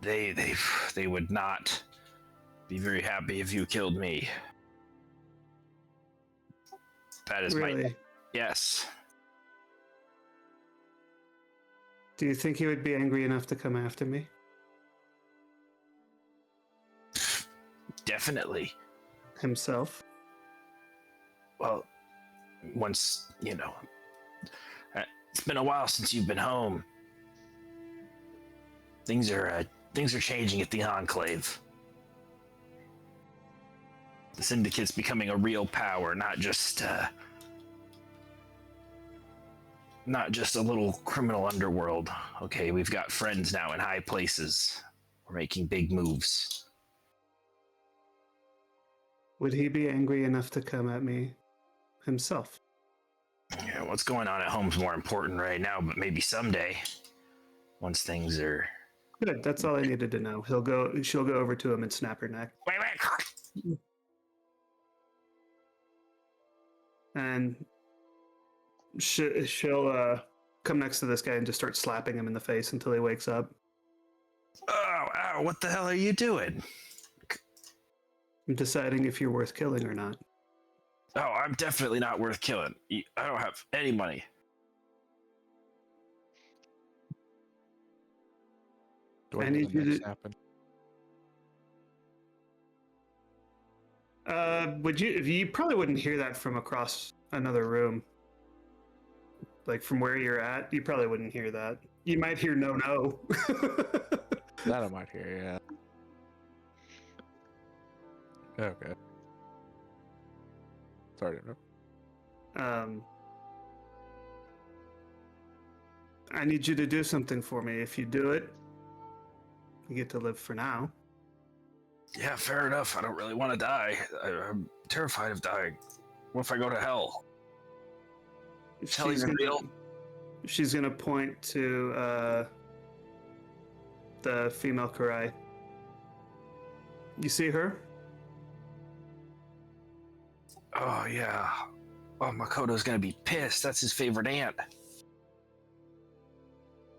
They would not be very happy if you killed me. That is Really? Yes. Do you think he would be angry enough to come after me? Definitely. Himself? Well, once, it's been a while since you've been home. Things are changing at the Enclave. The Syndicate's becoming a real power, not just a little criminal underworld. Okay, we've got friends now in high places. We're making big moves. Would he be angry enough to come at me himself? Yeah, what's going on at home's more important right now, but maybe someday, once things are... Good, that's all I needed to know. She'll go over to him and snap her neck. Wait. And she'll come next to this guy and just start slapping him in the face until he wakes up. Ow, what the hell are you doing? I'm deciding if you're worth killing or not. Oh, I'm definitely not worth killing. I don't have any money. Do I I know need the you next to- happen? You probably wouldn't hear that from across another room. Like from where you're at, you probably wouldn't hear that. You might hear no. That I might hear, yeah. Okay. Sorry to interrupt. I need you to do something for me. If you do it, you get to live for now. Yeah, fair enough. I don't really want to die. I'm terrified of dying. What if I go to hell? Hell even real? She's gonna point to the female Karai. You see her? Oh, yeah. Oh, Makoto's gonna be pissed. That's his favorite aunt.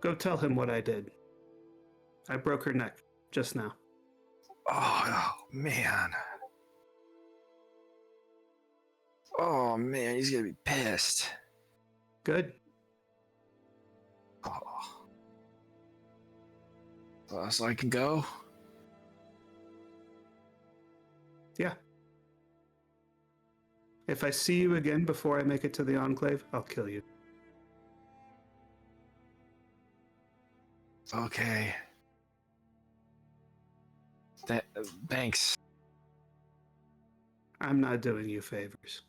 Go tell him what I did. I broke her neck just now. Oh, man. Oh, man, he's gonna be pissed. Good. Oh. So I can go? Yeah. If I see you again before I make it to the Enclave, I'll kill you. Okay. Thanks. I'm not doing you favors.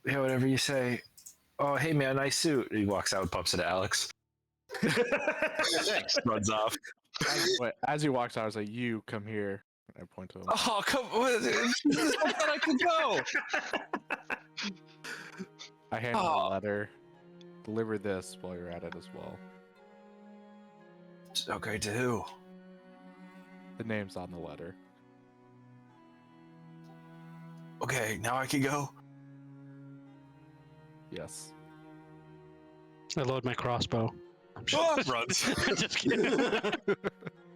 Yeah, whatever you say. Oh, hey man, nice suit. He walks out and bumps into Alex. Thanks. Runs off. As he walks out, I was like, "You come here." I point to him. Oh, come on. I thought I could go. I hand him Oh. a letter. Deliver this while you're at it as well. Okay, to who? The name's on the letter. Okay, now I can go. Yes. I load my crossbow. Oh, runs. Just kidding.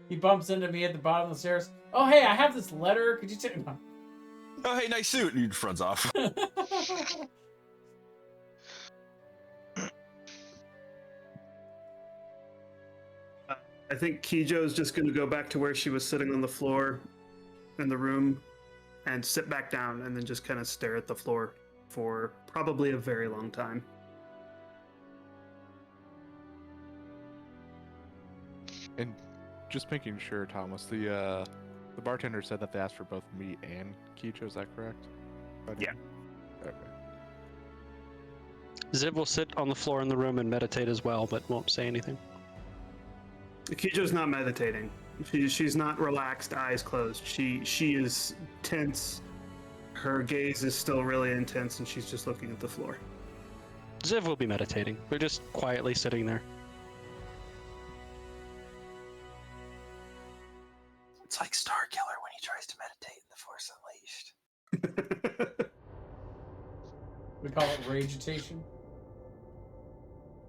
He bumps into me at the bottom of the stairs. Oh, hey, I have this letter. Could you take? No. Oh, hey, nice suit. And he runs off. I think Kijo's just going to go back to where she was sitting on the floor in the room and sit back down and then just kind of stare at the floor for probably a very long time. And just making sure, Thomas, the bartender said that they asked for both me and Kicho, is that correct? Yeah. Okay. Ziv will sit on the floor in the room and meditate as well, but won't say anything. Kijo's not meditating. She's not relaxed, eyes closed. She is tense. Her gaze is still really intense, and she's just looking at the floor. Ziv will be meditating. They're just quietly sitting there. It's like Starkiller when he tries to meditate in The Force Unleashed. We call it ragetation.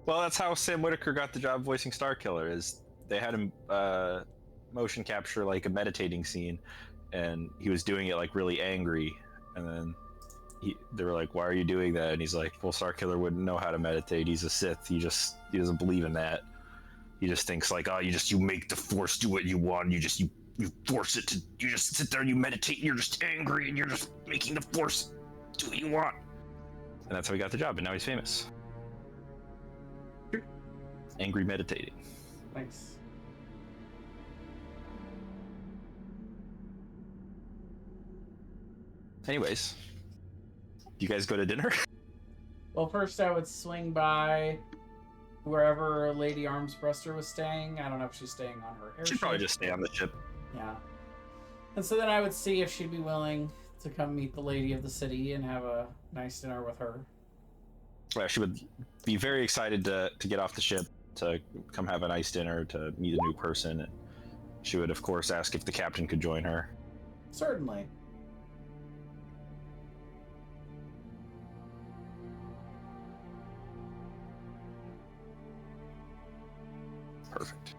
Well, that's how Sam Whitaker got the job voicing Starkiller. Is they had him motion capture like a meditating scene, and he was doing it like really angry, and then they were like, "Why are you doing that?" And he's like, "Well, Starkiller wouldn't know how to meditate. He's a Sith. He doesn't believe in that. He just thinks like, oh, you make the Force do what you want. You force it to. You just sit there and you meditate. And you're just angry, and you're just making the Force do what you want." And that's how he got the job, and now he's famous. Angry meditating. Thanks. Anyways, you guys go to dinner? Well, first I would swing by wherever Lady Armsbruster was staying. I don't know if she's staying on her airship. She'd probably just stay on the ship. Yeah. And so then I would see if she'd be willing to come meet the lady of the city and have a nice dinner with her. Yeah, she would be very excited to get off the ship, to come have a nice dinner, to meet a new person. She would, of course, ask if the captain could join her. Certainly. Perfect.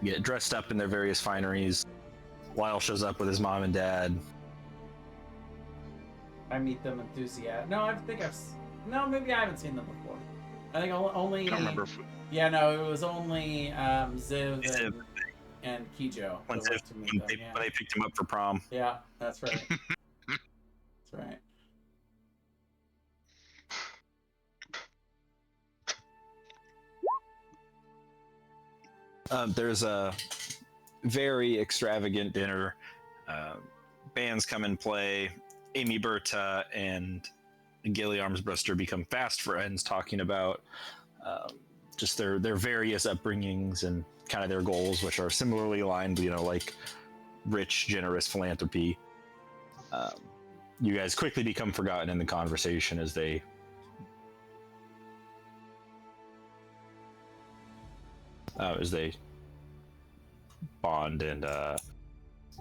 Get dressed up in their various fineries. Lyle shows up with his mom and dad. I meet them enthusiastic. No, no, maybe I haven't seen them before. I think only. I don't remember. Yeah, no, it was only Ziv and Kijo. When that went to meet them, yeah. they picked him up for prom. Yeah, that's right. That's right. There's a very extravagant dinner. Bands come and play. Amy Berta and Gilly Armsbruster become fast friends, talking about just their various upbringings and kind of their goals, which are similarly aligned, like rich, generous philanthropy. You guys quickly become forgotten in the conversation as they bond, and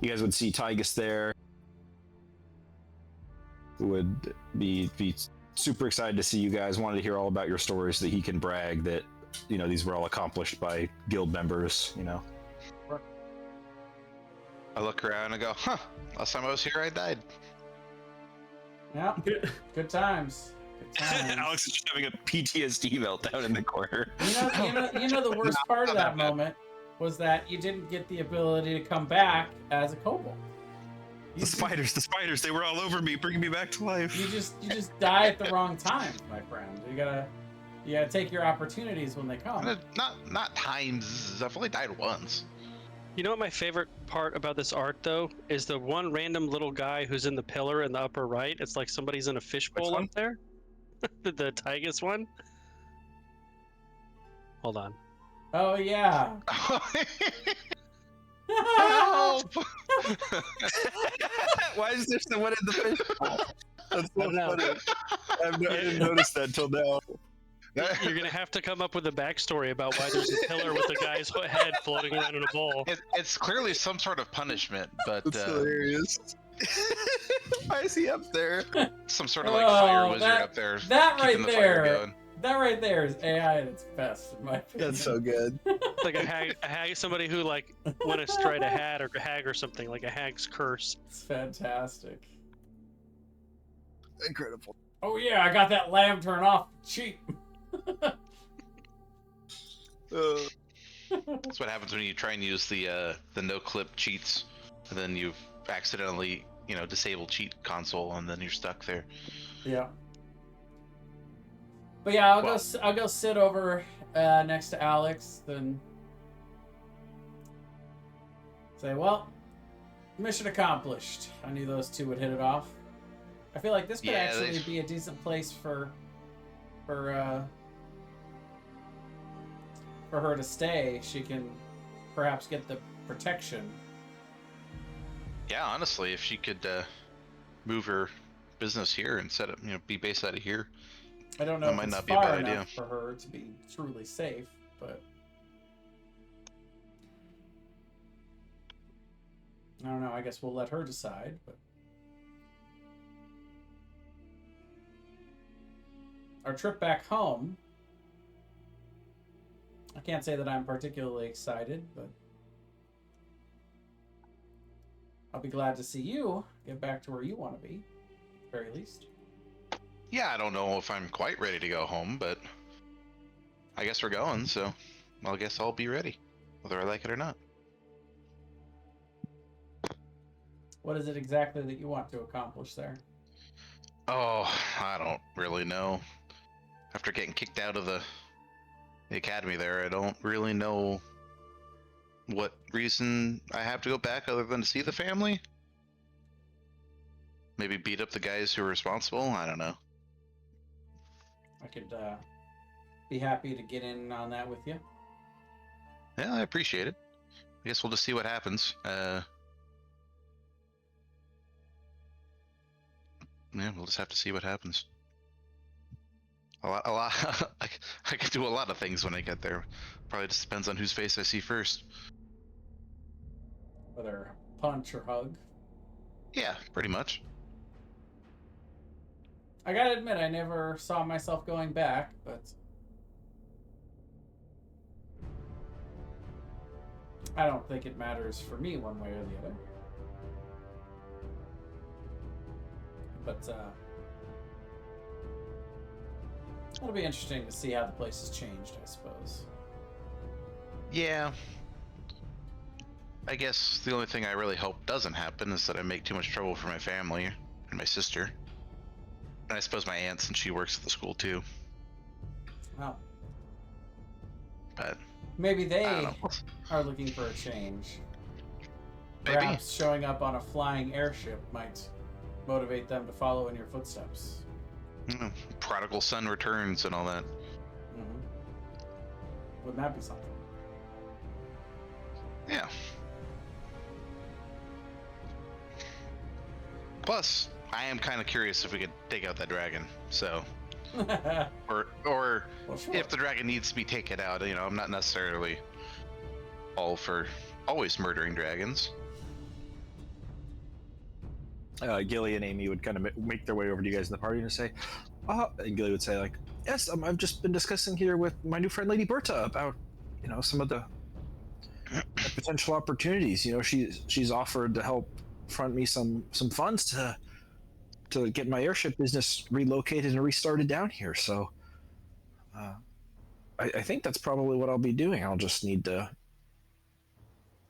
you guys would see Tygus there, who would be super excited to see you guys, wanted to hear all about your stories so that he can brag that these were all accomplished by guild members. I look around and go, huh, last time I was here I died. Yeah, good times. Alex is just having a PTSD meltdown in the corner. You know the worst part of that moment was that you didn't get the ability to come back as a kobold. The spiders, they were all over me, bringing me back to life. You just die at the wrong time, my friend. You gotta take your opportunities when they come. Not times. I've only died once. You know what my favorite part about this art, though, is the one random little guy who's in the pillar in the upper right. It's like somebody's in a fishbowl up there. The Tygus one. Hold on. Oh yeah. Help! Why is there someone in the fishbowl? That's I don't know. I didn't notice that till now. You're gonna have to come up with a backstory about why there's a pillar with a guy's head floating around in a bowl. It's clearly some sort of punishment, but That's hilarious. Why is he up there? some sort of like fire Oh, wizard up there that keeping right the fire there. going. That right there is AI at its best, in my opinion. That's so good. Like a hag, somebody who like went astride a hag or something, like a hag's curse. It's fantastic. Incredible. Oh yeah, I got that lamb turn off cheap. That's what happens when you try and use the no clip cheats, and then you've accidentally disable cheat console, and then you're stuck there. Yeah. But yeah, I'll go sit over next to Alex, then say, well, mission accomplished. I knew those two would hit it off. I feel like this could actually be a decent place for her to stay. She can perhaps get the protection. Yeah, honestly, if she could move her business here and set up, be based out of here. I don't know That if might it's not be a far bad enough idea. for her to be truly safe, but I don't know. I guess we'll let her decide. But our trip back home, I can't say that I'm particularly excited, but I'll be glad to see you get back to where you want to be, at the very least. Yeah, I don't know if I'm quite ready to go home, but I guess we're going, so I guess I'll be ready, whether I like it or not. What is it exactly that you want to accomplish there? Oh, I don't really know. After getting kicked out of the academy there, I don't really know what reason I have to go back other than to see the family. Maybe beat up the guys who are responsible? I don't know. I could be happy to get in on that with you. Yeah, I appreciate it. I guess we'll just see what happens. Yeah, we'll just have to see what happens. A lot. I could do a lot of things when I get there. Probably just depends on whose face I see first. Whether punch or hug. Yeah, pretty much. I gotta admit, I never saw myself going back, but I don't think it matters for me one way or the other. But it'll be interesting to see how the place has changed, I suppose. Yeah. I guess the only thing I really hope doesn't happen is that I make too much trouble for my family and my sister. And I suppose my aunt, since she works at the school too. Well, But maybe they I don't know. are looking for a change. Maybe. Perhaps showing up on a flying airship might motivate them to follow in your footsteps. Prodigal son returns and all that. Mm-hmm. Wouldn't that be something? Yeah. Plus, I am kind of curious if we could take out that dragon. So, or Well, sure. if the dragon needs to be taken out, I'm not necessarily all for always murdering dragons. Gilly and Amy would kind of make their way over to you guys in the party and say, and Gilly would say like, yes, I've just been discussing here with my new friend Lady Berta about, some of the potential opportunities. She's offered to help front me some funds to get my airship business relocated and restarted down here. So I think that's probably what I'll be doing. I'll just need to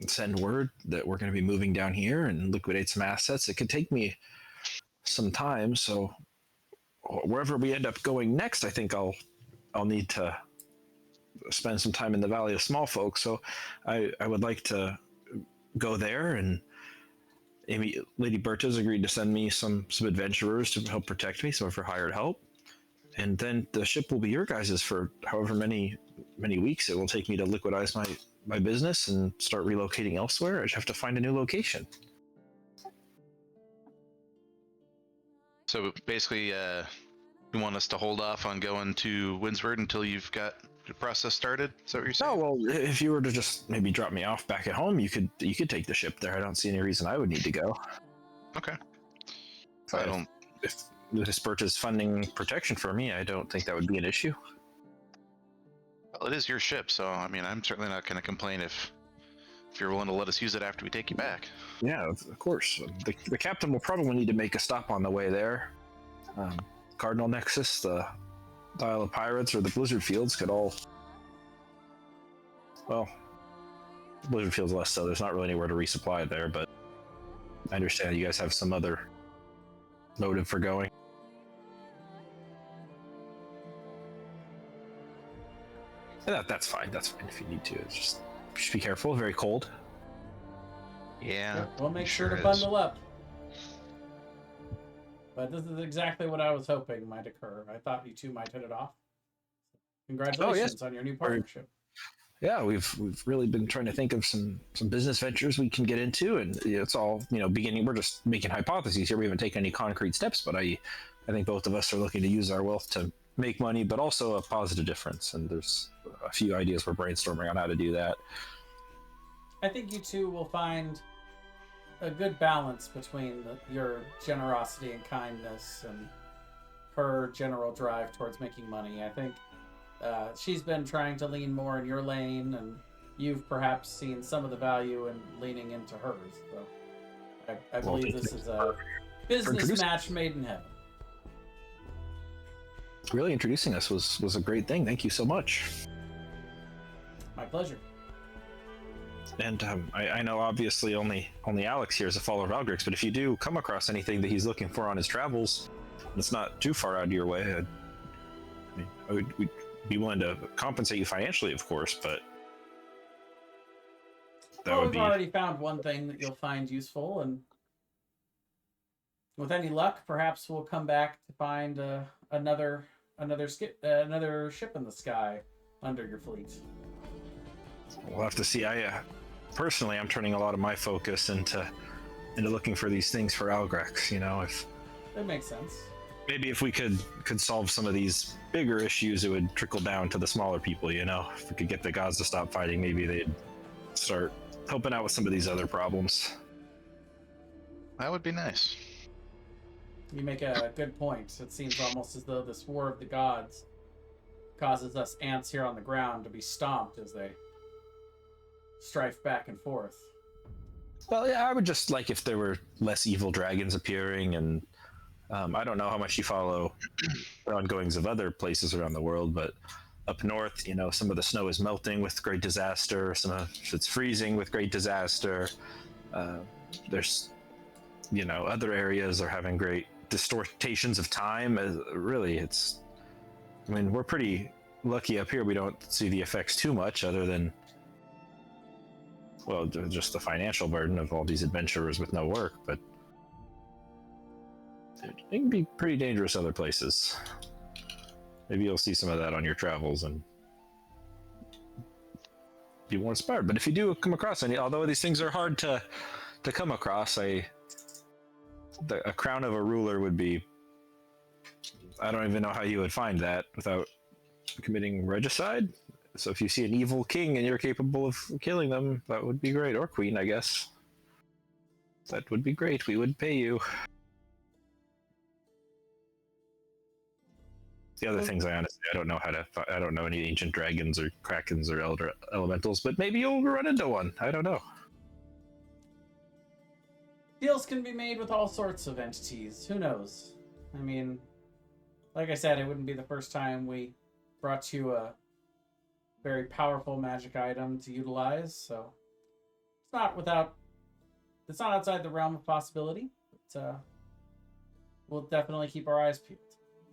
send word that we're going to be moving down here and liquidate some assets. It could take me some time, so wherever we end up going next, I think I'll need to spend some time in the Valley of Smallfolk. So I would like to go there, and Lady Berta's agreed to send me some adventurers to help protect me, some of her hired help. And then the ship will be your guys's for however many weeks it will take me to liquidize my business and start relocating elsewhere. I just have to find a new location. So basically, you want us to hold off on going to Windsward until you've got the process started? Is that what you're saying? No, well, if you were to just maybe drop me off back at home, you could take the ship there. I don't see any reason I would need to go. Okay. So I don't. If this purchase funding protection for me, I don't think that would be an issue. Well, it is your ship, so I mean, I'm certainly not going to complain if you're willing to let us use it after we take you back. Yeah, of course. The captain will probably need to make a stop on the way there. Cardinal Nexus, the Isle of Pirates, or the Blizzard Fields could all... Well, Blizzard Fields less so. There's not really anywhere to resupply there, but I understand you guys have some other motive for going. That's fine. That's fine if you need to. It's just be careful. Very cold. Yeah. We'll make sure to is. bundle up. But this is exactly what I was hoping might occur. I thought you two might hit it off. Congratulations on your new partnership. Yeah, we've really been trying to think of some business ventures we can get into, and it's all beginning. We're just making hypotheses here. We haven't taken any concrete steps, but I think both of us are looking to use our wealth to make money, but also a positive difference. And there's a few ideas we're brainstorming on how to do that. I think you two will find a good balance between your generosity and kindness and her general drive towards making money. I think she's been trying to lean more in your lane, and you've perhaps seen some of the value in leaning into hers. So I believe this is a business match made in heaven. Really introducing us was a great thing. Thank you so much. My pleasure. And I know obviously only Alex here is a follower of Algrix, but if you do come across anything that he's looking for on his travels, and it's not too far out of your way, we'd be willing to compensate you financially, of course, but we've already found one thing that you'll find useful, and with any luck, perhaps we'll come back to find another ship in the sky under your fleet. We'll have to see. Personally, I'm turning a lot of my focus into looking for these things for Algrex. If that makes sense. Maybe if we could solve some of these bigger issues, it would trickle down to the smaller people. If we could get the gods to stop fighting, maybe they'd start helping out with some of these other problems. That would be nice. You make a good point. It seems almost as though this war of the gods causes us ants here on the ground to be stomped as they strife back and forth. Well, yeah, I would just like if there were less evil dragons appearing, and I don't know how much you follow the ongoings of other places around the world, but up north, some of the snow is melting with great disaster, some of it's freezing with great disaster. There's, other areas are having great distortions of time. Really, we're pretty lucky up here. We don't see the effects too much other than, well, just the financial burden of all these adventurers with no work, but it can be pretty dangerous other places. Maybe you'll see some of that on your travels and be more inspired. But if you do come across any, although these things are hard to come across, a crown of a ruler would be, I don't even know how you would find that without committing regicide. So if you see an evil king and you're capable of killing them, that would be great. Or queen, I guess. That would be great. We would pay you. The other things, I don't know I don't know any ancient dragons or krakens or elder elementals, but maybe you'll run into one. I don't know. Deals can be made with all sorts of entities. Who knows? Like I said, it wouldn't be the first time we brought you a very powerful magic item to utilize, so it's not outside the realm of possibility, but we'll definitely keep our eyes peeled.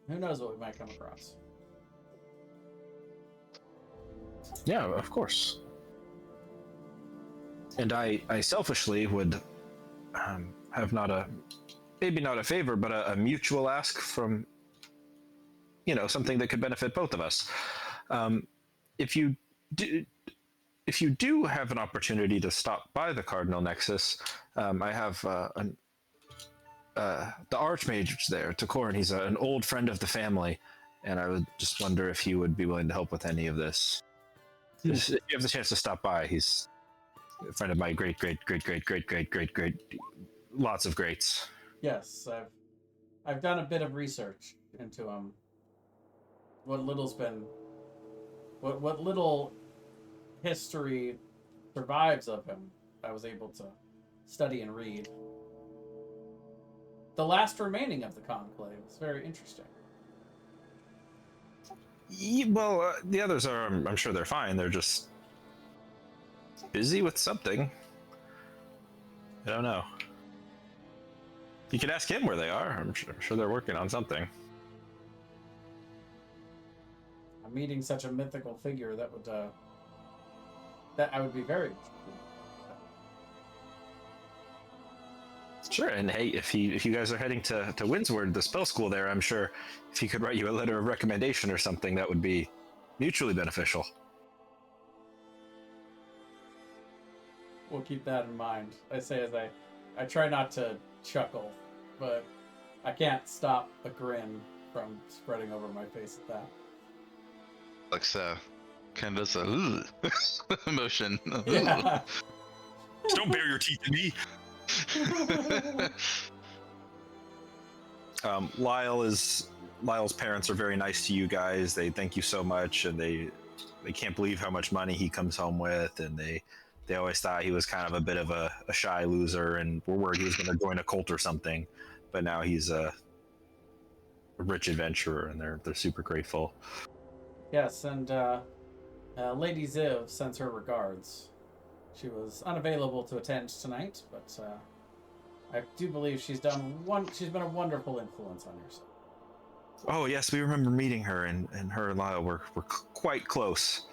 Who knows what we might come across? Yeah, of course. And I selfishly would have maybe not a favor, but a mutual ask from, something that could benefit both of us. If you if you do have an opportunity to stop by the Cardinal Nexus, I have the Archmage there, Takorn. He's an old friend of the family, and I would just wonder if he would be willing to help with any of this. If you have the chance to stop by, he's a friend of my great, lots of greats. Yes, I've done a bit of research into him. What little history survives of him, I was able to study and read. The last remaining of the Conclave is very interesting. Well, the others are, I'm sure they're fine. They're just busy with something. I don't know. You could ask him where they are. I'm sure they're working on something. I'm meeting such a mythical figure that I would be very interested in. Sure, and hey, if you guys are heading to Windsward, the spell school there, I'm sure if he could write you a letter of recommendation or something, that would be mutually beneficial. We'll keep that in mind. I say as I try not to chuckle, but I can't stop a grin from spreading over my face at that. Alex kind of does a motion. Yeah. Don't bare your teeth to me. Lyle's parents are very nice to you guys. They thank you so much, and they can't believe how much money he comes home with, and they always thought he was kind of a bit of a shy loser, and were worried he was going to join a cult or something. But now he's a rich adventurer, and they're super grateful. Yes, and Lady Ziv sends her regards. She was unavailable to attend tonight, but I do believe she's been a wonderful influence on yourself. Oh yes, we remember meeting her, and her and Lyle were quite close.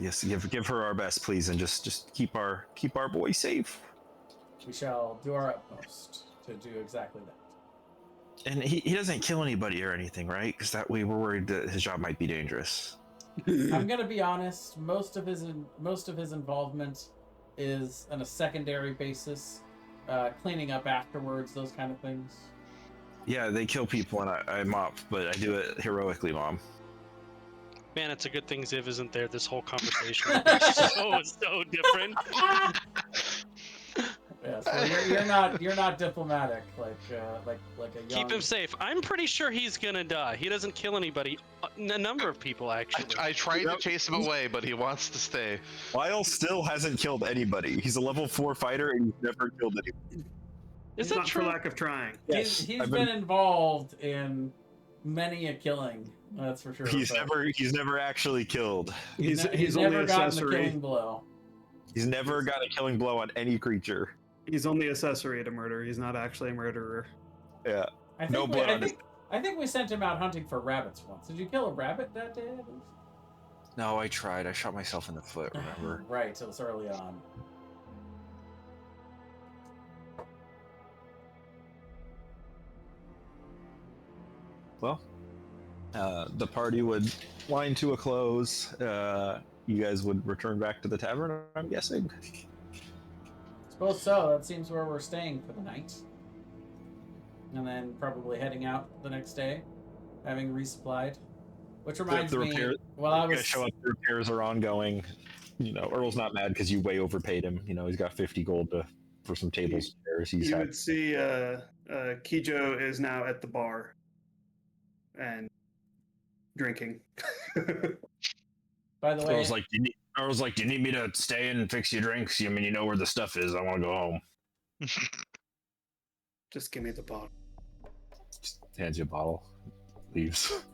Yes, give her our best, please, and just keep our boy safe. We shall do our utmost to do exactly that. And he doesn't kill anybody or anything, right? Because that we were worried that his job might be dangerous. I'm gonna be honest. Most of his involvement is on a secondary basis, cleaning up afterwards, those kind of things. Yeah, they kill people and I mop, but I do it heroically, Mom. Man, it's a good thing Ziv isn't there. This whole conversation would be so different. Yeah, so you're not diplomatic like a young... Keep him safe. I'm pretty sure he's gonna die. He doesn't kill anybody. A number of people actually. I tried to chase him away, but he wants to stay. Lyle still hasn't killed anybody. He's a level 4 fighter and he's never killed anyone. Is that Not true? for lack of trying. He's been involved in many a killing. That's for sure. He's never actually killed. He's never only gotten the accessory. killing blow. He's never got a killing blow on any creature. He's only accessory to murder. He's not actually a murderer. Yeah. I think we sent him out hunting for rabbits once. Did you kill a rabbit that day? No, I tried. I shot myself in the foot, remember? Right, it was early on. Well, the party would wind to a close. You guys would return back to the tavern, I'm guessing. Suppose so. That seems where we're staying for the night. And then probably heading out the next day, having resupplied. Which reminds me, while I was... show up, the repairs are ongoing. You know, Earl's not mad because you way overpaid him. You know, he's got 50 gold for some tables and chairs. You would see Kijo is now at the bar and drinking. By the way, Earl's like, do you need me to stay and fix you drinks? I mean, you know where the stuff is. I want to go home. Just give me the bottle. Just hands you a bottle. Leaves.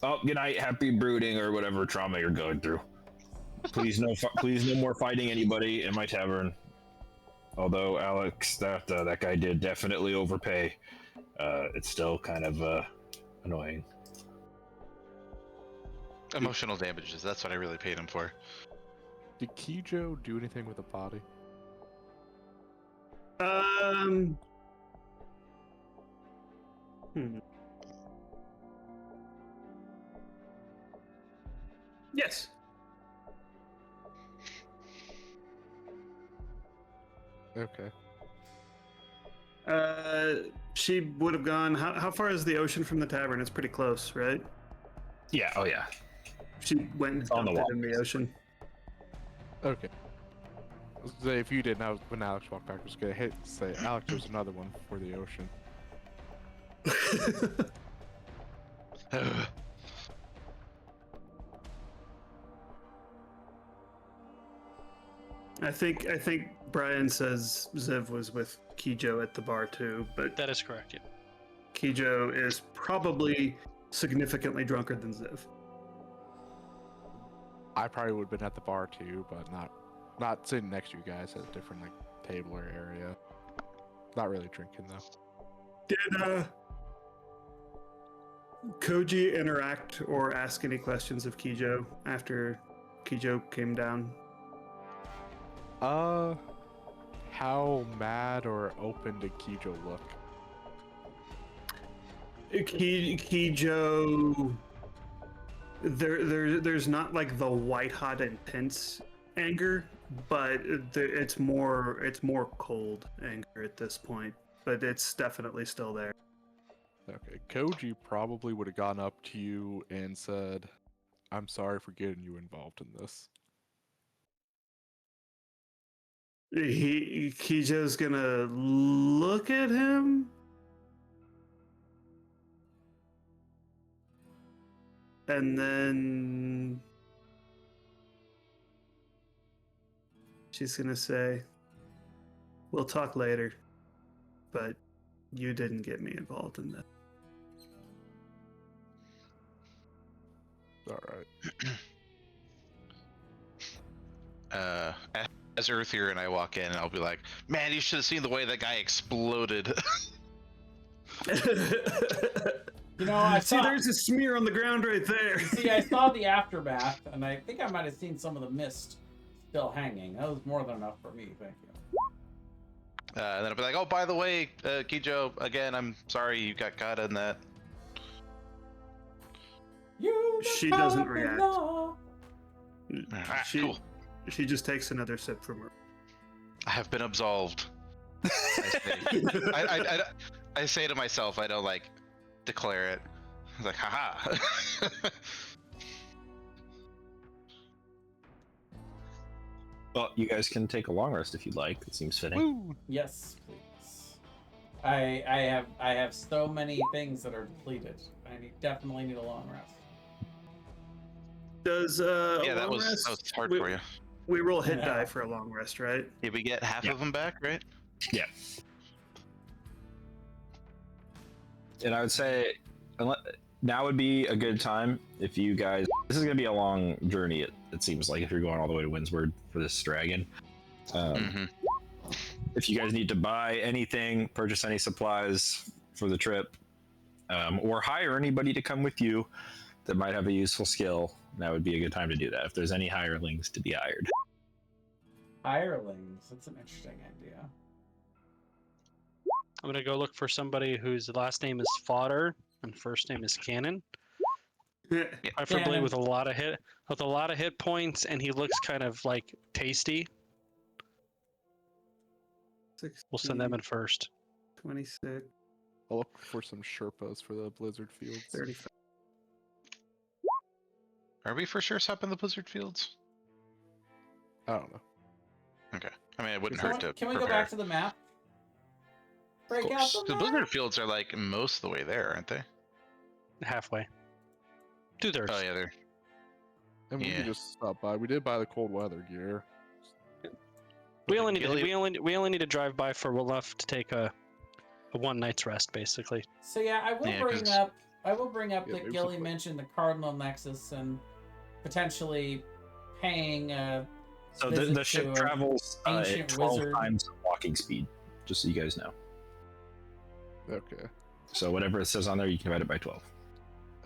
Oh, good night. Happy brooding or whatever trauma you're going through. Please no more fighting anybody in my tavern. Although Alex, that guy did definitely overpay. It's still kind of annoying. Emotional damages. That's what I really paid him for. Did Kijo do anything with the body? Yes. Okay. She would have gone. How far is the ocean from the tavern? It's pretty close, right? Yeah. Oh yeah. She went and It's on the dumped it wall. in the ocean. Okay. So if you didn't, when Alex walked back, I was gonna say, Alex, there's another one for the ocean. I think Brian says Ziv was with Kijo at the bar too, but That is correct. Yeah. Kijo is probably significantly drunker than Ziv. I probably would have been at the bar too, but not sitting next to you guys at a different like table or area. Not really drinking though. Did Koji interact or ask any questions of Kijo after Kijo came down? How mad or open did Kijo look? Kijo, there's not like the white hot intense anger, but it's more cold anger at this point, but it's definitely still there. Okay, Koji probably would have gone up to you and said, "I'm sorry for getting you involved in this." Kijo's gonna look at him. And then she's gonna say, "We'll talk later, but you didn't get me involved in that." All right. As Earthier and I walk in, I'll be like, "Man, you should have seen the way that guy exploded." You know, I See, saw. there's a smear on the ground right there. See, I saw the aftermath, and I think I might have seen some of the mist still hanging. That was more than enough for me. Thank you. And then I'll be like, "Oh, by the way, Kijo, again, I'm sorry you got caught in that." She doesn't react. Ah, cool. She just takes another sip from her. I have been absolved. I say. I say to myself, I don't like declare it. I was like, haha. Well, you guys can take a long rest if you'd like. It seems fitting. Woo! Yes, please. I have so many things that are depleted. Definitely need a long rest. Does Yeah, that was hard for you. We roll hit Yeah. die for a long rest, right? Did we get half Yeah. of them back, right? Yeah. And I would say now would be a good time if you guys. This is going to be a long journey. It seems like if you're going all the way to Windsward for this dragon. If you guys need to buy anything, purchase any supplies for the trip, or hire anybody to come with you that might have a useful skill, that would be a good time to do that. If there's any hirelings to be hired. Hirelings. That's an interesting idea. I'm gonna go look for somebody whose last name is Fodder and first name is Cannon, preferably Cannon. with a lot of hit points, and he looks kind of like tasty. We'll send them in first. 26, I'll look for some Sherpas for the Blizzard Fields. 35. Are we for sure stopping the Blizzard Fields? I don't know. Okay. I mean, it wouldn't hurt to Can we go prepare. back to the map? Break out course. the The map. Blizzard Fields are like most of the way there, aren't they? Halfway. 2/3. Oh yeah, they're. And we Yeah. could just stop by. We did buy the cold weather gear. We only need Gilly- we only need to drive by for enough to take a one night's rest, basically. So yeah, I will Yeah, bring 'cause- up. I will bring up Yeah, that maybe Gilly something. mentioned the Cardinal Nexus and potentially paying. So Visit the ship to a travels at ancient 12 wizard. times walking speed, just so you guys know. Okay. So whatever it says on there, you can divide it by 12.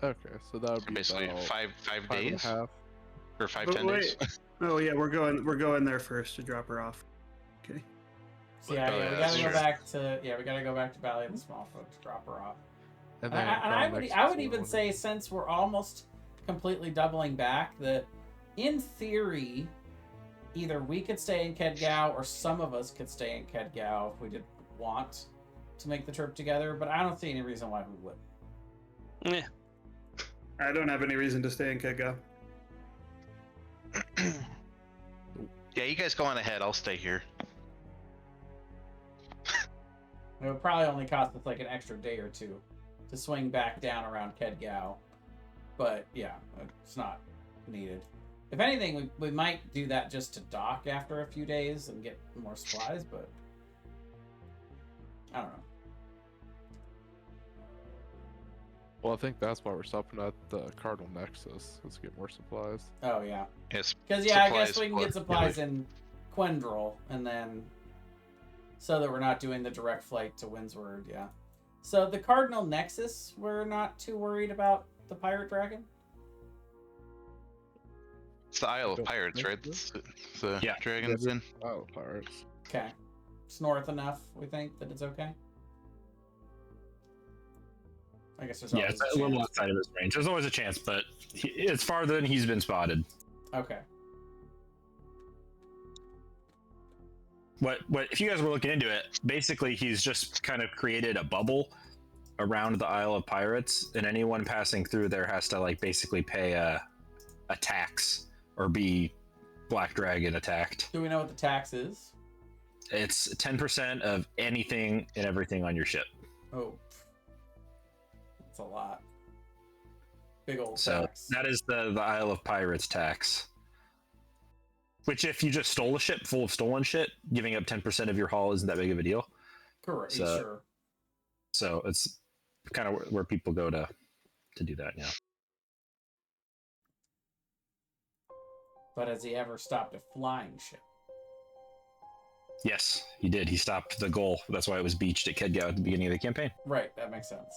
Okay, so that would be Basically about five 5.5. days or five But 10 days. wait. Oh yeah, we're going there first to drop her off. Okay. So yeah, Oh, yeah, yeah, we that's gotta go true. back to we gotta go back to Valley of the Small Folk to drop her off. And And then I Cardinal would Nexus I would is even one. say since we're almost completely doubling back that in theory, either we could stay in Kedgao or some of us could stay in Kedgao if we did want to make the trip together, but I don't see any reason why we wouldn't. Yeah. I don't have any reason to stay in Kedgao. Yeah, you guys go on ahead. I'll stay here. It would probably only cost us like an extra day or two to swing back down around Kedgao. But yeah, it's not needed. If anything, we might do that just to dock after a few days and get more supplies, but I don't know. Well, I think that's why we're stopping at the Cardinal Nexus. Let's get more supplies. Oh yeah. Yes. Because yeah, I guess supplies we can for- get supplies in Quendrel, and then so that we're not doing the direct flight to Windsward. Yeah. So the Cardinal Nexus, we're not too worried about the Pirate Dragon. It's the Isle of Don't Pirates, think right? so. It's the Yeah. Dragon's Den. Oh, pirates. Okay. It's north enough, we think, that it's okay? I guess there's Yeah, always it's a a little chance. outside of his range. There's always a chance, but it's farther than he's been spotted. Okay. What if you guys were looking into it, basically he's just kind of created a bubble around the Isle of Pirates, and anyone passing through there has to like basically pay a tax or be Black Dragon attacked. Do we know what the tax is? It's 10% of anything and everything on your ship. Oh. That's a lot. Big old So tax. that is the Isle of Pirates tax. Which, if you just stole a ship full of stolen shit, giving up 10% of your haul isn't that big of a deal. Correct, so- sure. So it's kind of where people go to do that. Yeah. But has he ever stopped a flying ship? Yes, he did. He stopped the goal. That's why it was beached at Kedgao at the beginning of the campaign. Right, that makes sense.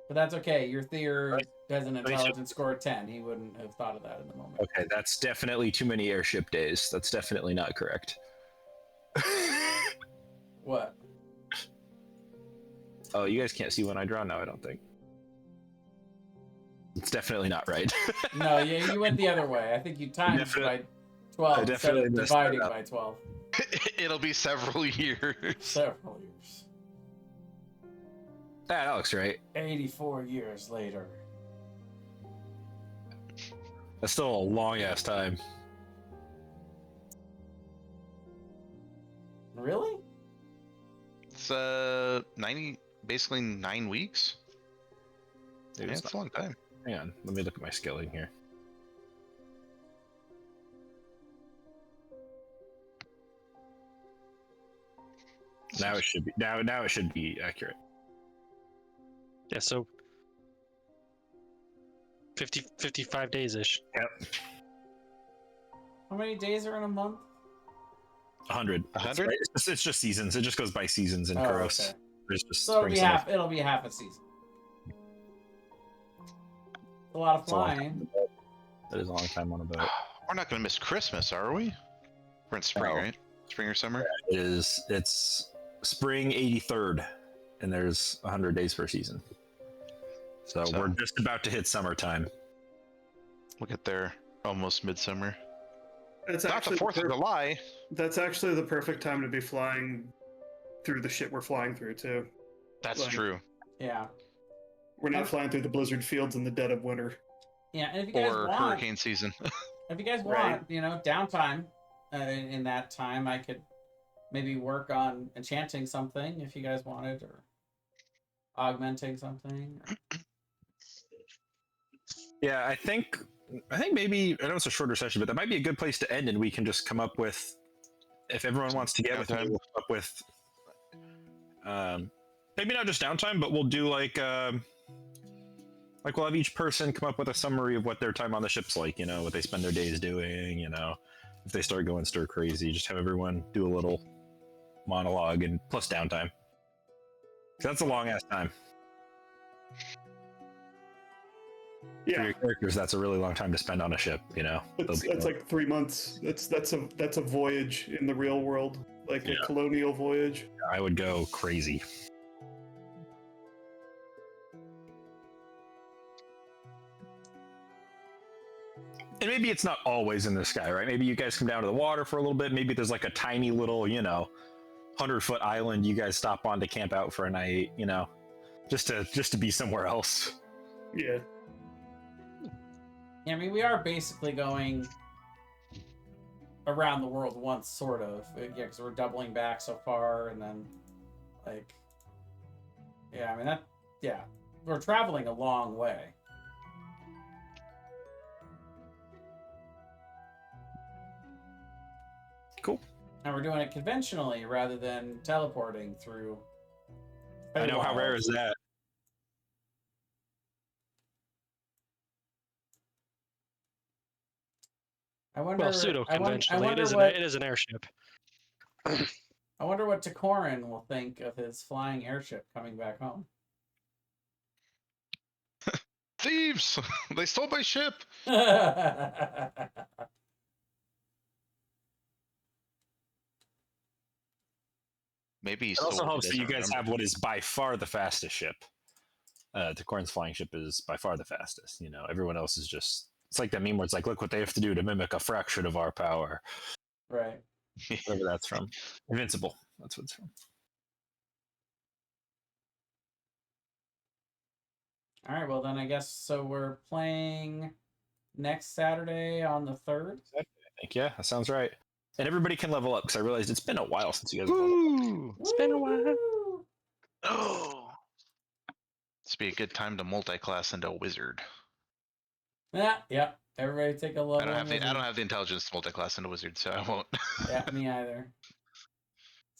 But that's okay. Your Theer Right. has an Right, so- intelligence score of 10. He wouldn't have thought of that in the moment. Okay, that's definitely too many airship days. That's definitely not correct. What? Oh, you guys can't see when I draw now, I don't think. It's definitely not right. No, you went the other way. I think you timed by Definitely- 12 I instead definitely of messed that dividing up. by 12. It'll be several years. Several years. That looks right. 84 years later. That's still a long ass time. Really? It's basically 9 weeks. Maybe Yeah, it's it's a long time. Hang on, let me look at my scaling here. Now it should be now it should be accurate. Yeah, so 55 days ish. Yep. How many days are in a month? 100. 100? Right? It's just seasons. It just goes by seasons in Khuros. Okay. There's just So it'll spring, be summer. it'll be half a season. A lot of It's a long flying. time. That is a long time on a boat. We're not going to miss Christmas, are we? We're in spring, No. right? Spring or summer? It's spring 83rd, and there's 100 days per season. So So- we're just about to hit summertime. We'll get there almost midsummer. It's Not the actually 4th of July. That's actually the perfect time to be flying through the shit we're flying through too. That's Like- true. Yeah. We're not flying through the blizzard fields in the dead of winter. Yeah, and if you guys Or want, hurricane season. if you guys Right. want, downtime, in that time, I could maybe work on enchanting something if you guys wanted, or augmenting something. Yeah, I think maybe I know it's a shorter session, but that might be a good place to end, and we can just come up with, if everyone wants to get with me, Downtime. we'll come up with maybe not just downtime, but we'll do like we'll have each person come up with a summary of what their time on the ship's like, what they spend their days doing, if they start going stir crazy, just have everyone do a little monologue and plus downtime. 'Cause that's a long ass time. For Yeah, your characters, that's a really long time to spend on a ship, it's like 3 months. That's a voyage in the real world, like Yeah. a colonial voyage. I would go crazy. And maybe it's not always in the sky, right? Maybe you guys come down to the water for a little bit. Maybe there's like a tiny little, 100-foot island you guys stop on to camp out for a night, just to be somewhere else. Yeah. Yeah, I mean, we are basically going around the world once, sort of. Yeah, because we're doubling back so far, and then, like, yeah, I mean, we're traveling a long way. Cool. And we're doing it conventionally rather than teleporting through. I know, how rare is that? I wonder. Well, pseudo conventionally, wonder it is an airship. I wonder what Takorin will think of his flying airship coming back home. Thieves! They stole my ship. Maybe he It stole also it, helps that you doesn't guys remember. have what is by far the fastest ship. Takorn's flying ship is by far the fastest. Everyone else is just. It's like that meme where it's like, look what they have to do to mimic a fraction of our power. Right. Whatever that's from. Invincible. That's what it's from. All right. Well, then I guess so. We're playing next Saturday on the 3rd. I think, yeah, that sounds right. And everybody can level up because I realized it's been a while since you guys have leveled up. Woo! It's been a while. Woo! Oh, this would be a good time to multi-class into a wizard. Yeah. Everybody take a level. I don't have the intelligence to multi-class into wizard, so I won't. Yeah, me either.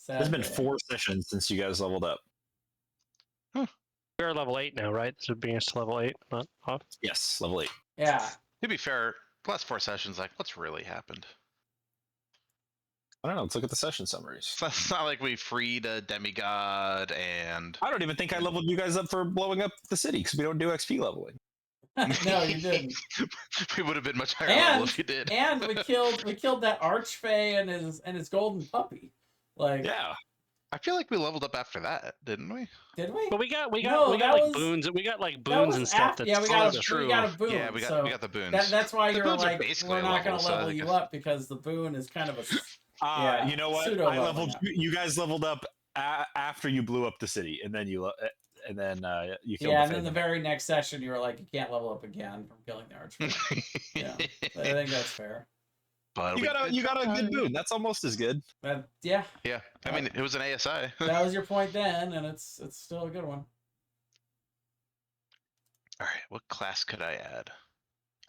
It's been Sadly. 4 sessions since you guys leveled up. We're level 8 now, right? This would bring us to level 8, not off. Yes, level 8. Yeah. To be fair, the last 4 sessions, like, what's really happened? I don't know. Let's look at the session summaries. It's not like we freed a demigod and. I don't even think I leveled you guys up for blowing up the city because we don't do XP leveling. No, you didn't. We would have been much higher level if you did. And we killed that archfey and his golden puppy. Like, Yeah. I feel like we leveled up after that, didn't we? did we? But we got No, like that was- boons. We got like that boons was and stuff. yeah, we got a boon. Yeah, we got so the boons. that's why The you're boons are like, basically we're a not going level, to so I level think you it's- up because the boon is kind of a. Yeah, You know what? pseudo I leveled. leveling up. You guys leveled up after you blew up the city, and then you killed Yeah, and the then the Feywild. very next session, you were like, you can't level up again from killing the archfey. Yeah, I think that's fair. But You got a good boon. That's almost as good. Yeah, Yeah, I mean, it was an ASI. that was your point then, and it's still a good one. All right, what class could I add?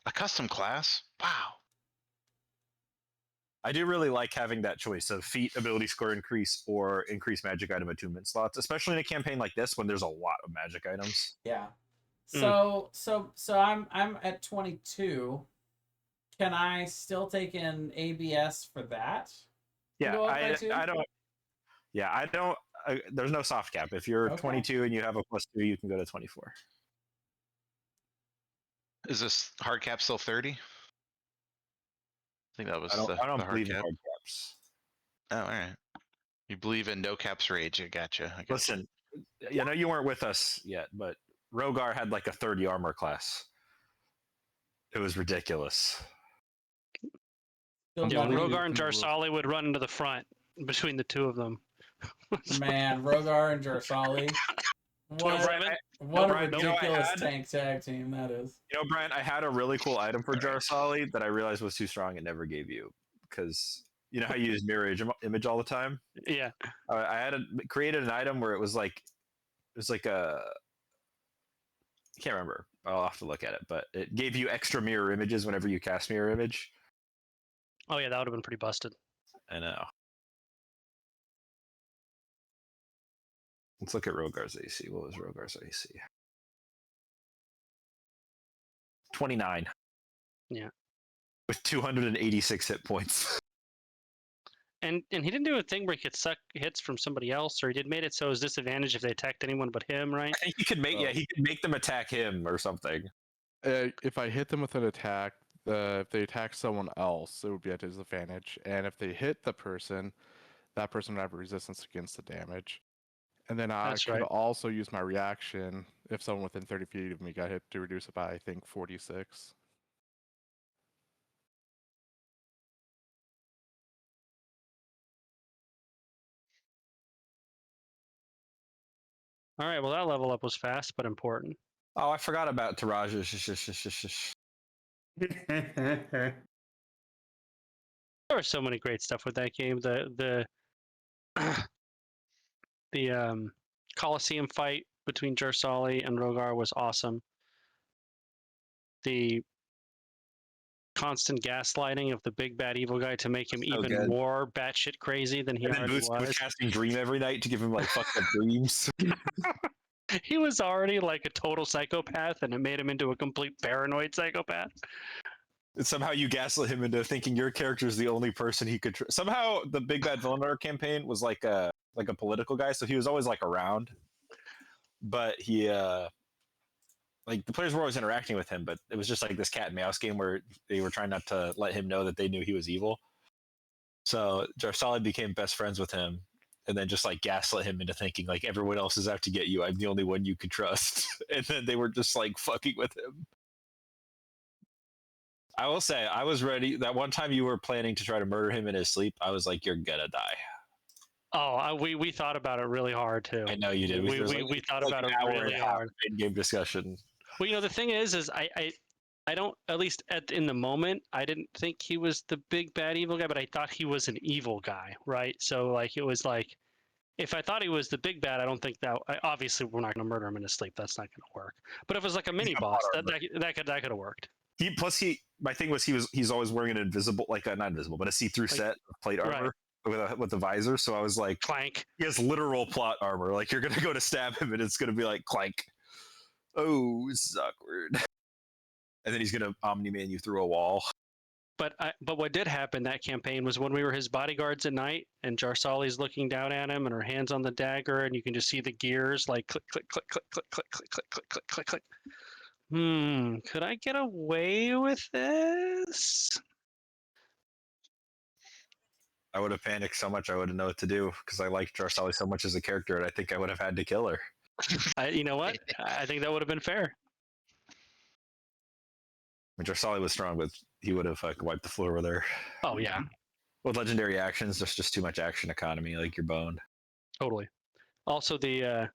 A custom class? Wow. I do really like having that choice of feat, ability score increase, or increase magic item attunement slots, especially in a campaign like this when there's a lot of magic items. Yeah. Mm. So I'm at 22. Can I still take in ABS for that? Yeah, Go up by 2? I don't. Yeah, I don't. There's no soft cap. If you're Okay. 22 and you have a +2, you can go to 24. Is this hard cap still 30? I think that was I don't the hard believe in cap. hard caps. Oh, all right. You believe in no caps rage. I gotcha. Listen, I know you weren't with us yet, but Rogar had like a 30 armor class. It was ridiculous. Still Yeah, nothing- Rogar and Jarsali would run to the front between the two of them. Man, Rogar and Jarsali. What a Brian, you know, ridiculous tank tag team that is. You know, Brian, I had a really cool item for Jarsali that I realized was too strong and never gave you because you know how you use mirror image all the time. Yeah. I created an item where it was like a. I can't remember. I'll have to look at it, but it gave you extra mirror images whenever you cast mirror image. Oh yeah, that would have been pretty busted. I know. Let's look at Rogar's AC. What was Rogar's AC? 29. Yeah. With 286 hit points. And he didn't do a thing where he could suck hits from somebody else, or he made it so it was disadvantage if they attacked anyone but him, right? I think he could make them attack him or something. If I hit them with an attack, if they attack someone else, it would be at disadvantage. And if they hit the person, that person would have resistance against the damage. And then I could also use my reaction if someone within 30 feet of me got hit to reduce it by, I think, 46. All right, well, that level up was fast but important. Oh, I forgot about Taraja. There was so many great stuff with that game. The Coliseum fight between Jarsali and Rogar was awesome. The constant gaslighting of the big bad evil guy to make him So even good. more batshit crazy than he And then already Boots was was. casting Dream every night to give him like fucked up dreams. He was already like a total psychopath, and it made him into a complete paranoid psychopath. And somehow you gaslit him into thinking your character is the only person he could. Somehow the big bad villain in our campaign was like a political guy, so he was always like around, but he like the players were always interacting with him, but it was just like this cat and mouse game where they were trying not to let him know that they knew he was evil. So Jarsali became best friends with him, and then just like gaslit him into thinking like everyone else is out to get you. I'm the only one you can trust. And then they were just like fucking with him. I will say, I was ready. That one time you were planning to try to murder him in his sleep, I was like, "You're gonna die." Oh, we thought about it really hard too. I know you did. We thought about it really hard. In-game discussion. Well, the thing is I don't, at least in the moment, I didn't think he was the big bad evil guy, but I thought he was an evil guy, right? So like it was like, if I thought he was the big bad, I don't think that. Obviously, we're not going to murder him in his sleep. That's not going to work. But if it was like a mini boss, that could have worked. My thing was he's always wearing an invisible, like not invisible, but a see-through set of plate armor with the visor. So I was like, clank. He has literal plot armor. Like you're gonna go to stab him, and it's gonna be like clank. Oh, this is awkward. And then he's gonna Omni-Man you through a wall. But what did happen that campaign was when we were his bodyguards at night, and Jarsali's looking down at him, and her hands on the dagger, and you can just see the gears like click, click, click, click, click, click, click, click, click, click, click, click. Could I get away with this? I would have panicked so much I wouldn't know what to do because I liked Jarsali so much as a character, and I think I would have had to kill her. You know what? I think that would have been fair. I mean, Jarsali was strong, but he would have wiped the floor with her. Oh yeah, With legendary actions, there's just too much action economy, like you're boned. totally. Also, the